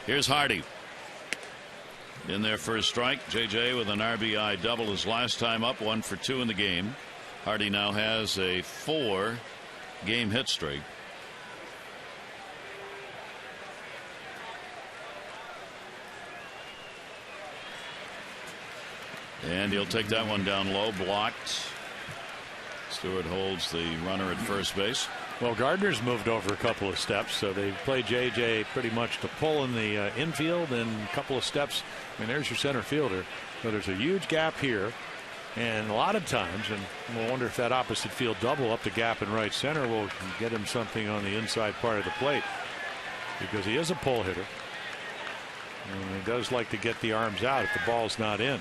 Here's Hardy in their first strike. JJ with an RBI double his last time up, 1 for 2 in the game. Hardy now has a 4-game hit streak. And he'll take that one down low, blocked. Stewart holds the runner at first base. Well, Gardner's moved over a couple of steps, so they play J.J. pretty much to pull in the infield and a couple of steps. I mean, there's your center fielder. So there's a huge gap here. And a lot of times, and we'll wonder if that opposite field double up the gap in right center will get him something on the inside part of the plate, because he is a pull hitter. And he does like to get the arms out if the ball's not in.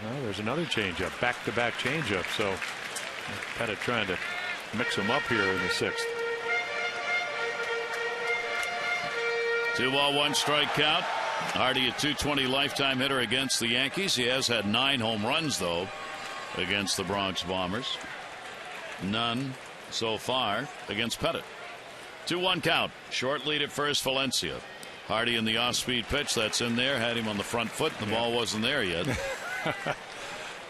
Well, there's another changeup, back-to-back changeup. So Pettit trying to mix them up here in the 6th. 2 ball, 1 strike count. Hardy, a .220 lifetime hitter against the Yankees. He has had 9 home runs, though, against the Bronx Bombers. None so far against Pettit. 2-1 count. Short lead at first, Valencia. Hardy in the off-speed pitch. That's in there. Had him on the front foot. The ball wasn't there yet.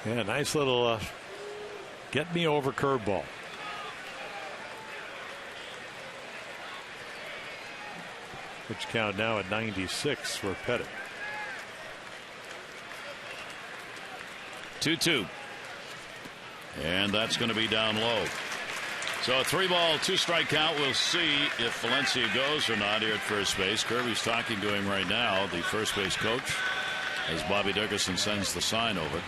Yeah, nice little get me over curveball. Pitch count now at 96 for Pettit. 2-2. And that's going to be down low. So a 3 ball, 2 strike count. We'll see if Valencia goes or not here at first base. Kirby's talking to him right now, the first base coach, as Bobby Dickerson sends the sign over.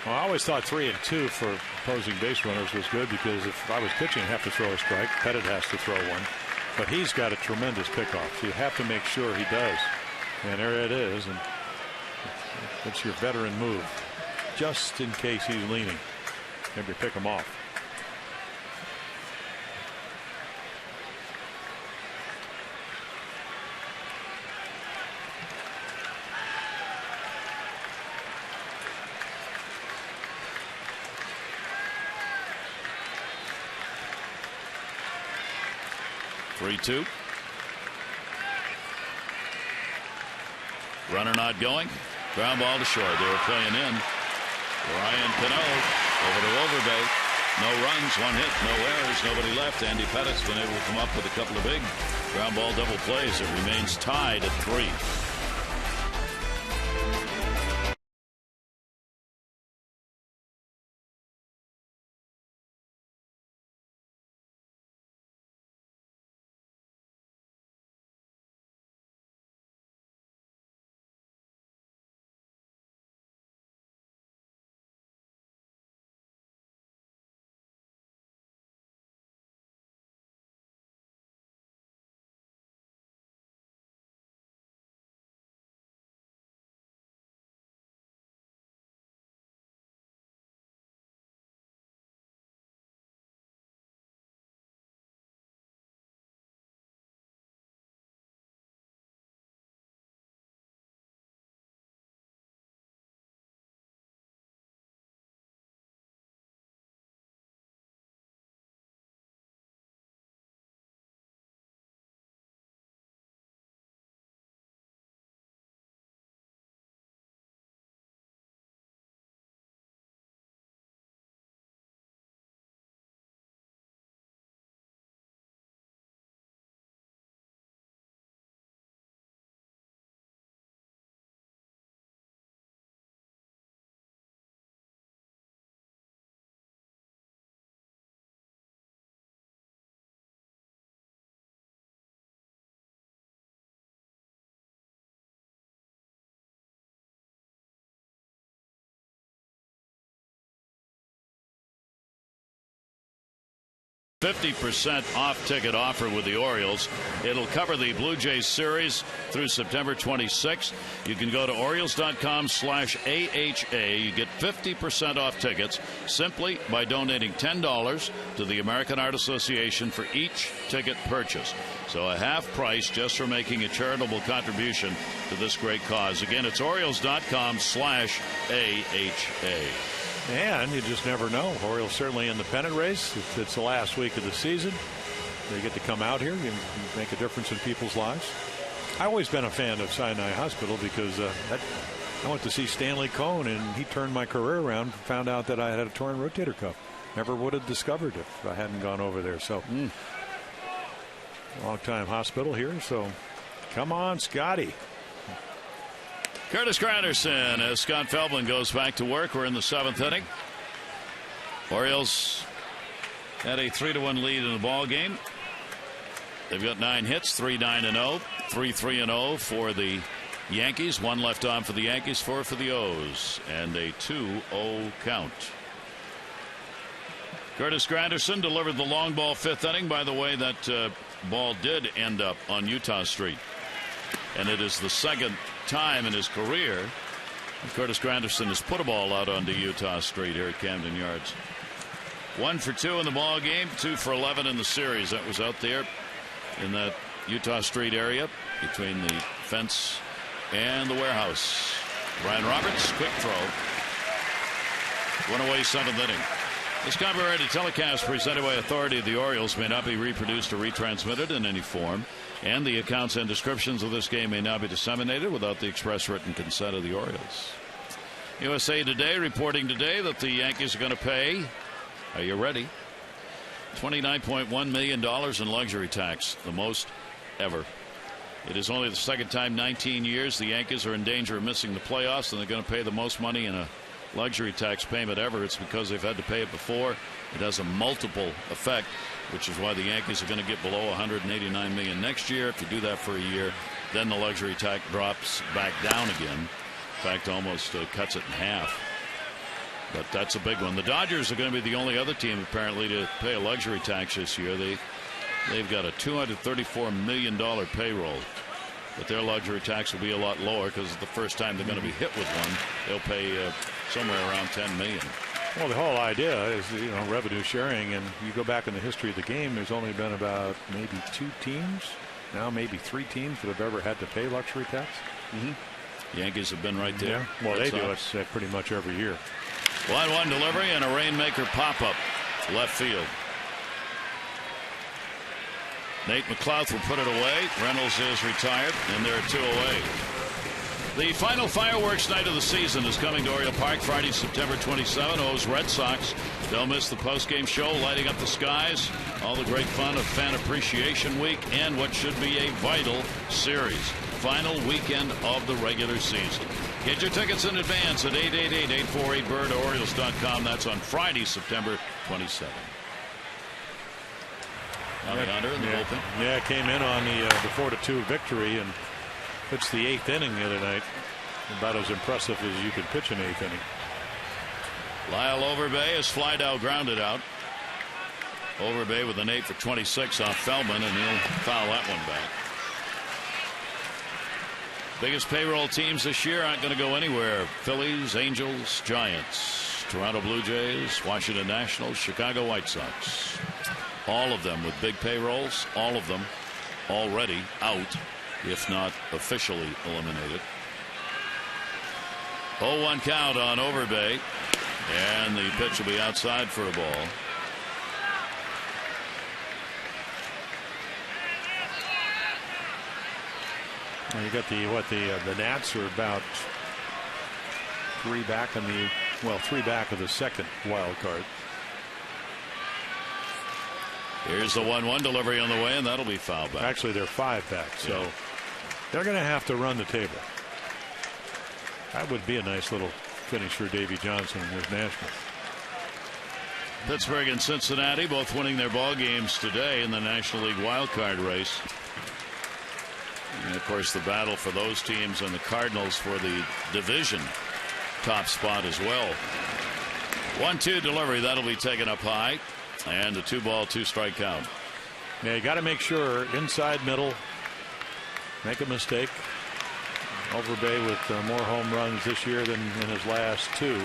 Well, I always thought 3 and 2 for opposing base runners was good, because if I was pitching, I have to throw a strike. Pettit has to throw one. But he's got a tremendous pickoff. So you have to make sure he does. And there it is. And it's your veteran move, just in case he's leaning. Maybe pick him off. Three-two. Runner not going. Ground ball to short. They were playing in. Ryan Cano over to Overbay. No runs, 1 hit, no errors, nobody left. Andy Pettit's been able to come up with a couple of big ground ball double plays. It remains tied at 3. $50% off ticket offer with the Orioles. It'll cover the Blue Jays series through September 26th. You can go to Orioles.com/AHA. You get 50% off tickets simply by donating $10 to the American Heart Association for each ticket purchase. So a half price just for making a charitable contribution to this great cause. Again, it's Orioles.com/AHA. And you just never know. Orioles certainly in the pennant race. It's the last week of the season. They get to come out here and make a difference in people's lives. I've always been a fan of Sinai Hospital because I went to see Stanley Cohn, and he turned my career around and found out that I had a torn rotator cuff. Never would have discovered it if I hadn't gone over there. So, long time hospital here. So, come on, Scotty. Curtis Granderson as Scott Feldman goes back to work. We're in the 7th inning. Orioles had a 3-1 lead in the ball game. They've got 9 hits, 3-9-0, 3-3-0 for the Yankees. 1 left on for the Yankees, 4 for the O's, and a 2-0 count. Curtis Granderson delivered the long ball 5th inning. By the way, that ball did end up on Utah Street, and it is the 2nd time in his career Curtis Granderson has put a ball out onto Utah Street here at Camden Yards. 1 for 2 in the ball game, 2 for 11 in the series. That was out there in that Utah Street area between the fence and the warehouse. Brian Roberts, quick throw. 1 away, 7th inning. This copyrighted telecast presented by authority of the Orioles may not be reproduced or retransmitted in any form, and the accounts and descriptions of this game may not be disseminated without the express written consent of the Orioles. USA Today reporting today that the Yankees are going to pay, are you ready, $29.1 million in luxury tax, the most ever. It is only the 2nd time in 19 years the Yankees are in danger of missing the playoffs, and they're going to pay the most money in a luxury tax payment ever. It's because they've had to pay it before. It has a multiple effect, which is why the Yankees are going to get below $189 million next year. If you do that for a year, then the luxury tax drops back down again. In fact, almost cuts it in half. But that's a big one. The Dodgers are going to be the only other team apparently to pay a luxury tax this year. They've got a $234 million payroll. But their luxury tax will be a lot lower because it's the first time they're going to be hit with one. They'll pay somewhere around $10 million. Well, the whole idea is, revenue sharing, and you go back in the history of the game, there's only been about maybe 2 teams, now maybe 3 teams that have ever had to pay luxury tax. Yankees have been right there. Yeah. Well, they do it pretty much every year. 1-1 delivery and a rainmaker pop-up left field. Nate McLouth will put it away. Reynolds is retired, and they're 2 away. The final fireworks night of the season is coming to Oriole Park Friday, September 27. O's Red Sox. They'll miss the postgame show, lighting up the skies. All the great fun of Fan Appreciation Week and what should be a vital series. Final weekend of the regular season. Get your tickets in advance at 888-848-BIRD or Orioles.com. That's on Friday, September 27. Alexander in the bullpen. Yeah, came in on the 4-2 victory, and pitched the 8th inning the other night. About as impressive as you could pitch an 8th inning. Lyle Overbay is flied out, grounded out. Overbay with an 8 for 26 off Feldman, and he'll foul that one back. Biggest payroll teams this year aren't going to go anywhere. Phillies, Angels, Giants, Toronto Blue Jays, Washington Nationals, Chicago White Sox. All of them with big payrolls, all of them already out, if not officially eliminated. 0-1 count on Overbay, and the pitch will be outside for a ball. Well, you got the Nats are about 3 back in the 3 back of the 2nd wild card. Here's the 1-1 delivery on the way, and that'll be fouled back. Actually, they're 5 back, so they're going to have to run the table. That would be a nice little finish for Davy Johnson and his Nationals. Pittsburgh and Cincinnati both winning their ball games today in the National League wild card race. And of course, the battle for those teams and the Cardinals for the division top spot as well. 1-2 delivery, that'll be taken up high. And a 2-ball, 2-strike count. Yeah, you got to make sure inside middle. Make a mistake. Overbay with more home runs this year than in his last 2.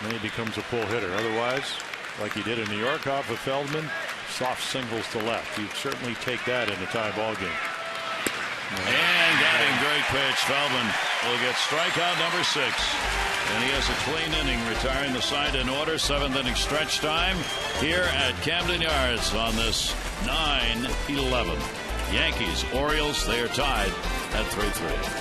Then he becomes a pull hitter. Otherwise, like he did in New York off of Feldman, soft singles to left. You'd certainly take that in a tie ball game. And got him, great pitch. Feldman will get strikeout number 6. And he has a clean inning, retiring the side in order. 7th inning stretch time here at Camden Yards on this 9-11. Yankees, Orioles, they are tied at 3-3.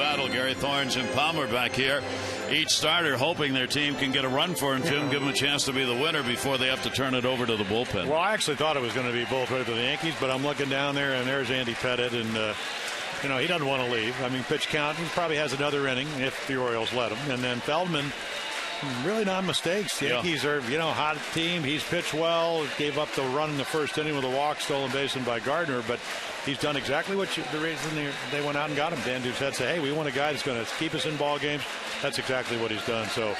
battle. Gary Thorne, Jim Palmer back here. Each starter hoping their team can get a run for him, Jim, give them a chance to be the winner before they have to turn it over to the bullpen. Well, I actually thought it was going to be Bolt-Ray for the Yankees, but I'm looking down there, and there's Andy Pettitte, and he doesn't want to leave. I mean, pitch count, he probably has another inning if the Orioles let him. And then Feldman, really not mistakes. The Yankees are, hot team. He's pitched well. Gave up the run in the first inning with a walk, stolen base by Gardner. But he's done exactly what the reason they went out and got him. Dan Doucette said, hey, we want a guy that's going to keep us in ball games. That's exactly what he's done. So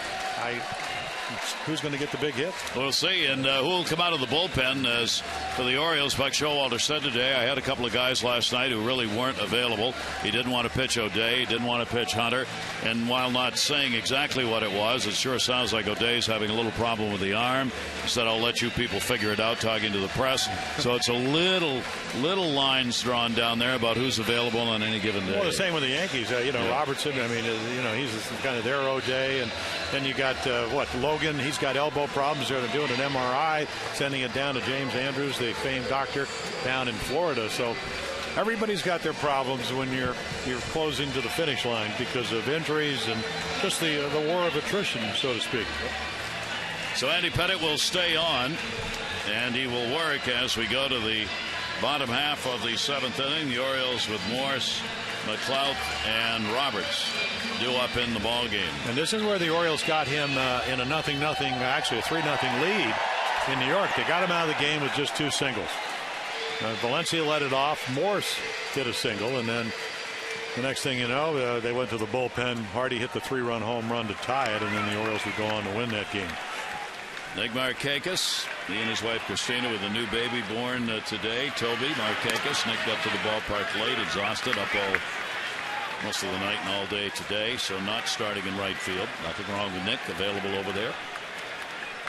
who's going to get the big hit? We'll see. And who will come out of the bullpen? As for the Orioles, Buck Showalter said today, I had a couple of guys last night who really weren't available. He didn't want to pitch O'Day. He didn't want to pitch Hunter. And while not saying exactly what it was, it sure sounds like O'Day's having a little problem with the arm. He said, I'll let you people figure it out, talking to the press. So it's a little lines drawn down there about who's available on any given day. Well, the same with the Yankees. Robertson, he's kind of their O'Day. And then you got, Logan. He's got elbow problems. They're doing an MRI, sending it down to James Andrews, the famed doctor down in Florida. So everybody's got their problems when you're closing to the finish line because of injuries and just the war of attrition, so to speak. So Andy Pettitte will stay on, and he will work as we go to the bottom half of the seventh inning. The Orioles with Morse, McLeod, and Roberts due up in the ball game. And this is where the Orioles got him in a 0-0, actually a 3-0 lead in New York. They got him out of the game with just 2 singles. Valencia let it off. Morse hit a single, and then the next thing you know, they went to the bullpen. Hardy hit the 3-run home run to tie it, and then the Orioles would go on to win that game. Nick Markakis, he and his wife Christina with a new baby born today. Toby Markakis. Nick got to the ballpark late, exhausted, up most of the night and all day today, so not starting in right field. Nothing wrong with Nick, available over there.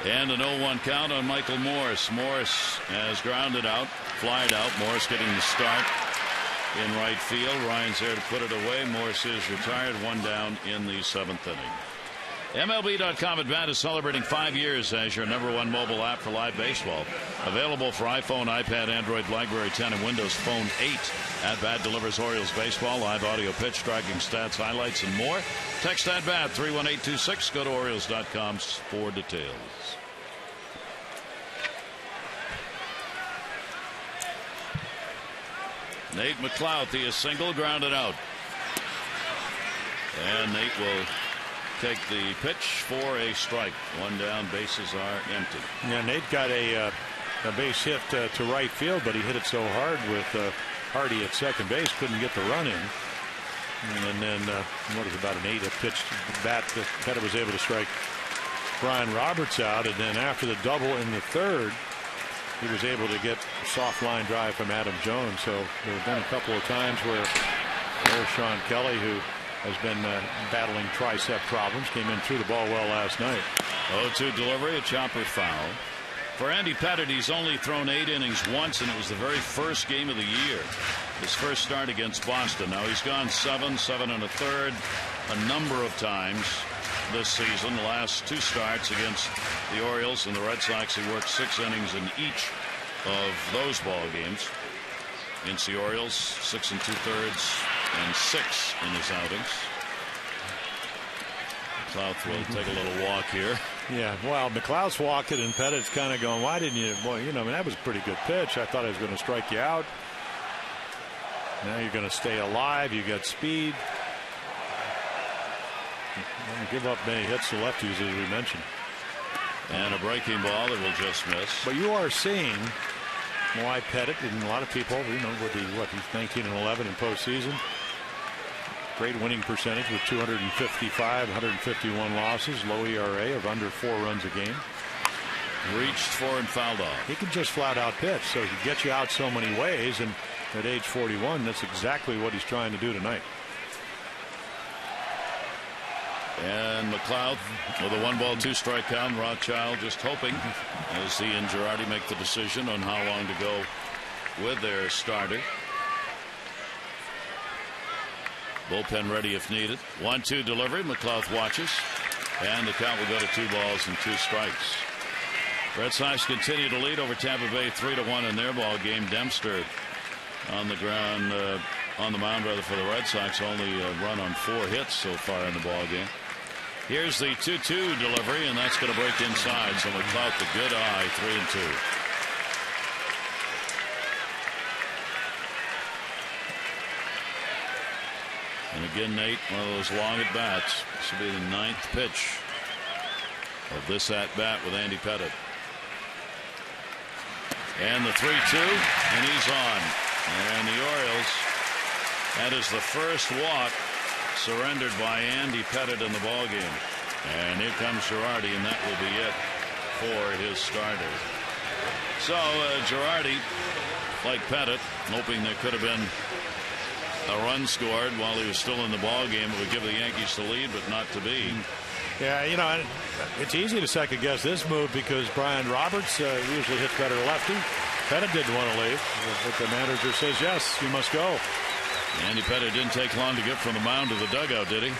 And an 0-1 count on Michael Morse. Morse has grounded out, flied out. Morse getting the start in right field. Ryan's there to put it away. Morse is retired, 1 down in the 7th inning. MLB.com Advance is celebrating 5 years as your #1 mobile app for live baseball. Available for iPhone, iPad, Android, BlackBerry 10, and Windows Phone 8. At Bat delivers Orioles baseball, live audio pitch, tracking stats, highlights, and more. Text At Bat 31826. Go to Orioles.com for details. Nate McLeod, he is single, grounded out. And Nate will take the pitch for a strike. 1 down, bases are empty. Yeah, Nate got a base hit to right field, but he hit it so hard with Hardy at second base, couldn't get the run in. And then about an 8 pitch bat that Pettitte was able to strike Brian Roberts out, and then after the double in the 3rd, he was able to get a soft line drive from Adam Jones. So there have been a couple of times where there's Sean Kelly, who has been battling tricep problems, came in through the ball well last night. 0-2 delivery, a chopper foul. For Andy Pettitte, he's only thrown 8 innings once, and it was the very first game of the year. His first start against Boston. Now he's gone 7 1/3 a number of times this season. The last 2 starts against the Orioles and the Red Sox, he worked 6 innings in each of those ball games. Against the Orioles, 6 2/3 and 6 in his outings. McLeod will take a little walk here. Yeah, well, McLeod's walking, and Pettitte's kind of going, why didn't you? Boy, that was a pretty good pitch. I thought I was going to strike you out. Now you're going to stay alive. You got speed. Don't give up many hits to lefties, as we mentioned. And a breaking ball that will just miss. But you are seeing why Pettitte, and a lot of people, he's 19-11 in postseason. Great winning percentage with 255, 151 losses, low ERA of under 4 runs a game. Reached for and fouled off. He can just flat out pitch, so he can get you out so many ways, and at age 41, that's exactly what he's trying to do tonight. And McLeod with a 1-ball 2-strike count. Rothschild just hoping, as he and Girardi make the decision on how long to go with their starter. Bullpen ready if needed. 1-2 delivery. McLeod watches, and the count will go to 2 balls and 2 strikes. Red Sox continue to lead over Tampa Bay 3-1 in their ball game. Dempster on the ground on the mound rather for the Red Sox, only run on 4 hits so far in the ball game. Here's the 2-2 delivery, and that's going to break inside. So McLeod, the good eye, 3-2. And again, Nate, one of those long at bats. This will be the 9th pitch of this at bat with Andy Pettitte. And the 3-2, and he's on. And the Orioles, that is the first walk surrendered by Andy Pettitte in the ballgame. And here comes Girardi, and that will be it for his starter. So Girardi, like Pettitte, hoping there could have been a run scored while he was still in the ballgame. It would give the Yankees the lead, but not to be. Yeah, you know, it's easy to second guess this move because Brian Roberts usually hits better lefty. Pettitte didn't want to leave, but the manager says, yes, you must go. Andy Pettitte didn't take long to get from the mound to the dugout, did he?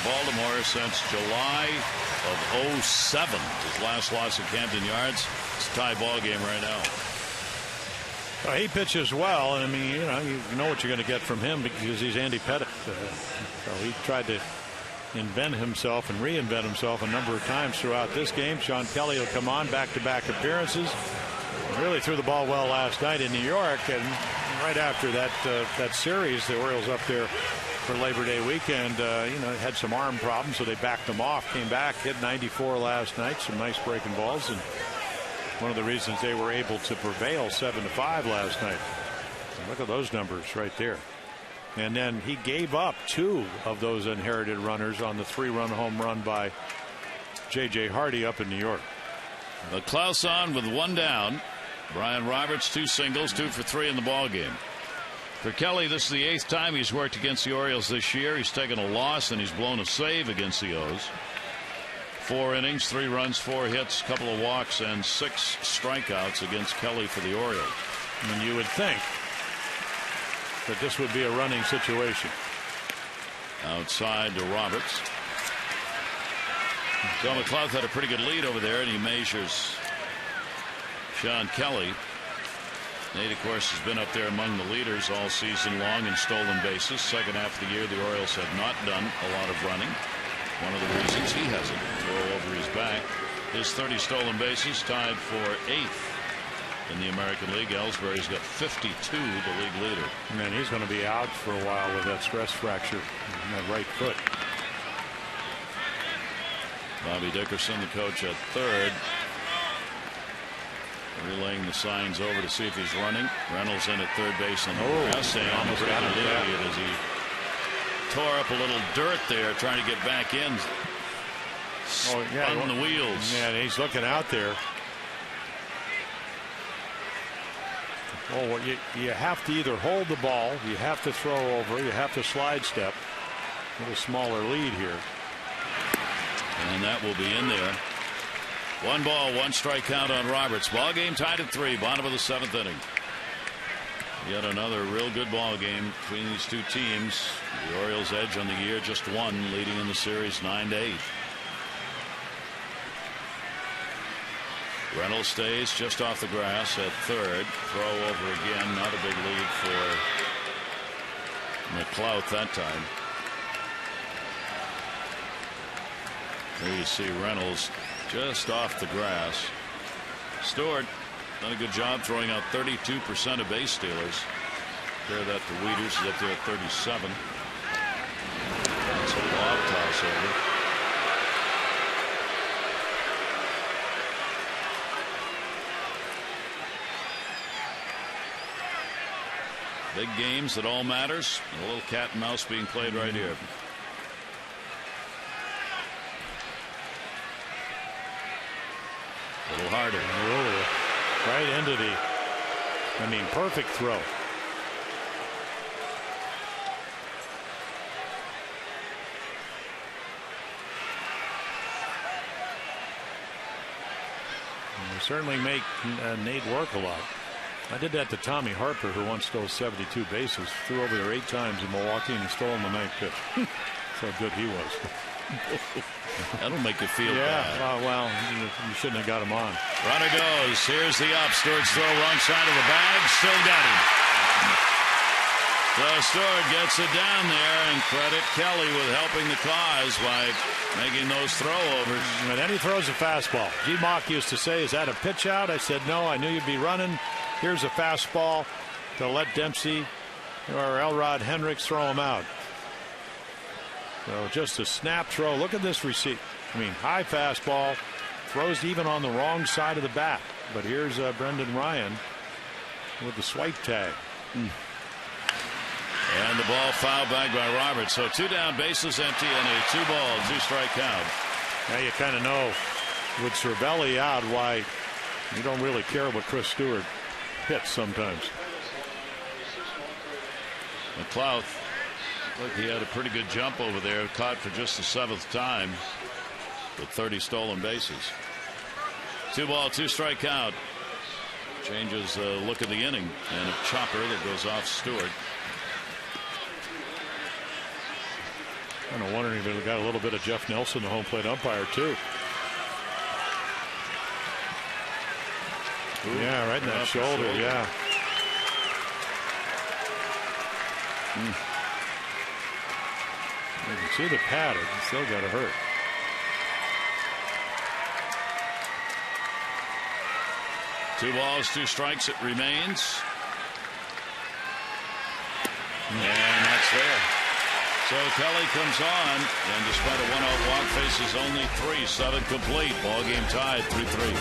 Baltimore since July of 07. His last loss at Camden Yards. It's a tie ball game right now. Well, he pitches well, and I mean, you know what you're going to get from him because he's Andy Pettitte. So he tried to invent himself and reinvent himself a number of times throughout this game. Sean Kelly will come on back-to-back appearances. Really threw the ball well last night in New York, and right after that series, the Orioles up there for Labor Day weekend, had some arm problems, so they backed them off. Came back, hit 94 last night, some nice breaking balls, and one of the reasons they were able to prevail 7-5 last night. And look at those numbers right there. And then he gave up 2 of those inherited runners on the 3-run home run by J.J. Hardy up in New York. But Klaus on with 1 down. Brian Roberts 2 singles, 2 for 3 in the ball game. For Kelly, this is the 8th time he's worked against the Orioles this year. He's taken a loss and he's blown a save against the O's. 4 innings, 3 runs, 4 hits, couple of walks, and 6 strikeouts against Kelly for the Orioles. And you would think that this would be a running situation. Outside to Roberts. So McLeod had a pretty good lead over there, and he measures Sean Kelly. Nate, of course, has been up there among the leaders all season long in stolen bases. Second half of the year, the Orioles have not done a lot of running. One of the reasons he has a throw over his back. His 30 stolen bases tied for 8th in the American League. Ellsbury's got 52, the league leader. Man, he's going to be out for a while with that stress fracture in that right foot. Bobby Dickerson, the coach, at third. Relaying the signs over to see if he's running. Reynolds in at third base on the grass. Almost got him as he tore up a little dirt there trying to get back in. On the wheels. Yeah, and he's looking out there. Oh, you have to either hold the ball, you have to throw over, you have to slide step. A little smaller lead here. And that will be in there. 1 ball, 1 strike count on Roberts. Ball game tied at 3. Bottom of the 7th inning. Yet another real good ball game between these two teams. The Orioles' edge on the year, just 1, leading in the series 9-8. Reynolds stays just off the grass at third. Throw over again. Not a big lead for McLouth that time. There you see Reynolds just off the grass. Stewart done a good job throwing out 32% of base stealers. Compare that to Wieters, who's up there at 37. That's a lob toss over. Big games that all matters. A little cat and mouse being played right here. A little harder. Oh, right into the, perfect throw. You certainly make Nate work a lot. I did that to Tommy Harper, who once stole 72 bases, threw over there 8 times in Milwaukee, and he stole on the 9th pitch. That's how good he was. That'll make you feel bad. Well, you shouldn't have got him on. Runner goes. Here's the up. Stewart's throw, wrong side of the bag. Still got him. So Stewart gets it down there, and credit Kelly with helping the cause by making those throw-overs. And then he throws a fastball. G. Mock used to say, "Is that a pitch out?" I said, "No, I knew you'd be running. Here's a fastball to let Dempsey or Elrod Hendricks throw him out." So just a snap throw. Look at this receipt. High fastball, throws even on the wrong side of the bat. But here's Brendan Ryan with the swipe tag. And the ball fouled back by Roberts. So 2 down, bases empty, and a 2-ball, 2-strike count. Now you kind of know with Cervelli out why you don't really care what Chris Stewart hits sometimes. McLouth, look, he had a pretty good jump over there, caught for just the 7th time with 30 stolen bases. 2-ball, 2-strike count. Changes the look of the inning, and a chopper that goes off Stewart. I'm wondering if we got a little bit of Jeff Nelson, the home plate umpire, too. Ooh, yeah, right in that shoulder. Yeah. You can see the padding. It's still got to hurt. Two balls, 2 strikes. It remains. And that's there. So Kelly comes on, and despite a 1-out walk, faces only 3, 7 complete. Ball game tied 3-3.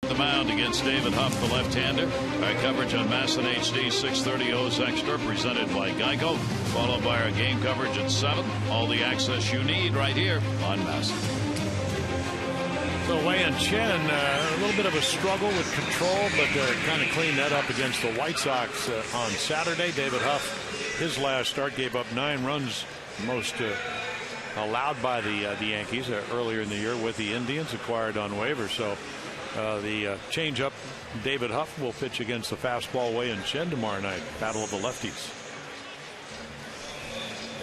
The mound against David Huff, the left-hander. Our coverage on MASN HD 6:30 O's Extra, presented by Geico, followed by our game coverage at 7. All the access you need right here on MASN. So Wei and Chen, a little bit of a struggle with control, but kind of cleaned that up against the White Sox on Saturday. David Huff, his last start, gave up 9 runs, most allowed by the Yankees earlier in the year with the Indians, acquired on waivers. So the changeup, David Huff will pitch against the fastball Wei and Chen tomorrow night. Battle of the lefties.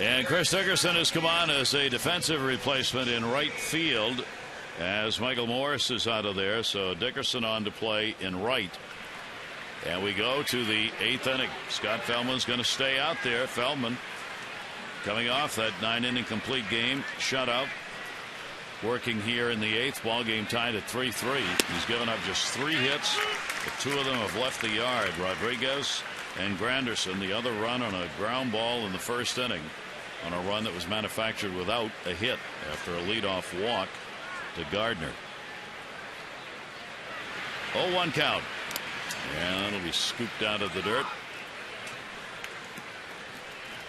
And Chris Dickerson has come on as a defensive replacement in right field as Michael Morris is out of there. So Dickerson on to play in right. And we go to the 8th inning. Scott Feldman's going to stay out there. Feldman coming off that 9-inning complete game shutout. Working here in the 8th, ball game tied at 3-3. He's given up just 3 hits, but 2 of them have left the yard. Rodriguez and Granderson, the other run on a ground ball in the 1st inning on a run that was manufactured without a hit after a leadoff walk to Gardner. 0-1 count, and it'll be scooped out of the dirt.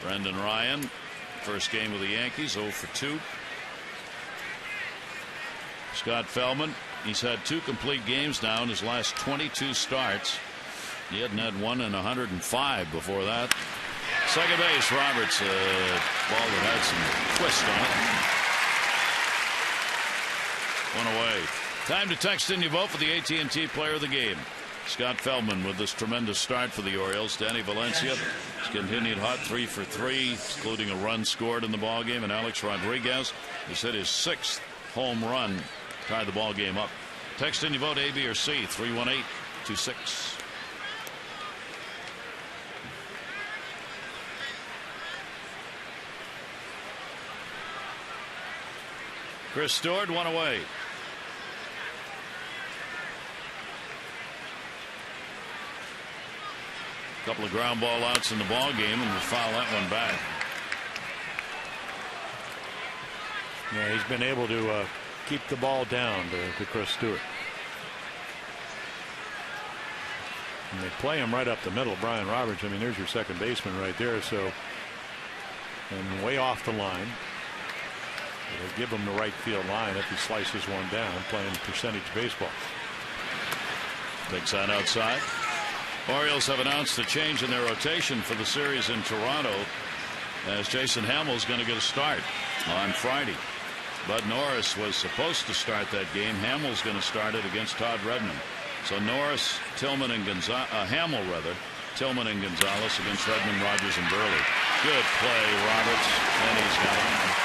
Brendan Ryan, first game with the Yankees, 0 for 2. Scott Feldman, he's had 2 complete games now in his last 22 starts. He hadn't had one in 105 before that. Second base, Roberts, ball that had some twist on it. 1 away. Time to text in your vote for the AT&T Player of the Game. Scott Feldman with this tremendous start for the Orioles. Danny Valencia has continued hot, 3 for 3, including a run scored in the ballgame. And Alex Rodriguez has hit his 6th home run, tied the ball game up. Text in your vote, A, B, or C, 318-26. Chris Stewart, 1 away. A couple of ground ball outs in the ball game, and we'll foul that one back. Yeah, he's been able to keep the ball down to Chris Stewart. And they play him right up the middle. Brian Roberts, I mean, there's your second baseman right there. So, and way off the line. They'll give him the right field line if he slices one down, playing percentage baseball. Takes that outside. Orioles have announced a change in their rotation for the series in Toronto, as Jason Hamill's going to get a start on Friday. Bud Norris was supposed to start that game. Hamill's going to start it against Todd Redmond. So Norris, Tillman, and Hamill rather, Tillman and Gonzalez against Redmond, Rogers, and Burley. Good play, Roberts, and he's got it.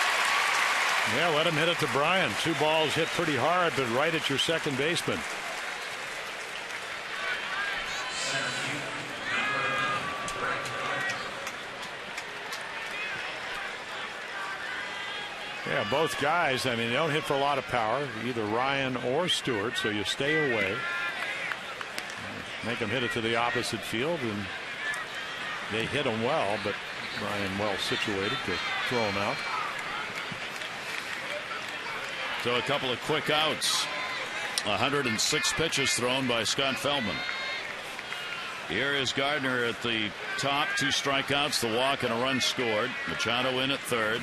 Yeah, let him hit it to Brian. 2 balls hit pretty hard, but right at your second baseman. Yeah, both guys, I mean, they don't hit for a lot of power, either Ryan or Stewart, so you stay away. Make them hit it to the opposite field, and they hit them well, but Ryan well situated to throw them out. So a couple of quick outs. 106 pitches thrown by Scott Feldman. Here is Gardner at the top. 2 strikeouts, the walk, and a run scored. Machado in at third.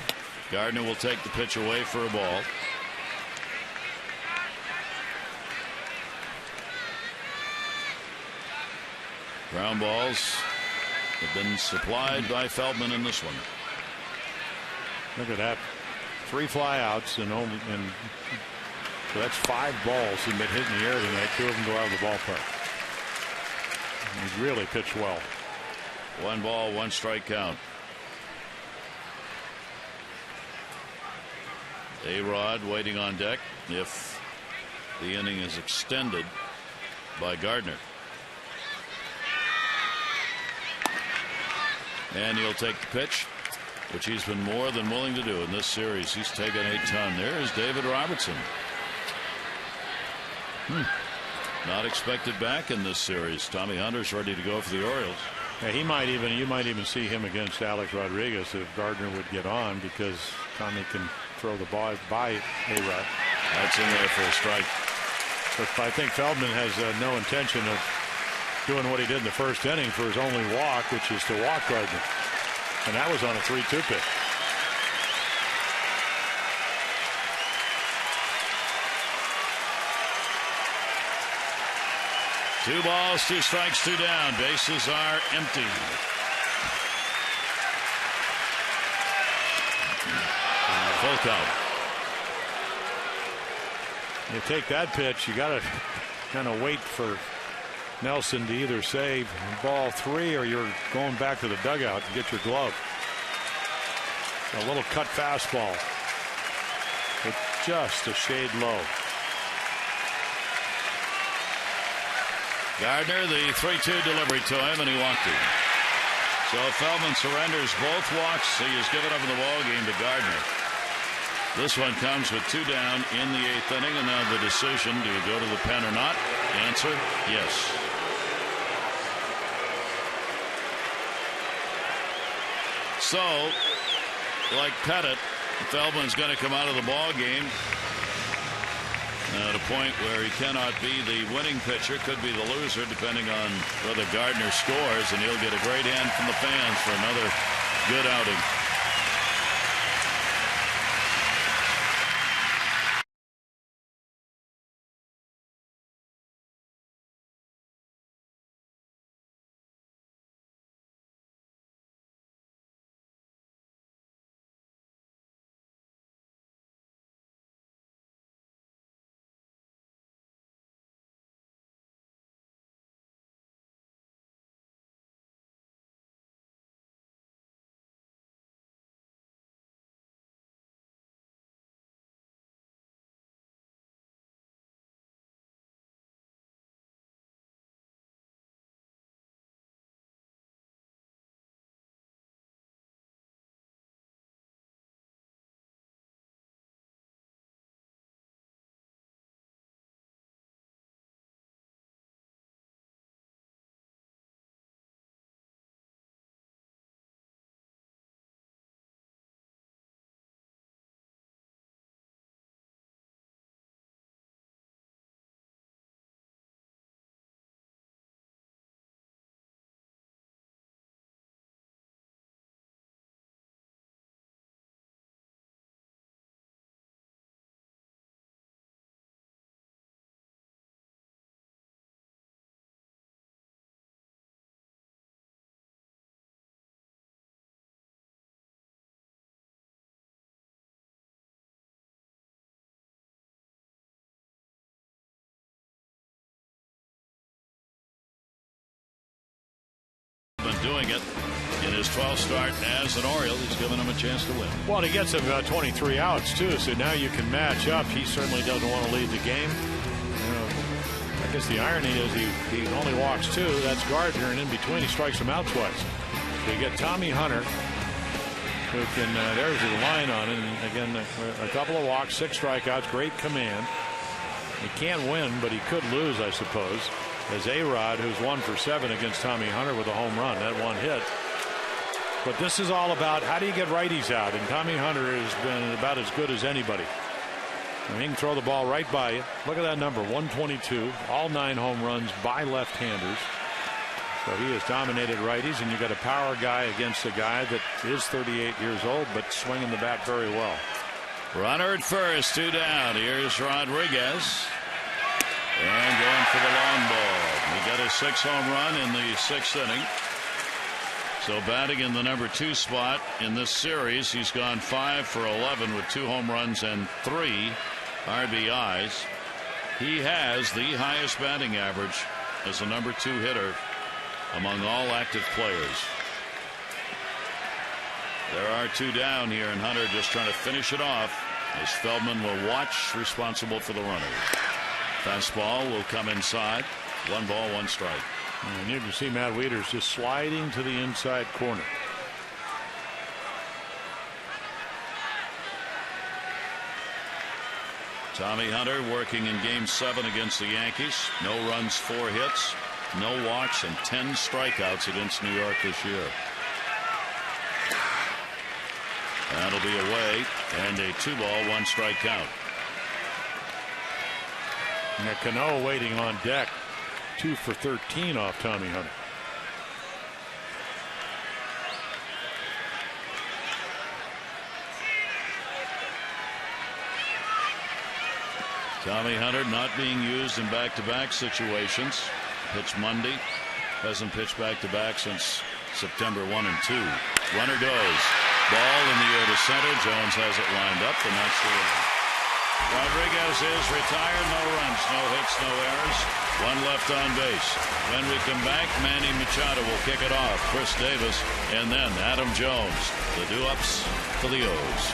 Gardner will take the pitch away for a ball. Ground balls have been supplied by Feldman in this one. Look at that. 3 flyouts, and so that's 5 balls he's been hitting the air tonight. 2 of them go out of the ballpark. He's really pitched well. 1 ball, 1 strike count. A-Rod waiting on deck if the inning is extended by Gardner. And he'll take the pitch, which he's been more than willing to do in this series. He's taken a ton. There is David Robertson. Not expected back in this series. Tommy Hunter's ready to go for the Orioles. Yeah, you might even see him against Alex Rodriguez if Gardner would get on, because Tommy can throw the ball by A-Rod. That's in there for a strike. But I think Feldman has no intention of doing what he did in the first inning for his only walk, which is to walk Gardner. And that was on a 3-2 pitch. Two balls, 2 strikes, 2 down. Bases are empty. Full count. You take that pitch, you got to kind of wait for Nelson to either save ball 3 or you're going back to the dugout to get your glove. A little cut fastball, but just a shade low. Gardner, the 3-2 delivery to him, and he walked him. So Feldman surrenders both walks. He has given up in the ball game to Gardner. This one comes with 2 down in the 8th inning, and now the decision: do you go to the pen or not? Answer: yes. So, like Pettit, Feldman's going to come out of the ball game at a point where he cannot be the winning pitcher, could be the loser, depending on whether Gardner scores, and he'll get a great hand from the fans for another good outing. Doing it in his 12th start as an Oriole. He's given him a chance to win. Well, he gets him 23 outs too, so now you can match up. He certainly doesn't want to lead the game. I guess the irony is he only walks 2. That's Gardner, and in between he strikes him out twice. So you get Tommy Hunter, who can there's his line on it, and again a couple of walks, 6 strikeouts, great command. He can't win, but he could lose, I suppose, as A-Rod, who's 1 for 7 against Tommy Hunter with a home run. That one hit. But this is all about how do you get righties out, and Tommy Hunter has been about as good as anybody. I mean, he can throw the ball right by you. Look at that number, 122, all 9 home runs by left-handers. So he has dominated righties, and you got a power guy against a guy that is 38 years old but swinging the bat very well. Runner at first, 2 down. Here's Rodriguez. And going for the long ball. He got his 6th home run in the 6th inning. So batting in the number 2 spot in this series, he's gone 5 for 11 with 2 home runs and 3 RBIs. He has the highest batting average as a number 2 hitter among all active players. There are 2 down here, and Hunter just trying to finish it off as Feldman will watch, responsible for the runner. Fastball will come inside. 1 ball, 1 strike. And you can see Matt Wieters just sliding to the inside corner. Tommy Hunter working in Game 7 against the Yankees. No runs, 4 hits, no walks, and 10 strikeouts against New York this year. That'll be away, and a 2 ball, 1 strike count. And Cano waiting on deck. 2 for 13 off Tommy Hunter. Tommy Hunter not being used in back-to-back situations. Pitched Monday. Hasn't pitched back-to-back since September 1 and 2. Runner goes. Ball in the air to center. Jones has it lined up, and that's the win. Rodriguez is retired. No runs, no hits, no errors. One left on base. When we come back, Manny Machado will kick it off. Chris Davis, and then Adam Jones. The do-ups for the O's.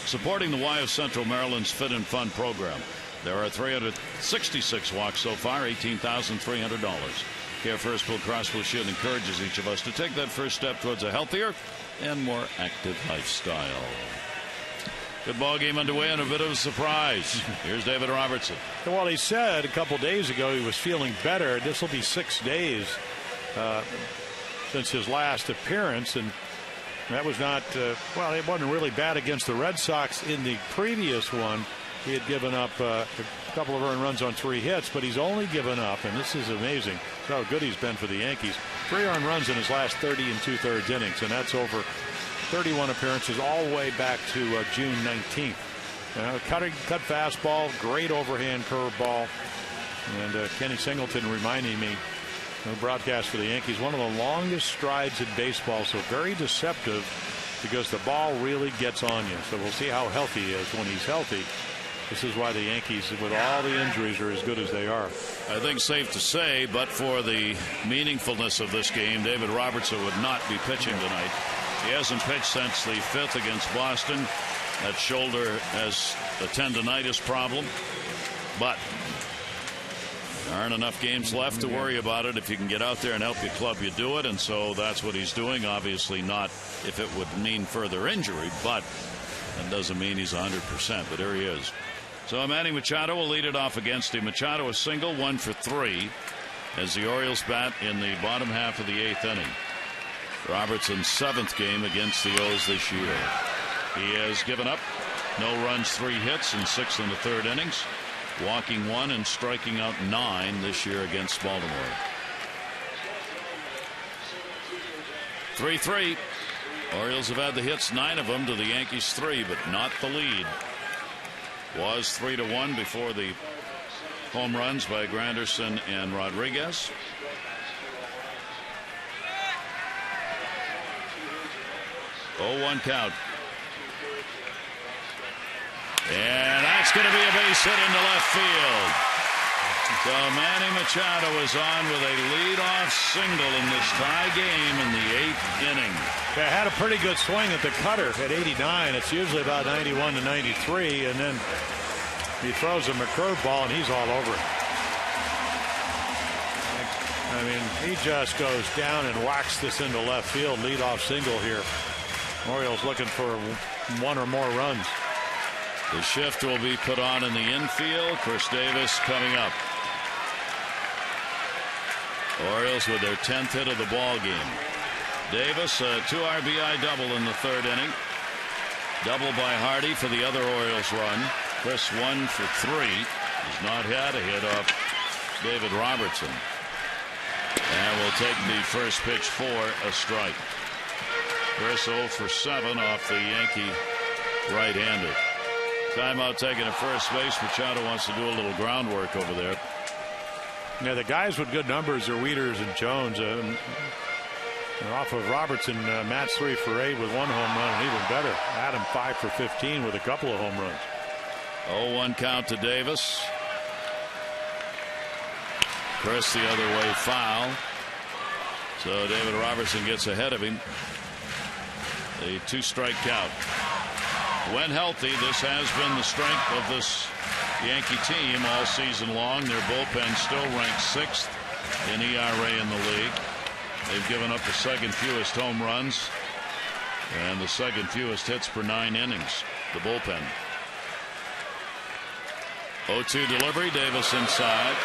Supporting the Y of Central Maryland's Fit and Fun program. There are 366 walks so far, $18,300. Care First Blue Cross Blue Shield encourages each of us to take that first step towards a healthier and more active lifestyle. Good ball game underway and a bit of a surprise. Here's David Robertson. Well, he said a couple days ago he was feeling better. This will be 6 days since his last appearance, and that was not, well, it wasn't really bad against the Red Sox in the previous one. He had given up a couple of earned runs on 3 hits, but he's only given up, and this is amazing how good he's been for the Yankees, 3 earned runs in his last 30 2/3 innings, and that's over 31 appearances all the way back to June 19th. Cut fastball, great overhand curveball, and Kenny Singleton reminding me, the broadcast for the Yankees, one of the longest strides in baseball, so very deceptive because the ball really gets on you. So we'll see how healthy he is when he's healthy. This is why the Yankees, with all the injuries, are as good as they are. I think safe to say, but for the meaningfulness of this game, David Robertson would not be pitching tonight. He hasn't pitched since the 5th against Boston. That shoulder has a tendonitis problem, but there aren't enough games left to worry about it. If you can get out there and help your club, you do it, and so that's what he's doing. Obviously not if it would mean further injury, but that doesn't mean he's 100%, but here he is. So Manny Machado will lead it off against him. Machado a single, 1 for 3 as the Orioles bat in the bottom half of the 8th inning. Robertson's 7th game against the O's this year. He has given up no runs, 3 hits, and 6 in the 3rd innings. Walking 1 and striking out 9 this year against Baltimore. 3-3. Orioles have had the hits, 9 of them to the Yankees 3, but not the lead. Was 3-1 before the home runs by Granderson and Rodriguez. Oh, 1 count. And that's going to be a base hit into left field. So Manny Machado is on with a leadoff single in this tie game in the 8th inning. Yeah, had a pretty good swing at the cutter at 89. It's usually about 91 to 93, and then he throws him a curveball, and he's all over it. I mean, he just goes down and whacks this into left field. Leadoff single here. Orioles looking for one or more runs. The shift will be put on in the infield. Chris Davis coming up. Orioles with their 10th hit of the ball game. Davis, a 2 RBI double in the 3rd inning. Double by Hardy for the other Orioles run. Chris 1 for 3. He's not had a hit off David Robertson. And will take the first pitch for a strike. Chris 0 for 7 off the Yankee right-hander. Timeout taken at first base. Machado wants to do a little groundwork over there. Yeah, the guys with good numbers are Wieters and Jones. Off of Robertson, Matt's 3 for 8 with 1 home run, and even better, Adam 5 for 15 with a couple of home runs. 0-1 count to Davis. Chris the other way, foul. So David Robertson gets ahead of him. A 2-strike count. When healthy, this has been the strength of this Yankee team all season long. Their bullpen still ranked 6th in ERA in the league. They've given up the 2nd fewest home runs and the 2nd fewest hits per 9 innings. The bullpen. 0-2 delivery. Davis inside.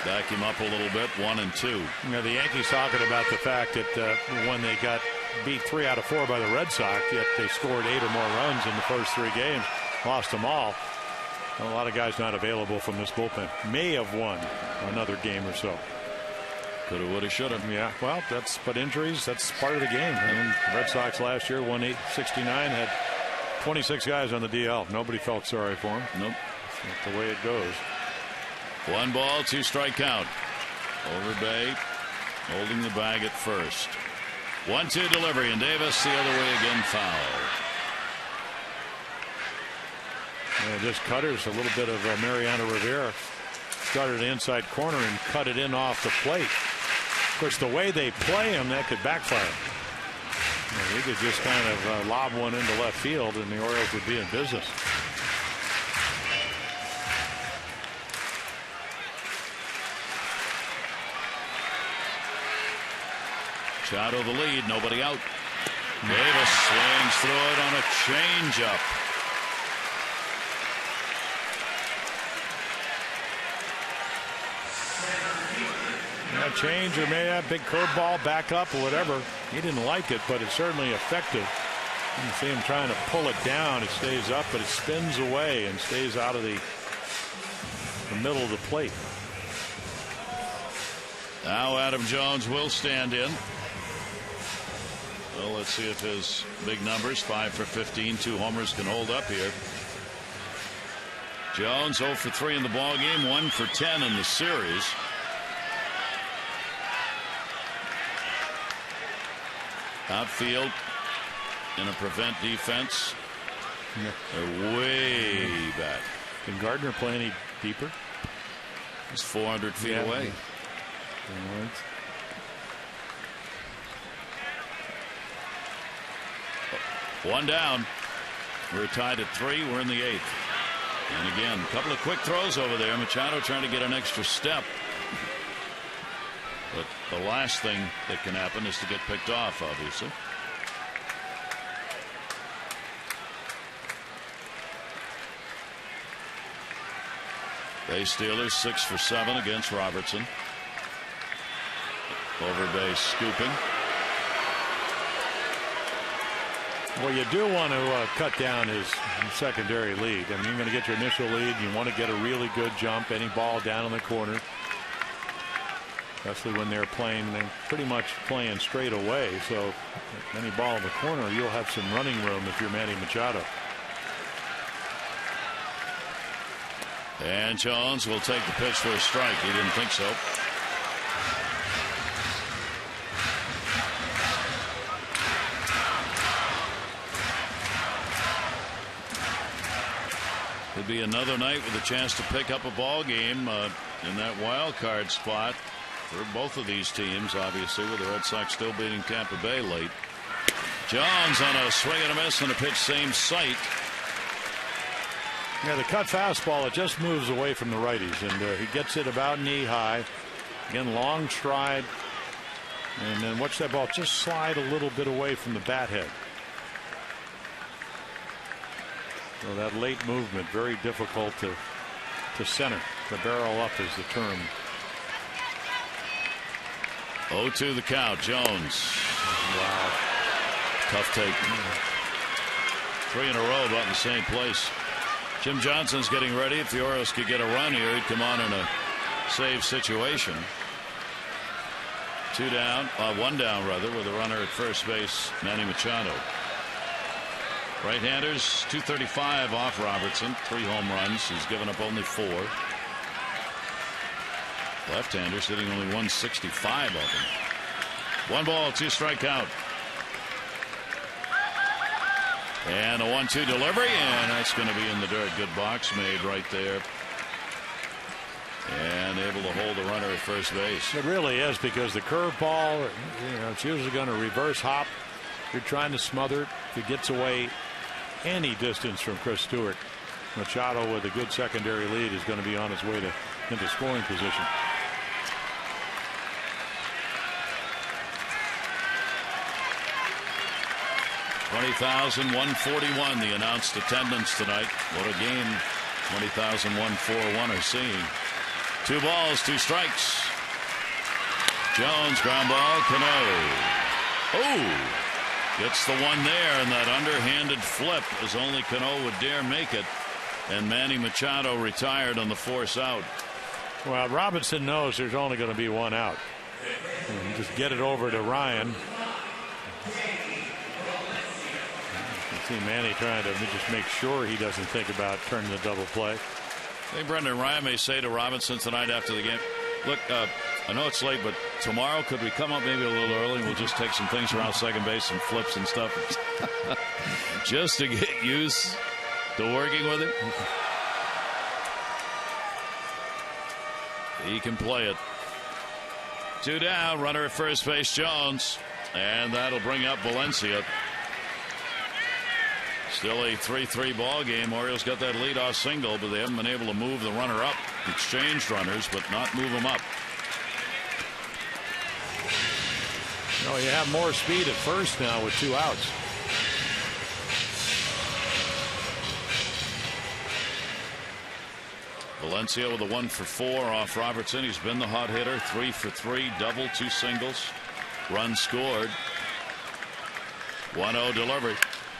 Back him up a little bit. 1-2. You know, the Yankees talking about the fact that when they got beat 3 out of 4 by the Red Sox, yet they scored 8 or more runs in the first 3 games, lost them all. A lot of guys not available from this bullpen. May have won another game or so. Coulda, woulda, shoulda. Yeah, well, but injuries, that's part of the game. I mean, the Red Sox last year won 869, had 26 guys on the DL. Nobody felt sorry for them. Nope. That's the way it goes. 1 ball, 2-strike count. Overbay holding the bag at first. 1-2 delivery, and Davis the other way again, foul. Yeah, just cutters, a little bit of Mariano Rivera. Started inside corner and cut it in off the plate. Of course, the way they play him, that could backfire. You know, he could just kind of lob one into left field, and the Orioles would be in business. Machado the lead, nobody out. Davis swings through it on a changeup. Yeah, change or may have big curveball, back up or whatever. He didn't like it, but it's certainly effective. You can see him trying to pull it down. It stays up, but it spins away and stays out of the middle of the plate. Now Adam Jones will stand in. Well, let's see if his big numbers, 5 for 15, 2 homers, can hold up here. Jones 0 for 3 in the ball game, 1 for 10 in the series. Outfield in a prevent defense. Yeah. They're way back. Can Gardner play any deeper? He's 400 feet away. One down. We're tied at 3. We're in the 8th. And again, a couple of quick throws over there. Machado trying to get an extra step. But the last thing that can happen is to get picked off, obviously. Base stealers 6 for 7 against Robertson. Over base scooping. Well, you do want to cut down his secondary lead. I mean, you're going to get your initial lead. You want to get a really good jump. Any ball down in the corner. Especially when they're pretty much playing straight away. So any ball in the corner, you'll have some running room if you're Manny Machado. And Jones will take the pitch for a strike. He didn't think so. Could be another night with a chance to pick up a ball game in that wild card spot for both of these teams, obviously, with the Red Sox still beating Tampa Bay late. Jones on a swing and a miss and a pitch same site. Yeah, the cut fastball, it just moves away from the righties, and he gets it about knee high. Again, long stride. And then watch that ball just slide a little bit away from the bat head. So that late movement, very difficult to center. The barrel up is the term. 0-2 the count. Jones. Wow. Tough take. 3 in a row about in the same place. Jim Johnson's getting ready. If the Orioles could get a run here, he'd come on in a save situation. 2 down, 1 down rather, with a runner at first base, Manny Machado. Right-handers, 235 off Robertson, 3 home runs. He's given up only 4. Left-handers hitting only 165 of them. 1 ball, 2 strike count. And a 1-2 delivery, and that's going to be in the dirt. Good box made right there. And able to hold the runner at first base. It really is, because the curveball, it's usually going to reverse hop. You're trying to smother it. If it gets away any distance from Chris Stewart, Machado with a good secondary lead is going to be on his way into scoring position. $20,141 the announced attendance tonight. What a game 20,141 are seeing. 2 balls, 2 strikes. Jones, ground ball, Cano. Oh, gets the one there, and that underhanded flip as only Cano would dare make it. And Manny Machado retired on the force out. Well, Robinson knows there's only going to be 1 out. And just get it over to Ryan. See Manny trying to just make sure he doesn't think about turning the double play. I think Brendan Ryan may say to Robinson tonight after the game, look, I know it's late, but tomorrow could we come up maybe a little early and we'll just take some things around second base, some flips and stuff, just to get used to working with it. He can play it. 2 down, runner at first base, Jones, and that'll bring up Valencia. Still a 3-3 ball game. Orioles got that leadoff single, but they haven't been able to move the runner up. Exchanged runners, but not move them up. No, you have more speed at first now with 2 outs. Valencia with a 1-for-4 off Robertson. He's been the hot hitter. 3-for-3, double, 2 singles. Run scored. 1-0 delivery.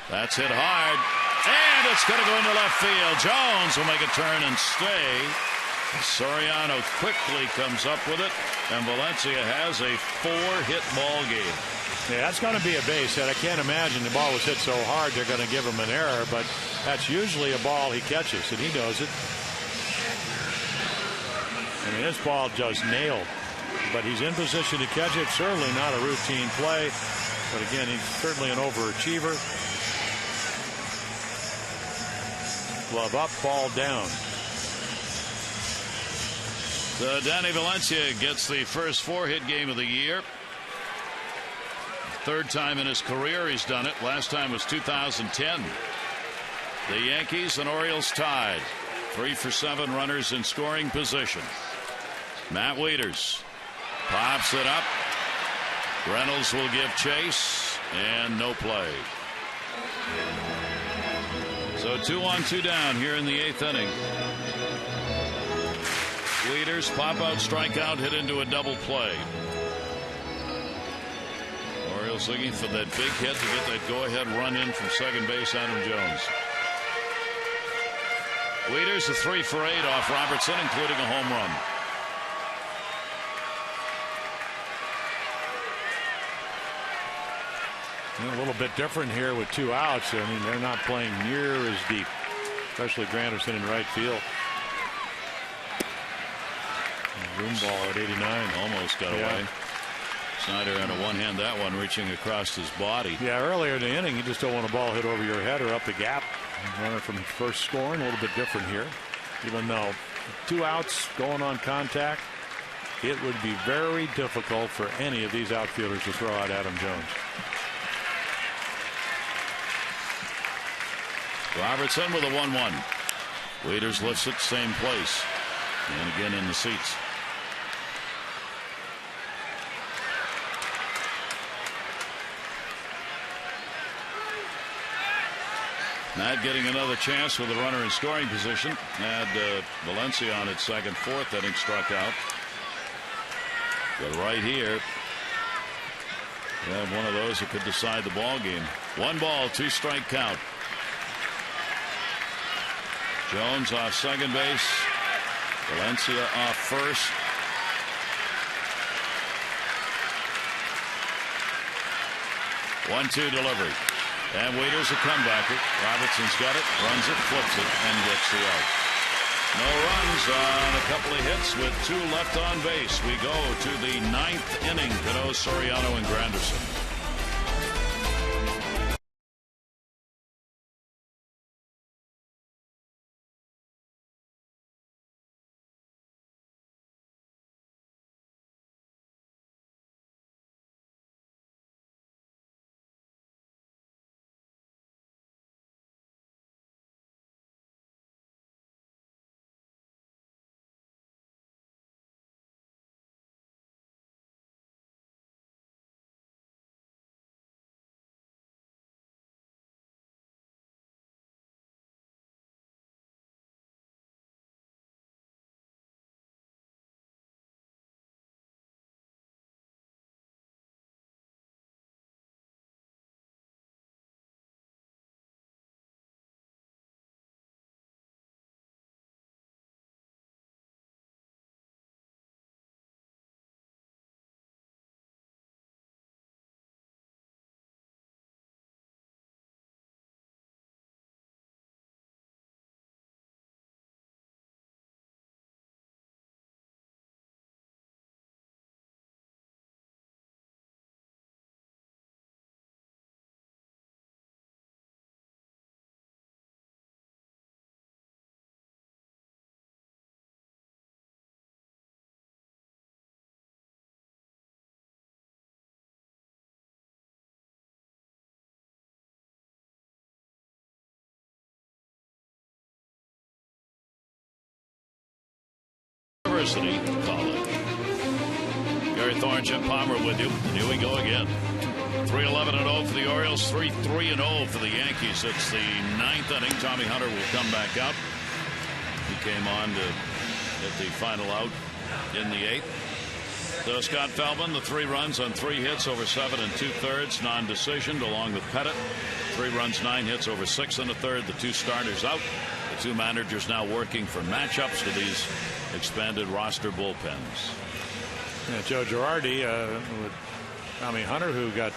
That's hit hard, and it's going to go into left field. Jones will make a turn and stay. Soriano quickly comes up with it, and Valencia has a 4-hit ball game. Yeah, that's going to be a base hit. I can't imagine the ball was hit so hard they're going to give him an error, but that's usually a ball he catches, and he knows it. I mean, this ball just nailed, but he's in position to catch it. Certainly not a routine play, but again, he's certainly an overachiever. Glove up, ball down. So Danny Valencia gets the first 4-hit game of the year. 3rd time in his career he's done it. Last time was 2010. The Yankees and Orioles tied. 3-for-7 runners in scoring position. Matt Wieters pops it up. Reynolds will give chase, and no play. So 2 on, 2 down here in the 8th inning. Wieters pop out, strikeout, hit into a double play. Orioles looking for that big hit to get that go-ahead run in from second base, Adam Jones. Wieters a 3-for-8 off Robertson, including a home run. A little bit different here with 2 outs. I mean, they're not playing near as deep, especially Granderson in right field. Room ball at 89. Almost got away. Snyder on a one-hand, that one reaching across his body. Yeah, earlier in the inning, you just don't want a ball hit over your head or up the gap. Runner from first scoring, a little bit different here. Even though 2 outs going on contact, it would be very difficult for any of these outfielders to throw out Adam Jones. Robertson with a 1-1. Wieters lifts it, same place. And again in the seats. Not getting another chance with a runner in scoring position. Had Valencia on its second, fourth inning, struck out. But right here, you have one of those that could decide the ball game. 1 ball, 2 strike count. Jones off second base. Valencia off first. One-two delivery. And Waiter's a comebacker. Robertson's got it, runs it, flips it, and gets the out. No runs on a couple of hits with 2 left on base. We go to the 9th inning. Cano, Soriano, and Granderson. University College. Gary Thorne, Jim Palmer with you. And here we go again. 3-11-0 for the Orioles, 3-3-0 for the Yankees. It's the 9th inning. Tommy Hunter will come back out. He came on to get the final out in the 8th. So Scott Feldman, the 3 runs on 3 hits over 7 2/3, non-decisioned, along with Pettit. 3 runs, 9 hits over 6 1/3. The 2 starters out. The 2 managers now working for matchups to these expanded roster bullpens. Yeah, Joe Girardi with Tommy Hunter, who got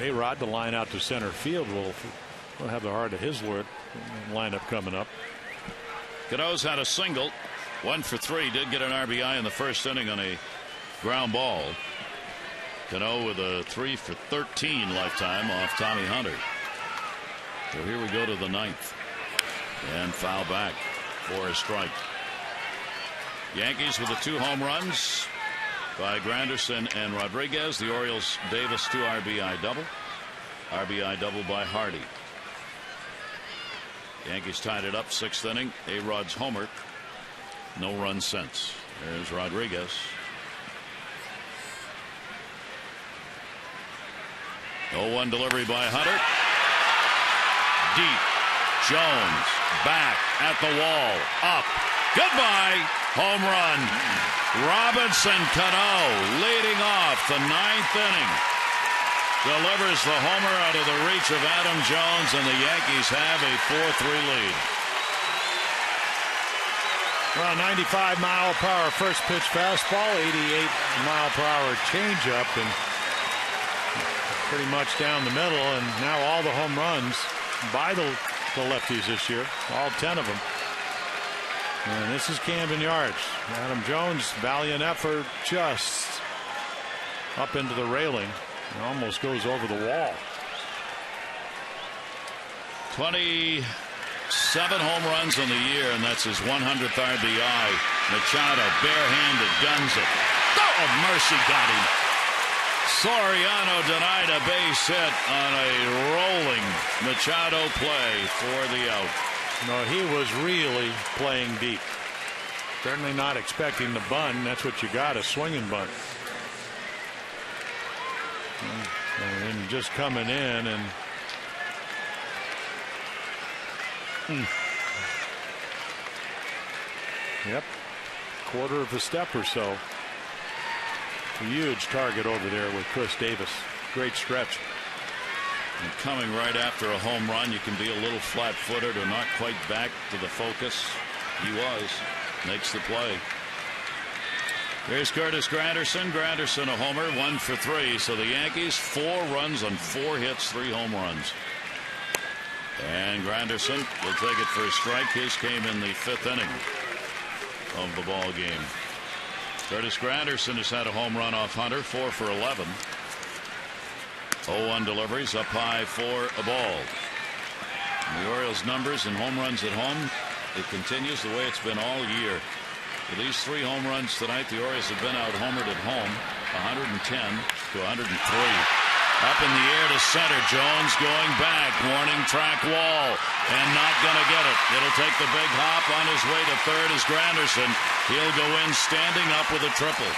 A-Rod to line out to center field. We'll have the heart of his lineup coming up. Cano's had a single, 1 for 3. Did get an RBI in the first inning on a ground ball. Cano with a 3 for 13 lifetime off Tommy Hunter. So here we go to the 9th. And foul back for a strike. Yankees with the 2 home runs by Granderson and Rodriguez. The Orioles, Davis 2 RBI double. RBI double by Hardy. Yankees tied it up 6th inning. A-Rod's homer. No run since. There's Rodriguez. Oh, 1 delivery by Hunter. Deep. Jones back at the wall. Up. Goodbye. Home run. Robinson Cano leading off the 9th inning. Delivers the homer out of the reach of Adam Jones, and the Yankees have a 4-3 lead. Well, 95-mile-per-hour first pitch fastball, 88-mile-per-hour changeup, and pretty much down the middle. And now all the home runs by the lefties this year, all 10 of them. And this is Camden Yards. Adam Jones, valiant effort, just up into the railing. It almost goes over the wall. 27 home runs on the year, and that's his 100th RBI. Machado, barehanded, guns it. Oh, mercy, got him. Soriano denied a base hit on a rolling Machado play for the out. No, he was really playing deep. Certainly not expecting the bunt. That's what you got, a swinging bunt. And just coming in and Yep. Quarter of a step or so. A huge target over there with Chris Davis. Great stretch. And coming right after a home run, you can be a little flat-footed or not quite back to the focus. He was. Makes the play. Here's Curtis Granderson. Granderson a homer, 1 for 3. So the Yankees 4 runs on 4 hits, 3 home runs. And Granderson will take it for a strike. His came in the 5th inning of the ball game. Curtis Granderson has had a home run off Hunter, 4 for 11. 0-1 deliveries, up high for a ball. And the Orioles' numbers and home runs at home, it continues the way it's been all year. With these 3 home runs tonight, the Orioles have been out homered at home, 110 to 103. Up in the air to center. Jones going back. Warning track wall. And not going to get it. It'll take the big hop. On his way to third is Granderson. He'll go in standing up with a triple.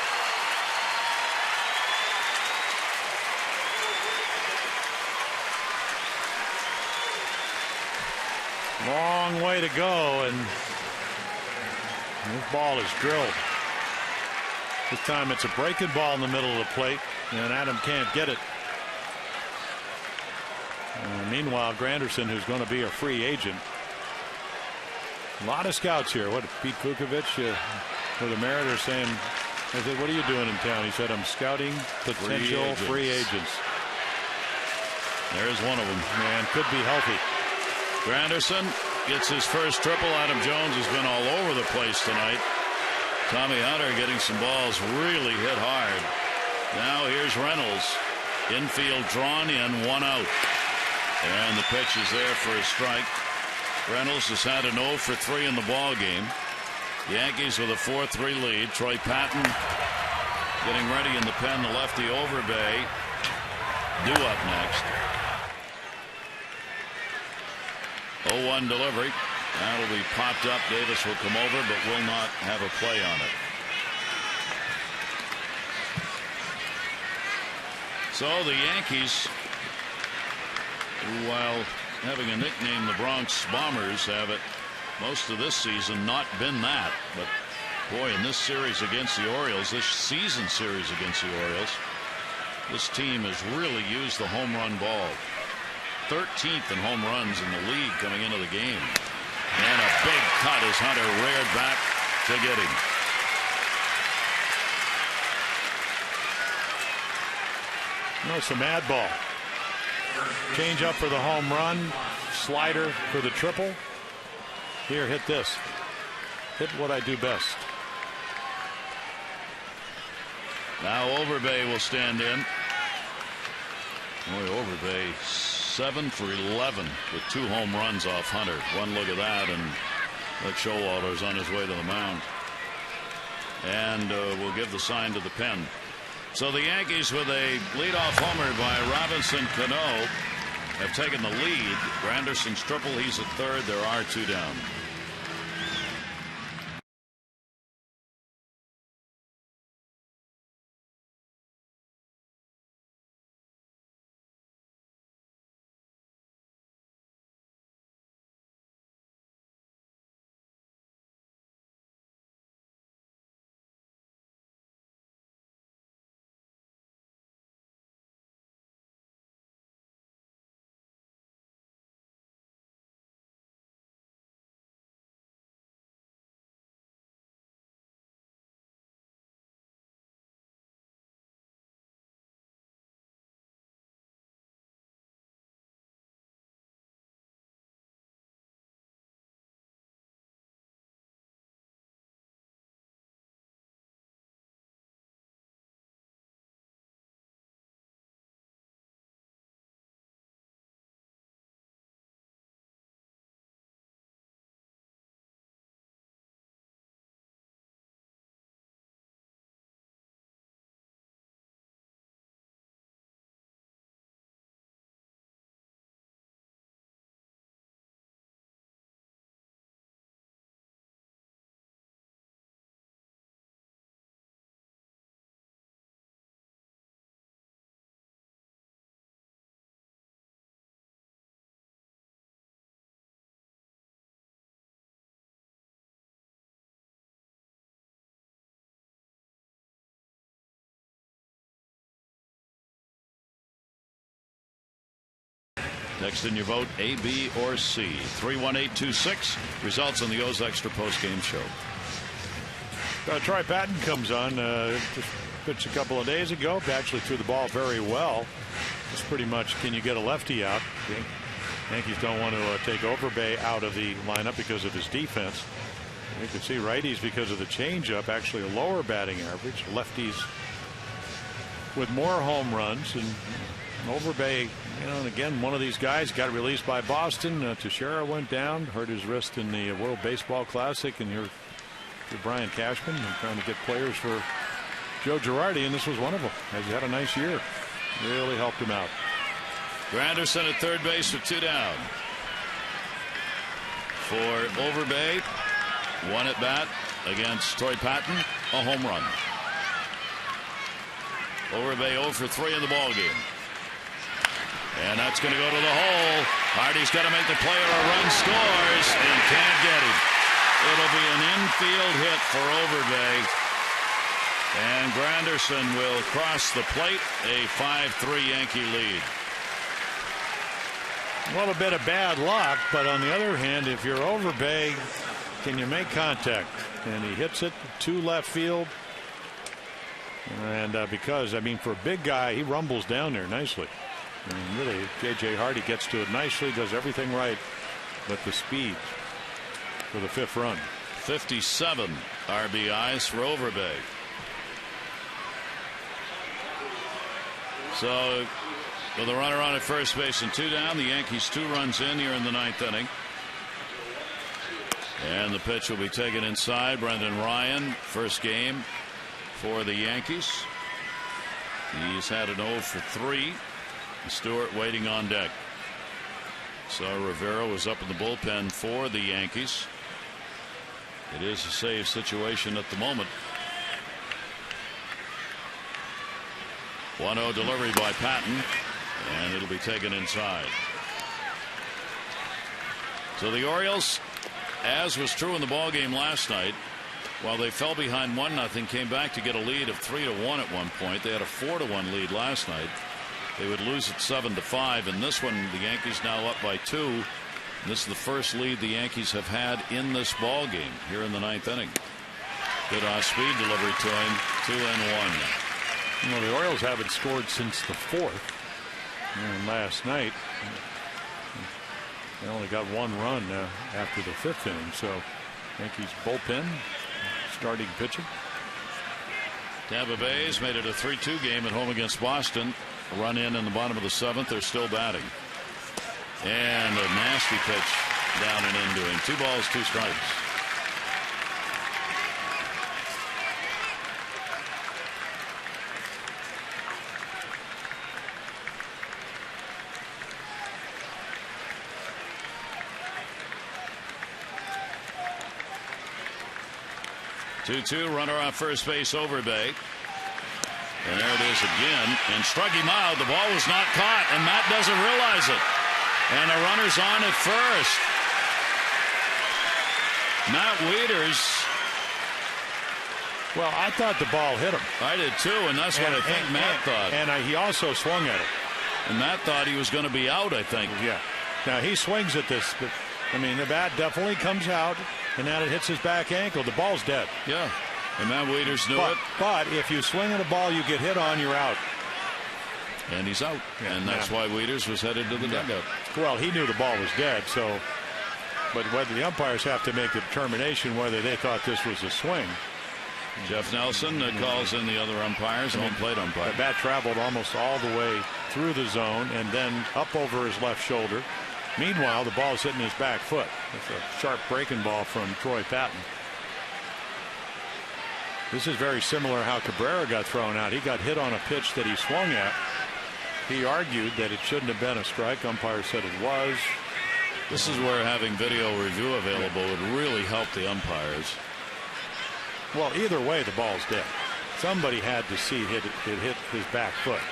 Long way to go, and this ball is drilled. This time it's a breaking ball in the middle of the plate, and Adam can't get it. Meanwhile, Granderson, who's going to be a free agent. A lot of scouts here. What, Pete Kukovic for the Mariners saying, I said, what are you doing in town? He said, I'm scouting potential free agents. There's one of them. Man, could be healthy. Granderson gets his first triple. Adam Jones has been all over the place tonight. Tommy Hunter getting some balls really hit hard. Now here's Reynolds. Infield drawn in, 1 out. And the pitch is there for a strike. Reynolds has had an 0 for 3 in the ball game. Yankees with a 4-3 lead. Troy Patton getting ready in the pen. The lefty Overbay due up next. 0-1 delivery. That'll be popped up. Davis will come over but will not have a play on it. So the Yankees, while having a nickname, the Bronx Bombers, have it most of this season not been that. But boy, in this series against the Orioles, this season series against the Orioles, this team has really used the home run ball. 13th in home runs in the league coming into the game. And a big cut as Hunter reared back to get him. No, it's a mad ball. Change up for the home run. Slider for the triple. Here, hit this. Hit what I do best. Now Overbay will stand in. Boy, Overbay 7 for 11 with 2 home runs off Hunter. One look at that, and that Showalter's on his way to the mound. And we'll give the sign to the pen. So the Yankees, with a leadoff homer by Robinson Cano, have taken the lead. Granderson's triple, he's at third. There are 2 down. Text in your vote A, B, or C. 31826. Results on the O's Extra post-game show. Troy Patton comes on. Just pitched a couple of days ago. Actually threw the ball very well. It's pretty much, can you get a lefty out? Yankees don't want to take Overbay out of the lineup because of his defense. You can see righties, because of the changeup, actually a lower batting average. Lefties with more home runs. And Overbay, and again, one of these guys got released by Boston. Teixeira went down, hurt his wrist in the World Baseball Classic, and you're Brian Cashman and trying to get players for Joe Girardi, and this was one of them. He had a nice year. Really helped him out. Granderson at third base with 2 down. For Overbay, 1 at bat against Troy Patton, a home run. Overbay 0 for 3 in the ball game. And that's going to go to the hole. Hardy's got to make the play or a run scores and can't get him. It'll be an infield hit for Overbay. And Granderson will cross the plate. A 5-3 Yankee lead. A little bit of bad luck, but on the other hand, if you're Overbay, can you make contact? And he hits it to left field. And because, I mean, for a big guy, he rumbles down there nicely. I mean, really, J.J. Hardy gets to it nicely, does everything right, but the speed for the 5th run. 57 RBIs for Overbay. So with a runner on at first base and 2 down, the Yankees 2 runs in here in the 9th inning. And the pitch will be taken inside. Brendan Ryan, first game for the Yankees. He's had an 0 for 3. Stewart waiting on deck. So Rivera was up in the bullpen for the Yankees. It is a save situation at the moment. 1-0 delivery by Patton, and it'll be taken inside. So the Orioles, as was true in the ballgame last night, while they fell behind 1-0, came back to get a lead of 3-1 at one point. They had a 4-1 lead last night. They would lose at 7-5. In this one, the Yankees now up by 2. And this is the first lead the Yankees have had in this ball game here in the 9th inning. Good off-speed delivery to him. 2-1. You know, the Orioles haven't scored since the 4th. And last night, they only got 1 run after the 5th inning. So Yankees bullpen starting pitching. Tampa Bay's made it a 3-2 game at home against Boston. A run in the bottom of the 7th. They're still batting. And a nasty pitch down and into him. 2 balls, 2 strikes. Two runner on first base, Overbay. And there it is again, and struck him out. The ball was not caught, and Matt doesn't realize it. And the runner's on at first. Matt Wieters. Well, I thought the ball hit him. I did too, and that's what I think Matt thought. And he also swung at it. And Matt thought he was going to be out, I think. Yeah. Now he swings at this, but I mean, the bat definitely comes out, and now it hits his back ankle. The ball's dead. Yeah. And Matt Wieters knew it. But if you swing at a ball you get hit on, you're out. And he's out. Yeah, and that's why Wieters was headed to the dugout. Well, he knew the ball was dead, so. But whether the umpires have to make the determination whether they thought this was a swing. Jeff Nelson calls in the other umpires, home plate umpire. The bat traveled almost all the way through the zone and then up over his left shoulder. Meanwhile, the ball is hitting his back foot. It's a sharp breaking ball from Troy Patton. This is very similar how Cabrera got thrown out. He got hit on a pitch that he swung at. He argued that it shouldn't have been a strike. Umpire said it was. This is where having video review available would really help the umpires. Well, either way, the ball's dead. Somebody had to see it hit his back foot.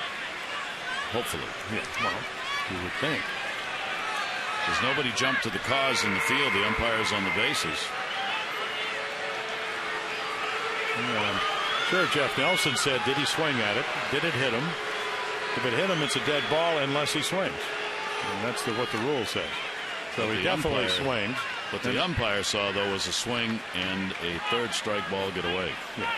Hopefully. Yeah, well, you would think. Because nobody jumped to the cause in the field. The umpire's on the bases. Sure, Jeff Nelson said, did he swing at it? Did it hit him? If it hit him, it's a dead ball unless he swings. And that's what the rule says. So he definitely swings. What the umpire saw, though, was a swing and a third strike ball get away. Yeah.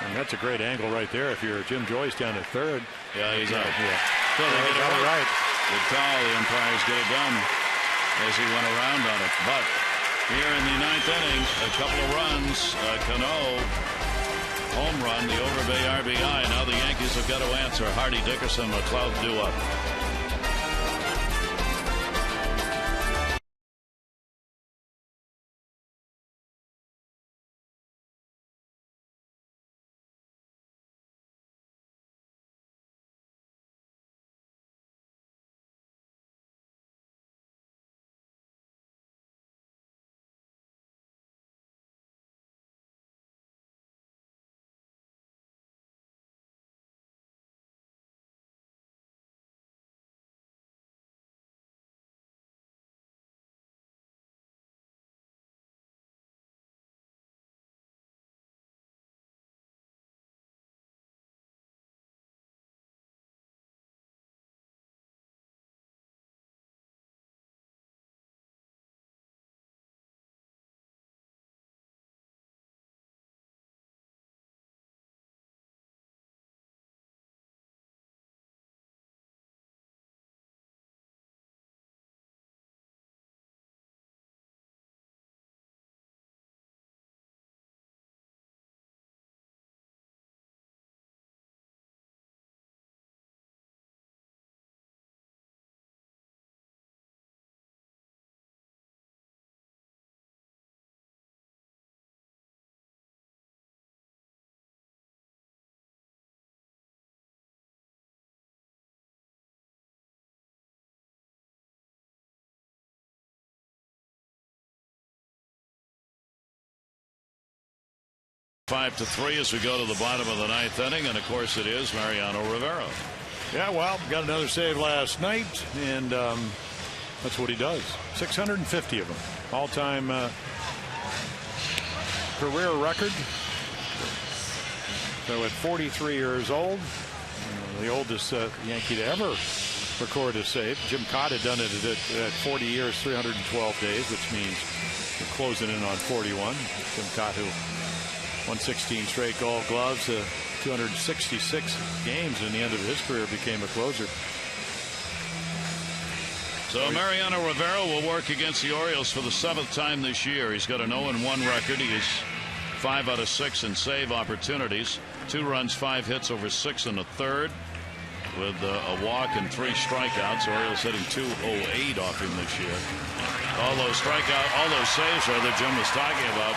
And that's a great angle right there. If you're Jim Joyce down at third. Yeah, he's out. Yeah. So they get it right. Good call. The umpires get it done as he went around on it. But here in the ninth inning, a couple of runs. Cano, home run, the Overbay RBI. Now the Yankees have got to answer. Hardy, Dickerson, McLeod due up. Five to 3 as we go to the bottom of the ninth inning, and of course it is Mariano Rivera. Yeah, well, got another save last night, and that's what he does. 650 of them, all-time career record. So at 43 years old, the oldest Yankee to ever record a save. Jim Cott had done it at 40 years, 312 days, which means we're closing in on 41. Jim Cott, who won 16 straight Gold Gloves, 266 games, and the end of his career became a closer. So Mariano Rivera will work against the Orioles for the 7th time this year. He's got an 0-1 record. He is 5 out of 6 in save opportunities. 2 runs, 5 hits over 6 1/3, with a walk and 3 strikeouts. Orioles hitting .208 off him this year. All those saves rather Jim was talking about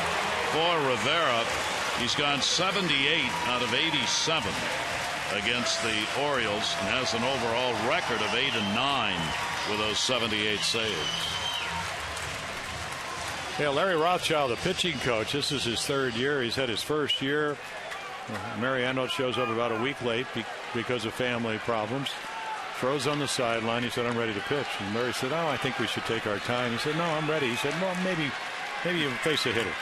for Rivera. He's gone 78 out of 87 against the Orioles and has an overall record of 8-9 with those 78 saves. Yeah, Larry Rothschild, the pitching coach, this is his 3rd year. He's had his first year. Mariano shows up about a week late because of family problems. Throws on the sideline. He said, "I'm ready to pitch." And Larry said, "Oh, I think we should take our time." He said, "No, I'm ready." He said, "Well, maybe you face a hitter."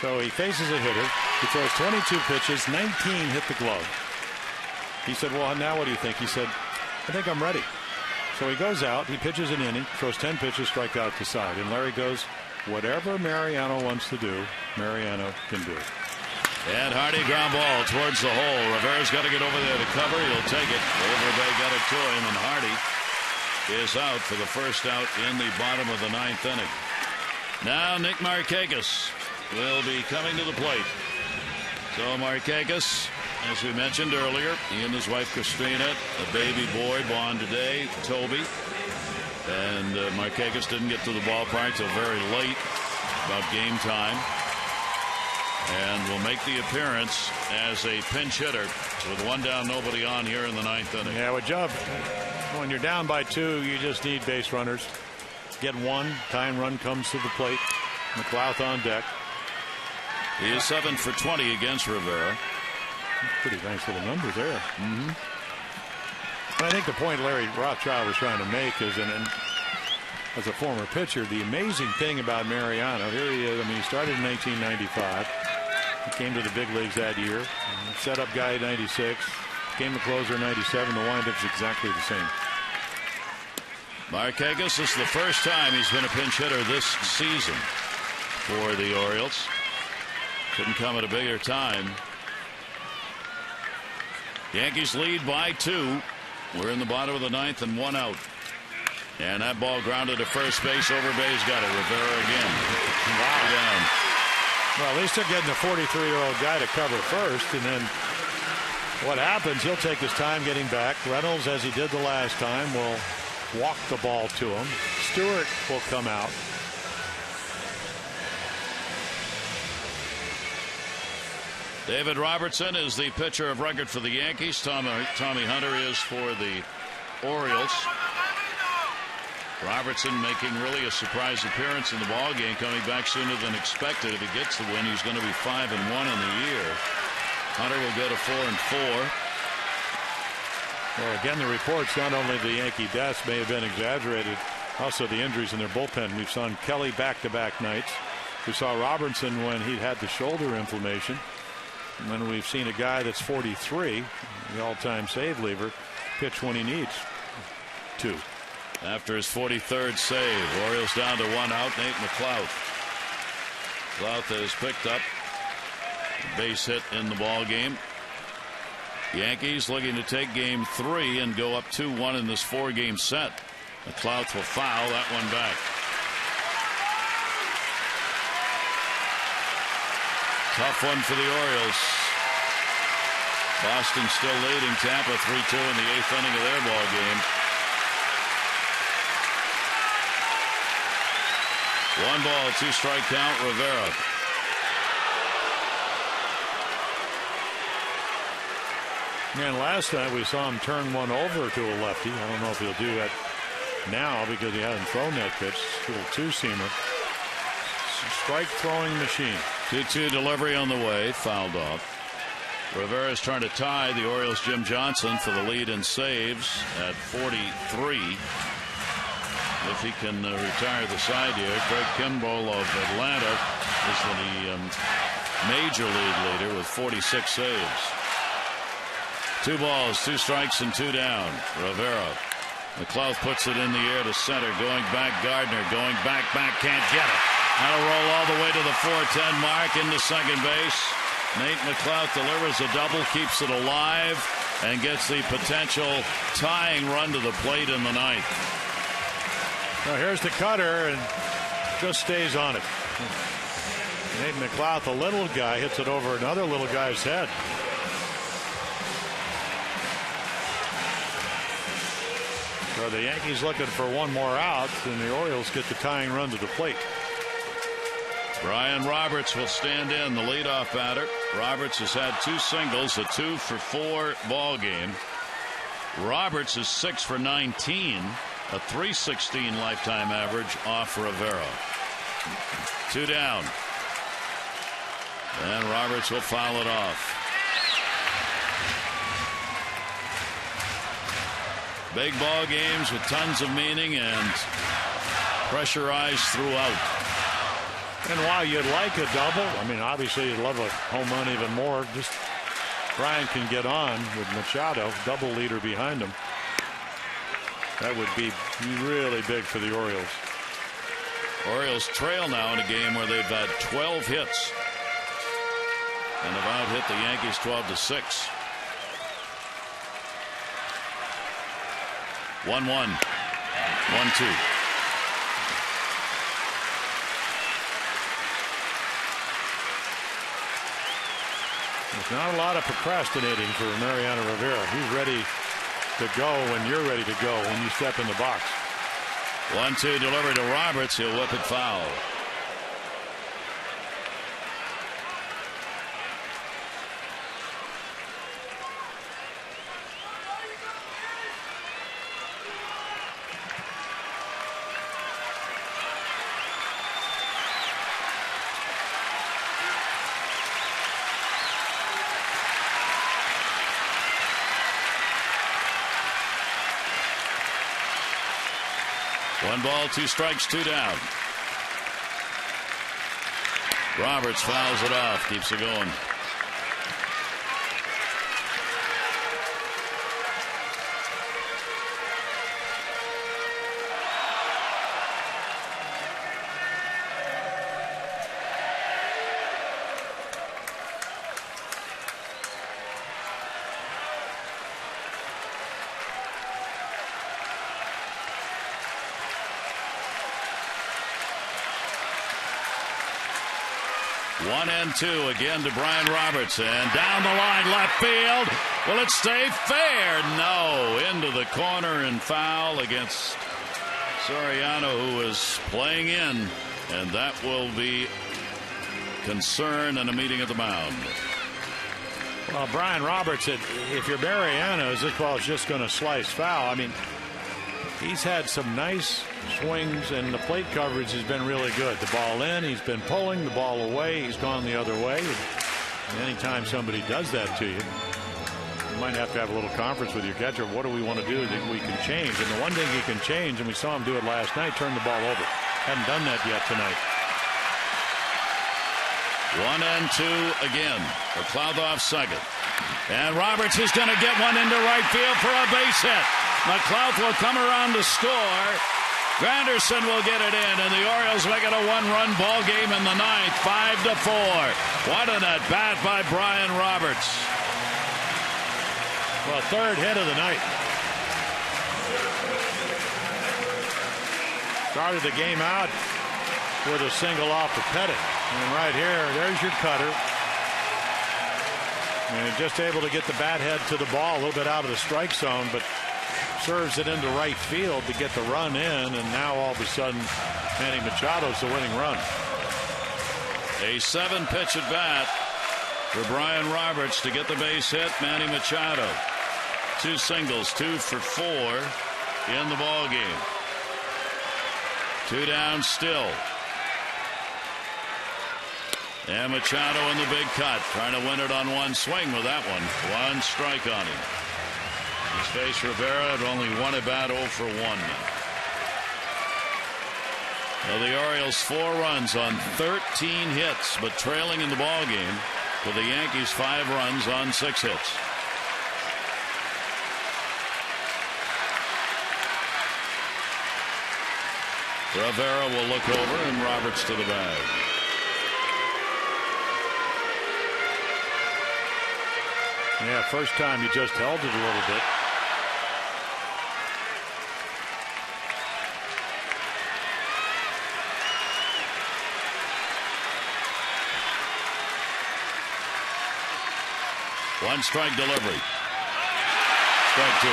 So he faces a hitter. He throws 22 pitches, 19 hit the glove. He said, "Well, now what do you think?" He said, "I think I'm ready." So he goes out, he pitches an inning, throws 10 pitches, strike out to side. And Larry goes, "Whatever Mariano wants to do, Mariano can do it." And Hardy ground ball towards the hole. Rivera's got to get over there to cover. He'll take it. Overbay got it to him, and Hardy is out for the first out in the bottom of the 9th inning. Now Nick Markakis will be coming to the plate. So Markakis, as we mentioned earlier, he and his wife Christina, a baby boy born today, Toby. And Markakis didn't get to the ballpark till very late, about game time. And will make the appearance as a pinch hitter with 1 down, nobody on here in the 9th inning. Yeah, with Job, when you're down by 2, you just need base runners. Get 1, tying run comes to the plate. McLeod on deck. He is 7 for 20 against Rivera. Pretty nice little numbers there. I think the point Larry Rothschild was trying to make is, and as a former pitcher, the amazing thing about Mariano, here he is. I mean, he started in 1995. He came to the big leagues that year. Setup guy 96. Game of closer 97. The windup's exactly the same. Markakis, this is the first time he's been a pinch hitter this season for the Orioles. Couldn't come at a bigger time. Yankees lead by 2. We're in the bottom of the 9th and 1 out. And that ball grounded to first base. Overbay's got it. Rivera again. Wow. Down. Well, at least they're getting a 43-year-old guy to cover first. And then what happens, he'll take his time getting back. Reynolds, as he did the last time, will walk the ball to him. Stewart will come out. David Robertson is the pitcher of record for the Yankees. Tommy Hunter is for the Orioles. Robertson making really a surprise appearance in the ballgame, coming back sooner than expected. If he gets the win, he's going to be 5-1 in the year. Hunter will go to 4-4. Well, again, the reports, not only the Yankee deaths may have been exaggerated, also the injuries in their bullpen. We've seen Kelly back-to-back nights. We saw Robertson when he had the shoulder inflammation. And then we've seen a guy that's 43, the all-time save leader, pitch when he needs to. After his 43rd save, Orioles down to 1 out. Nate McLouth. McLouth has picked up a base hit in the ball game. Yankees looking to take game 3 and go up 2-1 in this 4-game set. McLouth will foul that one back. Tough one for the Orioles. Boston still leading Tampa 3-2 in the 8th inning of their ball game. 1 ball, 2 strike count. Rivera. And last night we saw him turn one over to a lefty. I don't know if he'll do that now because he hasn't thrown that pitch. It's a little two-seamer. Strike throwing machine. 2-2 delivery on the way. Fouled off. Rivera's trying to tie the Orioles' Jim Johnson for the lead in saves at 43. If he can retire the side here. Craig Kimbrell of Atlanta is the major league leader with 46 saves. 2 balls, 2 strikes, and 2 down. Rivera. McLouth puts it in the air to center. Going back, Gardner. Going back, can't get it. That'll roll all the way to the 410 mark into second base. Nate McLouth delivers a double, keeps it alive, and gets the potential tying run to the plate in the 9th. Well, here's the cutter, and just stays on it. Nate McLouth, a little guy, hits it over another little guy's head. So the Yankees looking for 1 more out, and the Orioles get the tying run to the plate. Brian Roberts will stand in, the leadoff batter. Roberts has had 2 singles, a 2-for-4 ball game. Roberts is 6 for 19, a .316 lifetime average off Rivera. 2 down. And Roberts will foul it off. Big ball games with tons of meaning and pressurized throughout. And while you'd like a double, I mean, obviously you'd love a home run even more. Just Brian can get on with Machado, double leader behind him. That would be really big for the Orioles. Orioles trail now in a game where they've had 12 hits and have out hit the Yankees 12-6. 1-1. 1-2. There's not a lot of procrastinating for Mariano Rivera. He's ready to go when you're ready to go when you step in the box. 1-2 delivery to Roberts. He'll whip it foul. One ball, 2 strikes, 2 down. Roberts fouls it off, keeps it going. 1-2 again to Brian Roberts, and down the line, left field. Will it stay fair? No, into the corner and foul against Soriano, who is playing in, and that will be concern and a meeting at the mound. Well, Brian Roberts, if you're Mariano's, this ball is just going to slice foul. I mean, he's had some nice swings, and the plate coverage has been really good. The ball in, he's been pulling the ball away, he's gone the other way. And anytime somebody does that to you, you might have to have a little conference with your catcher. What do we want to do that we can change? And the one thing he can change, and we saw him do it last night, turn the ball over. Hadn't done that yet tonight. 1-2 again for Clouthoff second. And Roberts is going to get one into right field for a base hit. McLouth will come around to score. Granderson will get it in, and the Orioles make it a one-run ball game in the ninth, 5-4. What an at-bat by Brian Roberts. Well, third hit of the night. Started the game out with a single off the Pettit. And right here, there's your cutter. And just able to get the bat head to the ball a little bit out of the strike zone, but serves it into right field to get the run in, and now all of a sudden Manny Machado's the winning run. A 7-pitch at bat for Brian Roberts to get the base hit. Manny Machado, 2 singles, 2 for 4 in the ball game. 2 down still. And Machado in the big cut, trying to win it on one swing with that one. 1 strike on him. He's faced Rivera at only 1 at bat, 0 for 1. Well, the Orioles 4 runs on 13 hits, but trailing in the ball game. For the Yankees, 5 runs on 6 hits. Rivera will look over, and Roberts to the bag. Yeah, first time he just held it a little bit. One strike delivery. Strike 2.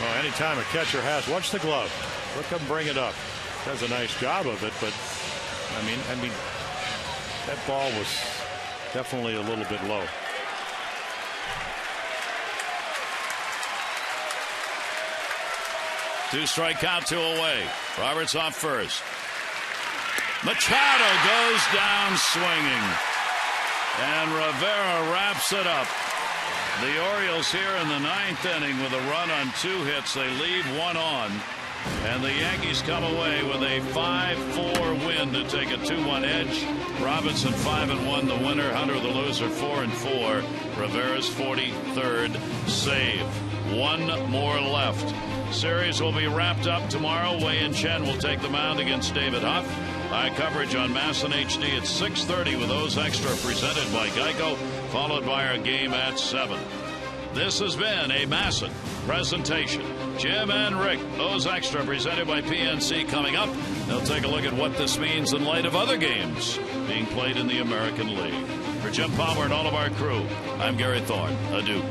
Well, anytime a catcher has, watch the glove. Look him bring it up. Does a nice job of it, but I mean, that ball was definitely a little bit low. Two strike count, 2 away. Roberts off first. Machado goes down swinging, and Rivera wraps it up. The Orioles here in the 9th inning with a run on 2 hits. They leave 1 on, and the Yankees come away with a 5-4 win to take a 2-1 edge. Robinson 5-1 the winner. Hunter the loser 4-4. Rivera's 43rd save. 1 more left. Series will be wrapped up tomorrow. Wei-Yin Chen will take the mound against David Huff. High coverage on Masson HD at 6:30 with O's Extra presented by Geico, followed by our game at 7. This has been a Masson presentation. Jim and Rick, O's Extra presented by PNC coming up. They'll take a look at what this means in light of other games being played in the American League. For Jim Palmer and all of our crew, I'm Gary Thorne. Adieu.